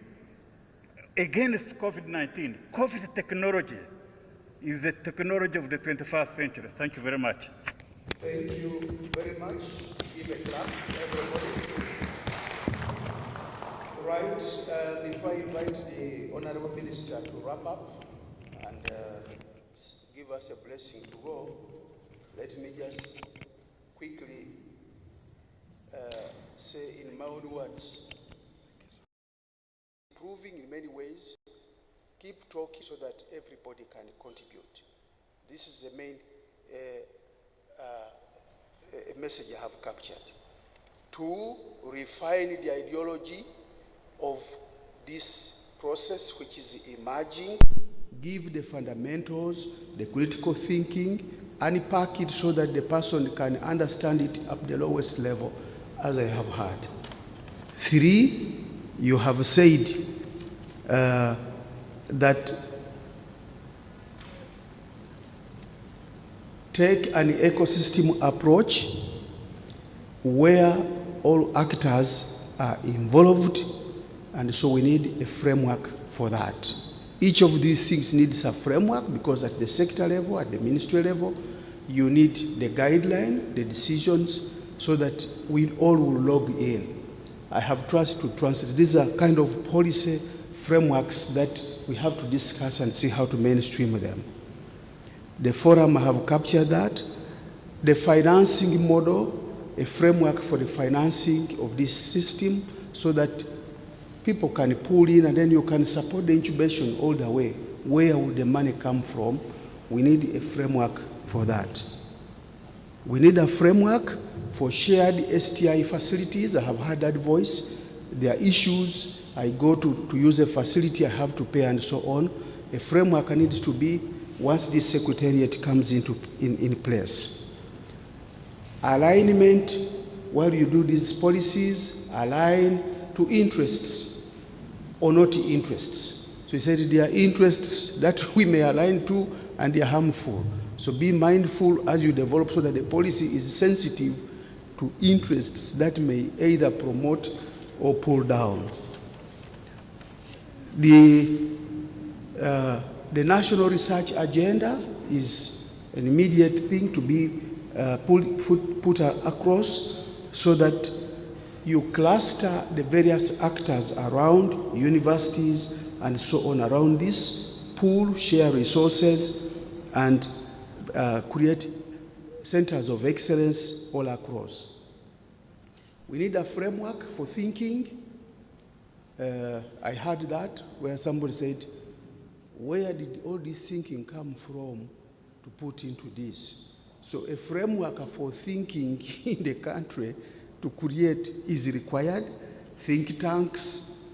against COVID-19. COVID technology is the technology of the 21st century. Thank you very much. Thank you very much. Give a clap, everybody. Right, before I invite the Honorable Minister to wrap up and give us a blessing to go, let me just quickly say in my own words, improving in many ways, keep talking so that everybody can contribute. This is the main message I have captured. 2, refine the ideology of this process which is emerging, give the fundamentals, the critical thinking, unpack it so that the person can understand it at the lowest level, as I have heard. 3, you have said that take an ecosystem approach where all actors are involved, and so we need a framework for that. Each of these things needs a framework because at the sector level, at the ministry level, you need the guideline, the decisions, so that we all will log in. I have tried to translate. These are kind of policy frameworks that we have to discuss and see how to mainstream them. The forum have captured that. The financing model, a framework for the financing of this system so that people can pull in and then you can support the incubation all the way. Where will the money come from? We need a framework for that. We need a framework for shared STI facilities. I have heard that voice. There are issues. I go to use a facility, I have to pay and so on. A framework needs to be once this secretariat comes in place. Alignment, while you do these policies, align to interests or not interests. So he said there are interests that we may align to and they are harmful. So be mindful as you develop so that the policy is sensitive to interests that may either promote or pull down. The national research agenda is an immediate thing to be put across, so that you cluster the various actors around universities and so on around this, pool, share resources, and create centers of excellence all across. We need a framework for thinking. I heard that where somebody said, where did all this thinking come from to put into this? So a framework for thinking in the country to create is required. Think tanks,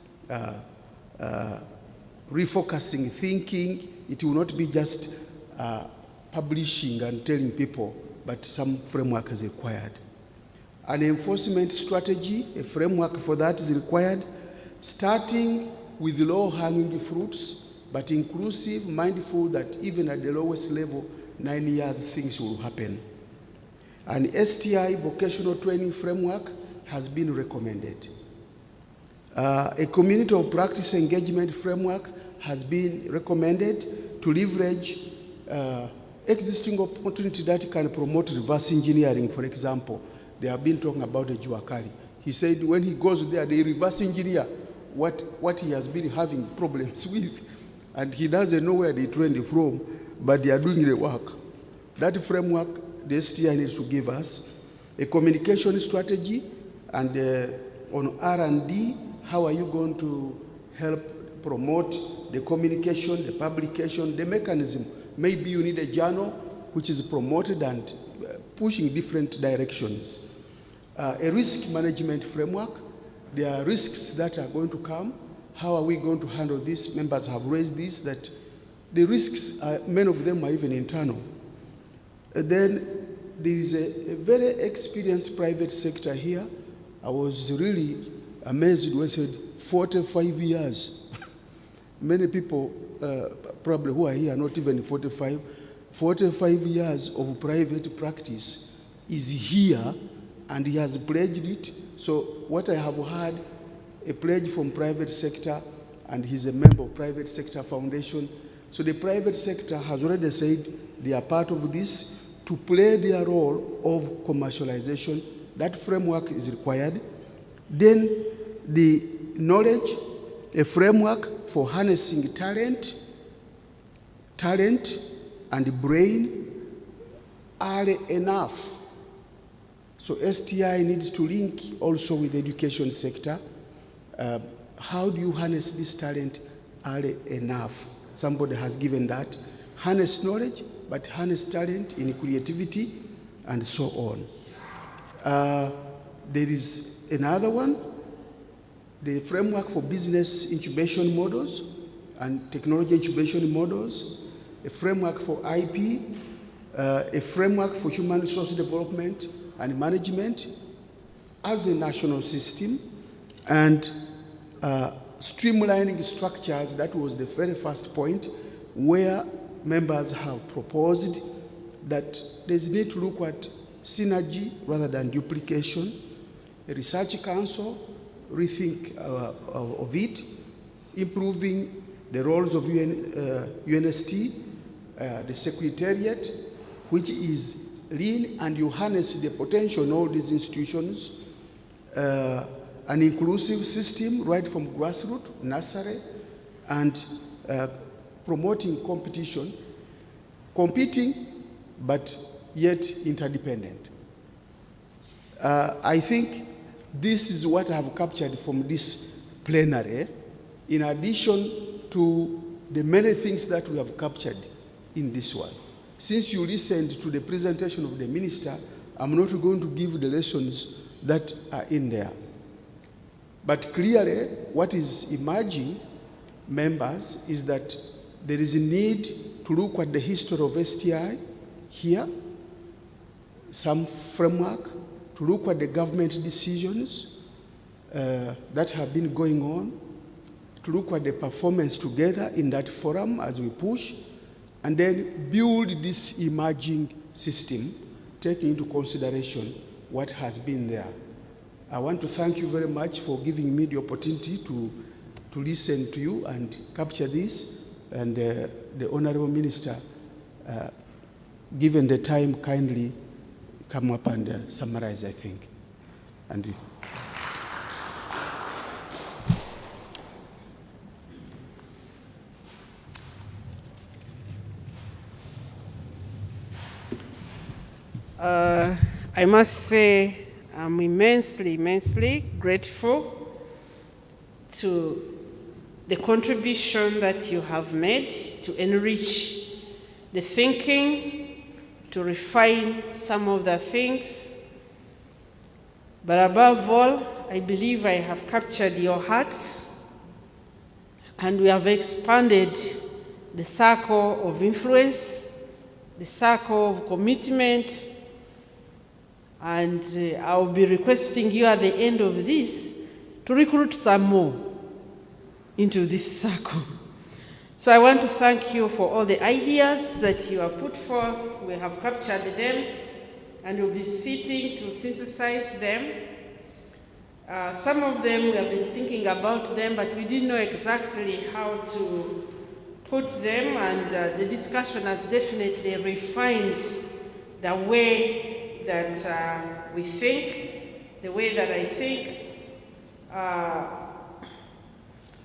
refocusing thinking. It will not be just publishing and telling people, but some framework is required. An enforcement strategy, a framework for that is required, starting with low-hanging fruits, but inclusive, mindful that even at the lowest level, 9 years, things will happen. An STI vocational training framework has been recommended. A community of practice engagement framework has been recommended to leverage existing opportunity that can promote reverse engineering. For example, they have been talking about the Juakali. He said when he goes there, they reverse engineer what he has been having problems with, and he doesn't know where they trained from, but they are doing the work. That framework, the STI needs to give us a communication strategy, and on R&D, how are you going to help promote the communication, the publication, the mechanism? Maybe you need a journal which is promoted and pushing different directions. A risk management framework. There are risks that are going to come. How are we going to handle this? Members have raised this, that the risks, many of them are even internal. Then there is a very experienced private sector here. I was really amazed when I said 45 years. Many people probably who are here, not even 45 years of private practice is here, and he has pledged it. So what I have heard, a pledge from private sector, and he's a member of private sector foundation. So the private sector has already said they are part of this to play their role of commercialization. That framework is required. Then the knowledge, a framework for harnessing talent and brain are enough. So STI needs to link also with the education sector. How do you harness this talent are enough? Somebody has given that. Harness knowledge, but harness talent in creativity and so on. There is another one, the framework for business incubation models and technology incubation models, a framework for IP, a framework for human resource development and management as a national system, and streamlining structures. That was the very first point, where members have proposed that there's need to look at synergy rather than duplication. A research council, rethink of it, improving the roles of UNST, the secretariat, which is lean, and you harness the potential in all these institutions, an inclusive system right from grassroots, nursery, and promoting competition, competing, but yet interdependent. I think this is what I have captured from this plenary, in addition to the many things that we have captured in this one. Since you listened to the presentation of the minister, I'm not going to give the lessons that are in there. But clearly, what is emerging, members, is that there is a need to look at the history of STI here, some framework, to look at the government decisions that have been going on, to look at the performance together in that forum as we push, and then build this emerging system, taking into consideration what has been there. I want to thank you very much for giving me the opportunity to listen to you and capture this, and the Honorable Minister, given the time, kindly come up and summarize, I think. And I must say I'm immensely grateful to the contribution that you have made to enrich the thinking, to refine some of the things. But above all, I believe I have captured your hearts, and we have expanded the circle of influence, the circle of commitment, and I'll be requesting you at the end of this to recruit some more into this circle. So I want to thank you for all the ideas that you have put forth. We have captured them, and we'll be sitting to synthesize them. Some of them we have been thinking about them, but we didn't know exactly how to put them, and the discussion has definitely refined the way that we think, the way that I think.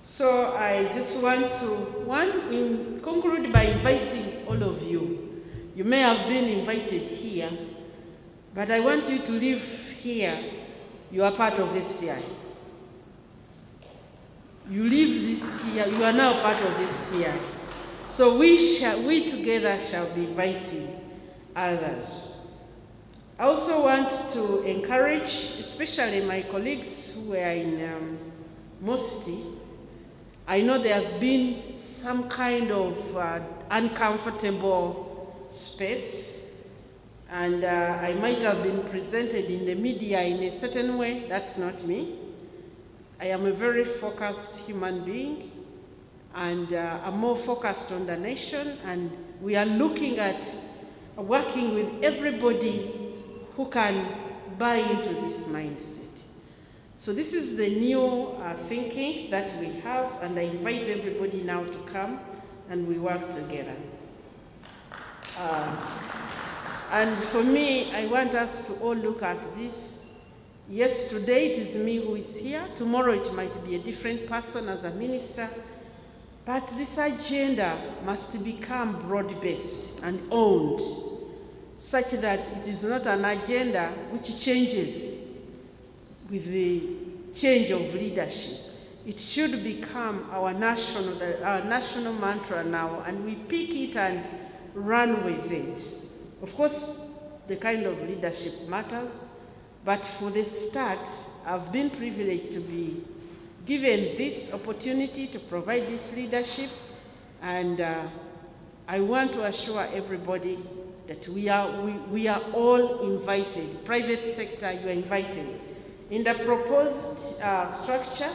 So I just want to, conclude by inviting all of you. You may have been invited here, but I want you to leave here. You are part of STI. You leave this here, you are now part of STI. So we together shall be inviting others. I also want to encourage, especially my colleagues who are in MOSTI. I know there's been some kind of uncomfortable space, and I might have been presented in the media in a certain way. That's not me. I am a very focused human being, and I'm more focused on the nation, and we are looking at working with everybody who can buy into this mindset. So this is the new thinking that we have, and I invite everybody now to come and we work together. And for me, I want us to all look at this. Yes, today it is me who is here. Tomorrow it might be a different person as a minister. But this agenda must become broad-based and owned, such that it is not an agenda which changes with the change of leadership. It should become our national mantra now, and we pick it and run with it. Of course, the kind of leadership matters, but for the start, I've been privileged to be given this opportunity to provide this leadership, and I want to assure everybody that we are all invited. Private sector, you are invited. In the proposed structure,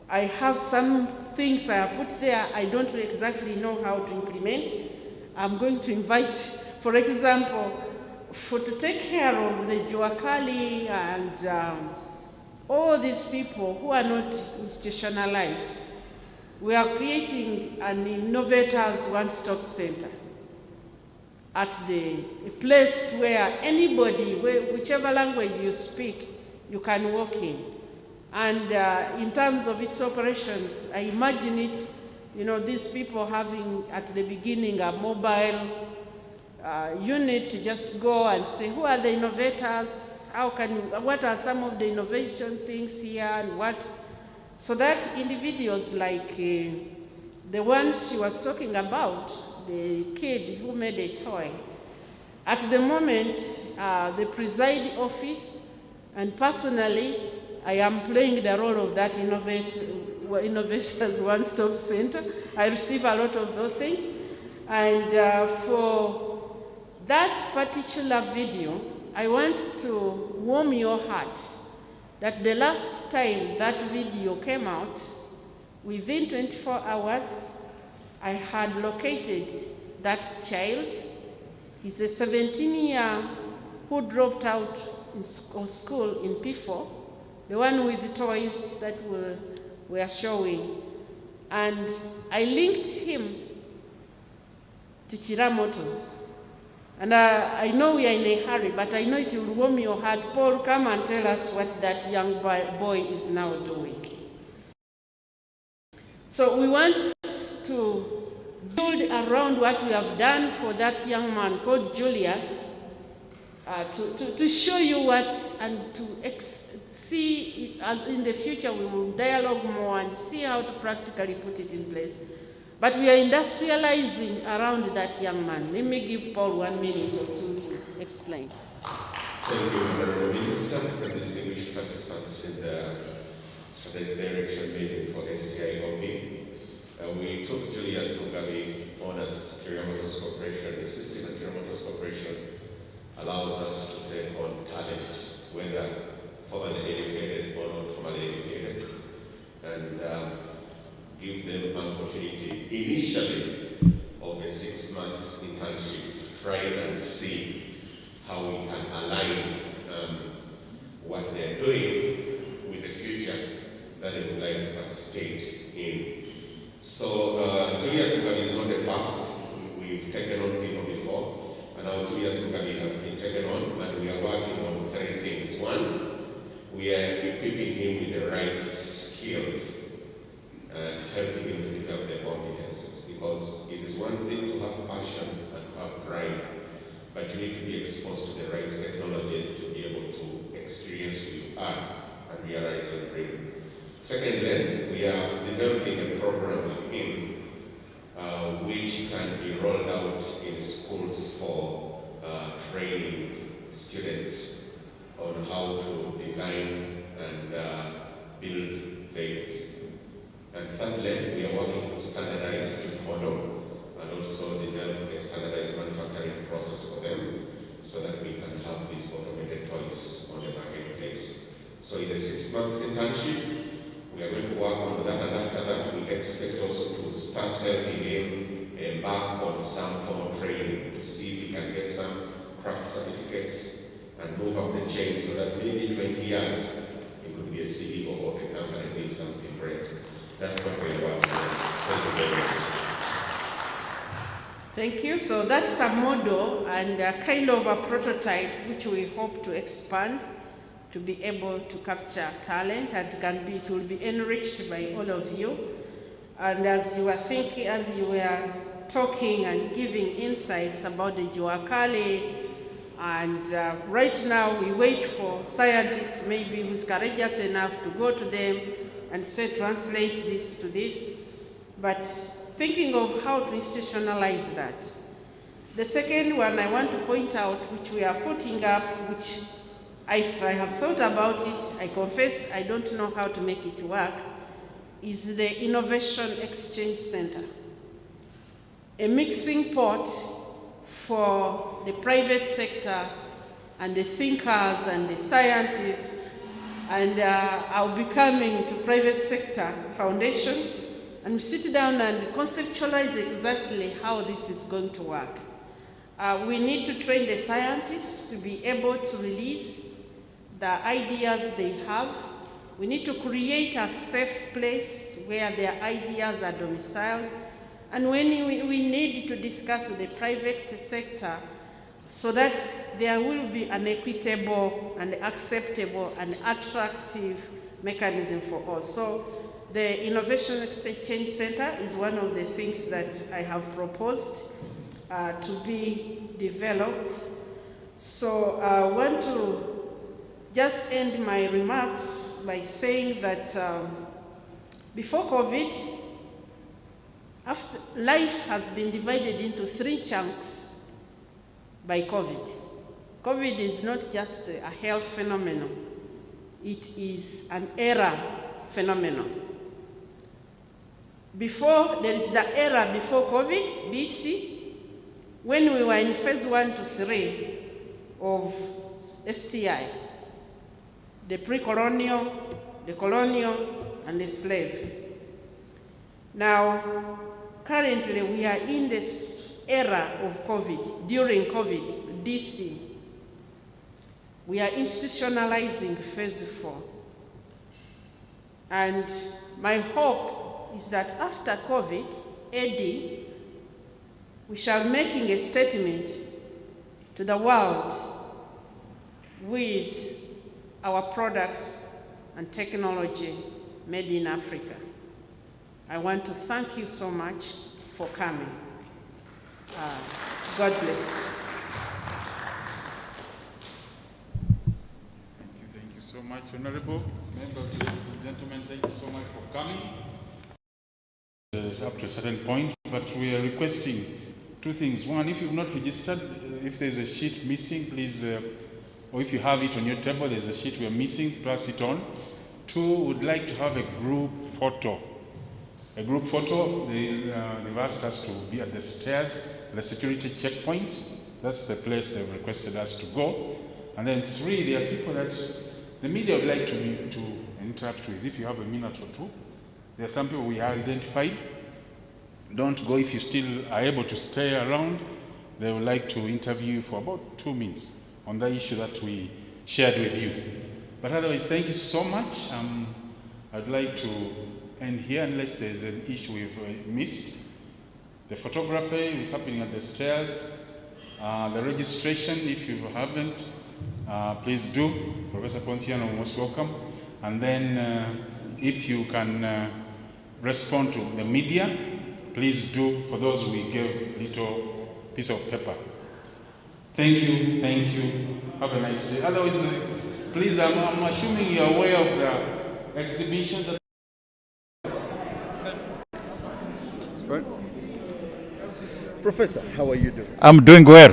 I have some things I have put there. I don't exactly know how to implement. I'm going to invite, for example, to take care of the Juakali and all these people who are not institutionalized. We are creating an Innovators one-stop center at a place where anybody, whichever language you speak, you can walk in. And in terms of its operations, I imagine it, these people having at the beginning a mobile unit to just go and say, who are the innovators? What are some of the innovation things here and what? So that individuals like the one she was talking about, the kid who made a toy, at the moment, the preside office, and personally, I am playing the role of that Innovators One-Stop Center. I receive a lot of those things. And for that particular video, I want to warm your heart that the last time that video came out, within 24 hours, I had located that child. He's a 17-year who dropped out of school in P4, the one with the toys that were showing. And I linked him to Chira Motors. And I know we are in a hurry, but I know it will warm your heart. Paul, come and tell us what that young boy is now doing. So we want to build around what we have done for that young man called Julius, to show you what, and to see as in the future we will dialogue more and see how to practically put it in place. But we are industrializing around that young man. Let me give Paul 1 minute or two to explain. Thank you, Honorable Minister, and distinguished participants in the Strategic Direction meeting for STI-OP. We took Julius Mugabe on as Kira Motors Corporation. The system at Kira Motors Corporation allows us to take on talent, whether formally educated or not formally educated, and give them an opportunity initially of a 6 months internship to try and see how we can align what they're doing with the future that they would like to participate in. So Julius Mugabe is not the first. We've taken on people before, and now Julius Mugabe has been taken on, and we are working on 3 things. One, we are equipping him with the right skills, helping him to develop their competences, because it is one thing to have passion and to have pride, but you need to be exposed to the right technology to be able to experience who you are and realize your dream. Secondly, we are developing a program with him which can be rolled out in schools for training students on how to design and build vehicles. And thirdly, we are working to standardize this model and also develop a standardized manufacturing process for them so that we can have these automated toys on the marketplace. So in the 6 months internship, we are going to work on that, and after that, we expect also to start helping him embark on some form of training to see if he can get some craft certificates and move up the chain so that maybe 20 years he could be a CEO of a company doing something great. That's what we want to do. Thank you very much. Thank you. So that's a model and a kind of a prototype which we hope to expand to be able to capture talent, and it will be enriched by all of you. And as you were thinking, as you were talking and giving insights about the Juakale, and right now we wait for scientists maybe who's courageous enough to go to them and say, translate this to this, but thinking of how to institutionalize that. The second one I want to point out, which we are putting up, which I have thought about it, I confess I don't know how to make it work, is the Innovation Exchange Center. A mixing pot for the private sector and the thinkers and the scientists, and I'll be coming to private sector foundation and we sit down and conceptualize exactly how this is going to work. We need to train the scientists to be able to release the ideas they have. We need to create a safe place where their ideas are domiciled. And when we need to discuss with the private sector so that there will be an equitable and acceptable and attractive mechanism for all. So the Innovation Exchange Center is one of the things that I have proposed to be developed. So I want to just end my remarks by saying that before COVID, life has been divided into 3 chunks by COVID. COVID is not just a health phenomenon, it is an era phenomenon. Before, there is the era before COVID, BC, when we were in phase 1 to 3 of STI, the pre-colonial, the colonial, and the slave. Now, currently we are in this era of COVID, during COVID, DC. We are institutionalizing phase 4. And my hope is that after COVID, AD, we shall making a statement to the world with our products and technology made in Africa. I want to thank you so much for coming. God bless. Thank you so much, Honorable members, ladies and gentlemen. Thank you so much for coming. It's up to a certain point, but we are requesting two things. One, if you've not registered, if there's a sheet missing, please, or if you have it on your table, there's a sheet we are missing, pass it on. Two, would like to have a group photo. A group photo, they've asked us to be at the stairs, the security checkpoint. That's the place they've requested us to go. And then three, there are people that the media would like to interact with. If you have a minute or two, there are some people we have identified. Don't go if you still are able to stay around. They would like to interview you for about 2 minutes on the issue that we shared with you. But otherwise, thank you so much. I'd like to end here unless there's an issue we've missed. The photography is happening at the stairs. The registration, if you haven't, please do. Professor Ponciano, most welcome. And then if you can respond to the media, please do. For those we gave little piece of paper. Thank you, thank you. Have a nice day. Otherwise, please, I'm assuming you're aware of the exhibitions. Right. Professor, how are you doing? I'm doing well.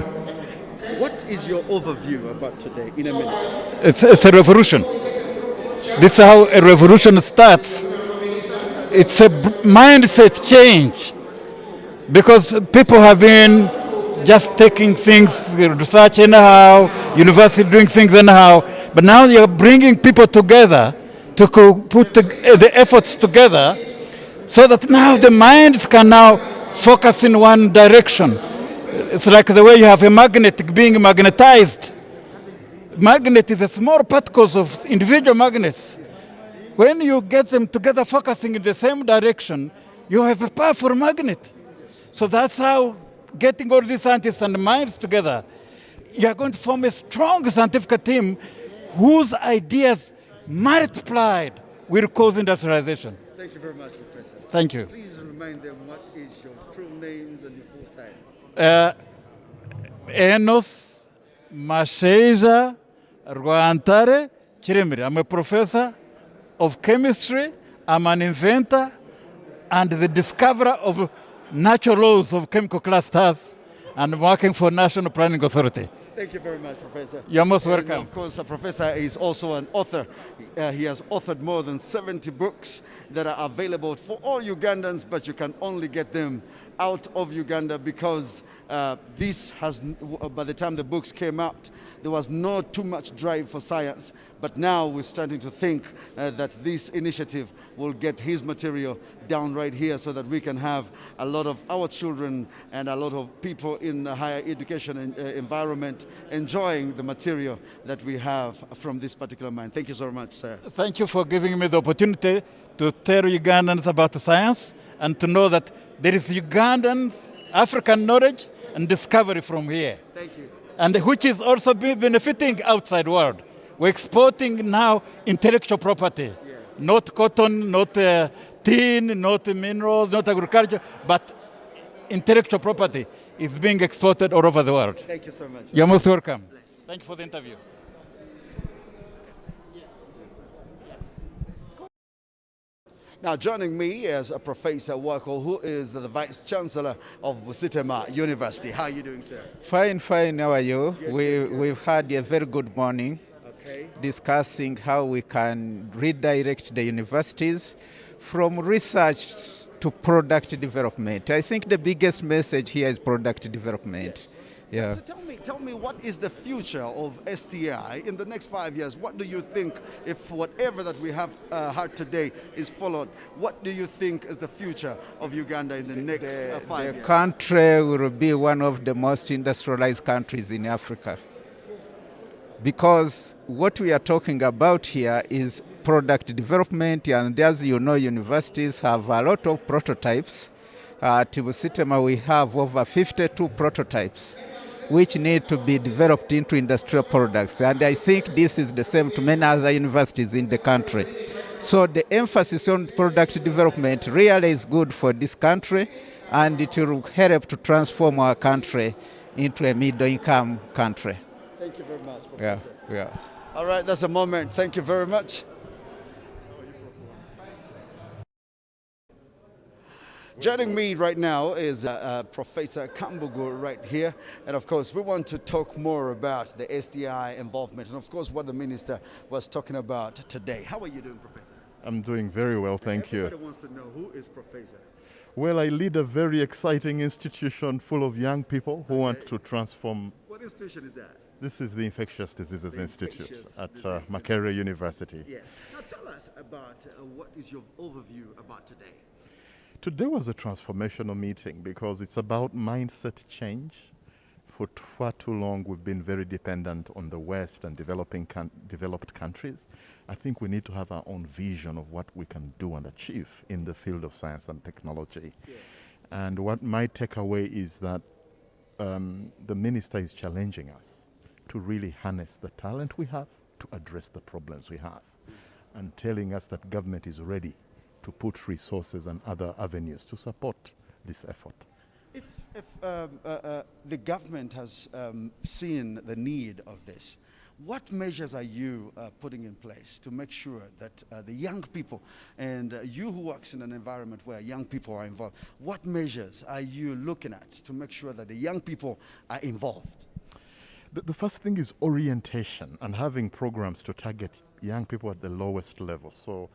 What is your overview about today in a minute? It's a revolution. This is how a revolution starts. It's a mindset change because people have been just taking things, research anyhow, university doing things anyhow, but now you're bringing people together to put the efforts together so that now the minds can now focus in one direction. It's like the way you have a magnet being magnetized. Magnet is a small particles of individual magnets. When you get them together focusing in the same direction, you have a powerful magnet. So that's how getting all these scientists and minds together, you are going to form a strong scientific team whose ideas multiplied will cause industrialization. Thank you very much, Professor. Thank you. Please remind them what is your true names and your full time. Enos Masheja Rwantare Chiremiri. I'm a professor of chemistry. I'm an inventor and the discoverer of natural laws of chemical clusters, and I'm working for National Planning Authority. Thank you very much, Professor. You're most welcome. And of course, the Professor is also an author. He has authored more than 70 books that are available for all Ugandans, but you can only get them out of Uganda because this has, by the time the books came out, there was not too much drive for science. But now we're starting to think that this initiative will get his material down right here so that we can have a lot of our children and a lot of people in the higher education environment enjoying the material that we have from this particular mine. Thank you so much, sir. Thank you for giving me the opportunity to tell Ugandans about science and to know that there is Ugandan African knowledge and discovery from here. Thank you. And which is also benefiting outside world. We're exporting now intellectual property, yes. Not cotton, not tin, not minerals, not agriculture, but intellectual property is being exported all over the world. Thank you so much. You're most welcome. Thank you for the interview. Now joining me is Professor Wako, who is the Vice Chancellor of Musenero University. How are you doing, sir? Fine, fine. How are you? We've had a very good morning discussing how we can redirect the universities from research to product development. I think the biggest message here is product development. Yes. Yeah. So tell me, what is the future of STI in the next 5 years? What do you think, if whatever that we have heard today is followed, what do you think is the future of Uganda in the next 5 years? The country will be one of the most industrialized countries in Africa. because what we are talking about here is product development, and as you know, universities have a lot of prototypes. At Musenero we have over 52 prototypes which need to be developed into industrial products, and I think this is the same to many other universities in the country. So the emphasis on product development really is good for this country, and it will help to transform our country into a middle-income country. Thank you very much, Professor. Yeah. All right, that's a moment. Thank you very much. Joining me right now is Professor Kambugu right here. And of course, we want to talk more about the STI involvement and of course what the Minister was talking about today. How are you doing, Professor? I'm doing very well, thank you. Everybody wants to know, who is Professor? Well, I lead a very exciting institution full of young people who want to transform. What institution is that? This is the Infectious Diseases Institute at Makerere University. Yes. Now tell us about what is your overview about today? Today was a transformational meeting because it's about mindset change. For far too long, we've been very dependent on the West and developed countries. I think we need to have our own vision of what we can do and achieve in the field of science and technology. Yeah. And what my takeaway is that the Minister is challenging us to really harness the talent we have to address the problems we have, and telling us that government is ready to put resources and other avenues to support this effort. If the government has seen the need of this, what measures are you putting in place to make sure that the young people, and you who works in an environment where young people are involved, what measures are you looking at to make sure that the young people are involved? The first thing is orientation and having programs to target young people at the lowest level. So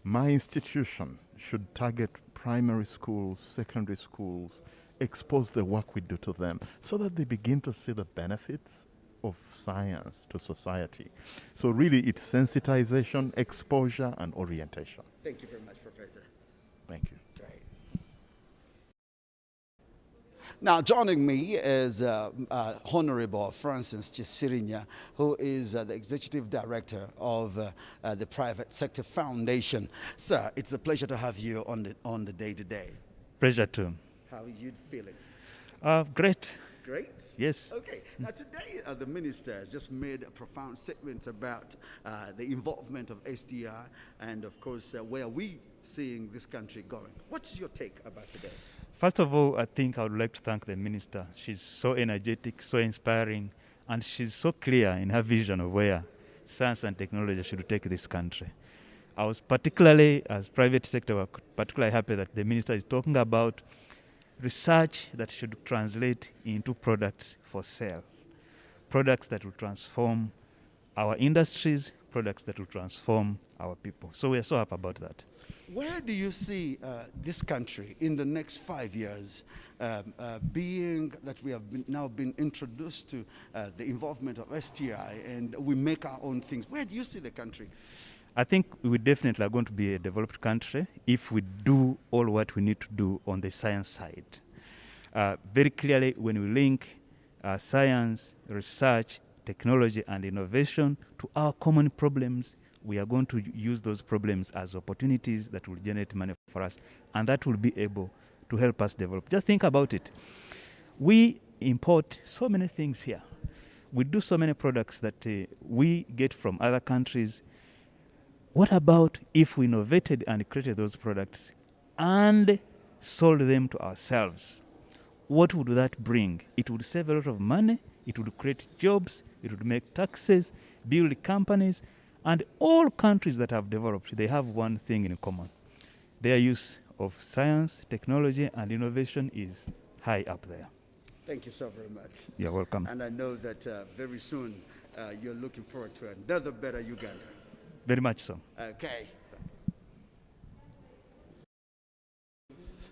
my institution should target primary schools, secondary schools, expose the work we do to them so that they begin to see the benefits of science to society. So really it's sensitization, exposure, and orientation. Thank you very much, Professor. Thank you. Great. Now, joining me is Honorable Francis Chisirinya, who is the Executive Director of the Private Sector Foundation. Sir, it's a pleasure to have you on the day today. Pleasure too. How are you feeling? Great. Great? Yes. Okay. Now today the Minister has just made a profound statement about the involvement of STI and of course where we seeing this country going. What's your take about today? First of all, I think I would like to thank the Minister. She's so energetic, so inspiring, and she's so clear in her vision of where science and technology should take this country. I was particularly, as private sector, particularly happy that the Minister is talking about research that should translate into products for sale. Products that will transform our industries, products that will transform our people. So we are so happy about that. Where do you see this country in the next 5 years, being that we have now been introduced to the involvement of STI and we make our own things? Where do you see the country? I think we definitely are going to be a developed country if we do all what we need to do on the science side. Very clearly, when we link science, research, technology, and innovation to our common problems, we are going to use those problems as opportunities that will generate money for us, and that will be able to help us develop. Just think about it. We import so many things here. We do so many products that we get from other countries. What about if we innovated and created those products and sold them to ourselves? What would that bring? It would save a lot of money, it would create jobs, it would make taxes, build companies, and all countries that have developed, they have one thing in common. Their use of science, technology, and innovation is high up there. Thank you so very much. You're welcome. And I know that very soon you're looking forward to another better Uganda. Very much so. Okay.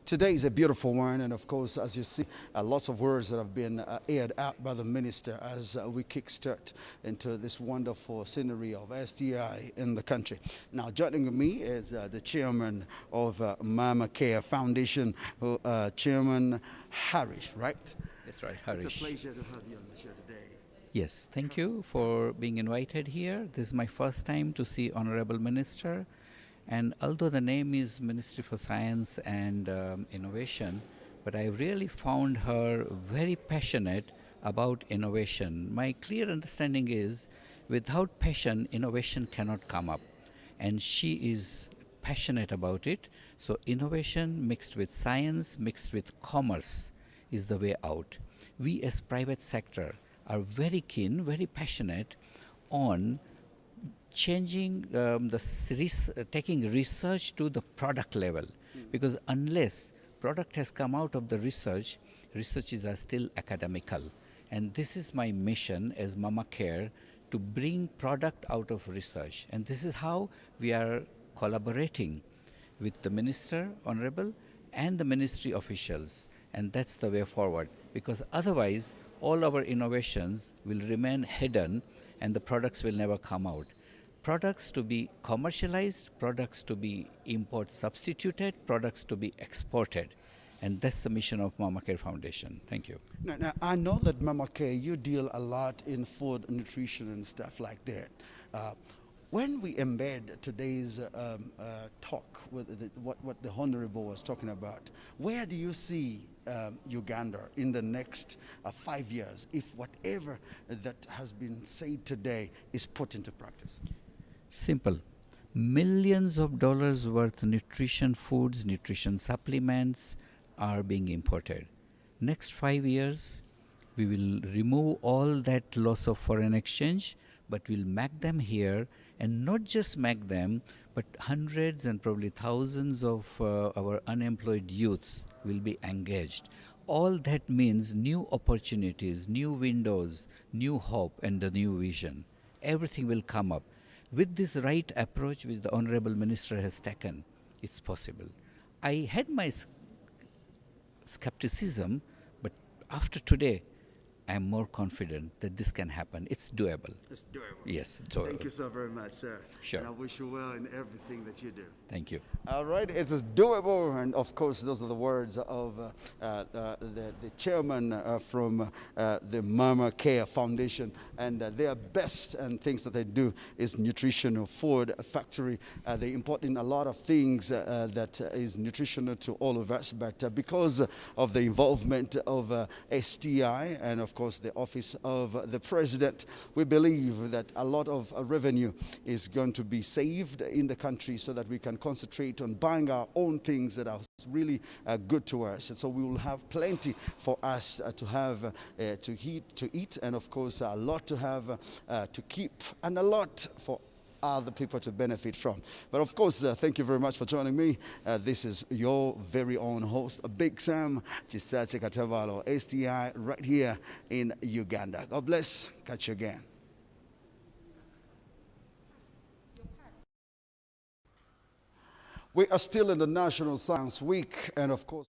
Today is a beautiful one, and of course, as you see, lots of words that have been aired out by the Minister as we kickstart into this wonderful scenery of STI in the country. Now, joining me is the Chairman of Mama Care Foundation, Chairman Harish, right? That's right, Harish. It's a pleasure to have you on the show today. Yes, thank you for being invited here. This is my first time to see Honorable Minister. And although the name is Ministry for Science and Innovation, but I really found her very passionate about innovation. My clear understanding is without passion, innovation cannot come up. And she is passionate about it. So innovation mixed with science, mixed with commerce is the way out. We as private sector are very keen, very passionate on changing taking research to the product level, because unless product has come out of the research, researches are still academical. And this is my mission as Mama Care, to bring product out of research. And this is how we are collaborating with the Minister, Honorable, and the Ministry officials. And that's the way forward, because otherwise all our innovations will remain hidden and the products will never come out. Products to be commercialized, products to be import substituted, products to be exported. And that's the mission of Mama Care Foundation. Thank you. Now, I know that Mama Care, you deal a lot in food, nutrition, and stuff like that. When we embed today's talk with what the Honorable was talking about, where do you see Uganda in the next 5 years if whatever that has been said today is put into practice? Simple. Millions of dollars worth nutrition foods, nutrition supplements are being imported. Next 5 years, we will remove all that loss of foreign exchange, but we'll make them here, and not just make them, but hundreds and probably thousands of our unemployed youths will be engaged. All that means new opportunities, new windows, new hope, and a new vision. Everything will come up. With this right approach which the Honorable Minister has taken, it's possible. I had my skepticism, but after today, I'm more confident that this can happen. It's doable. It's doable. Yes, it's doable. Thank you so very much, sir. Sure. And I wish you well in everything that you do. Thank you. All right, it is doable, and of course, those are the words of the chairman from the Mama Care Foundation, and their best and things that they do is nutritional food factory. They import in a lot of things that is nutritional to all of us, but because of the involvement of STI and of course the office of the president, we believe that a lot of revenue is going to be saved in the country so that we can concentrate on buying our own things that are really good to us. And so we will have plenty for us to have to eat, and of course a lot to have to keep, and a lot for other people to benefit from. But of course, thank you very much for joining me. This is your very own host, Big Sam Chisache Katavalo, STI, right here in Uganda. God bless. Catch you again. We are still in the National Science Week, and of course,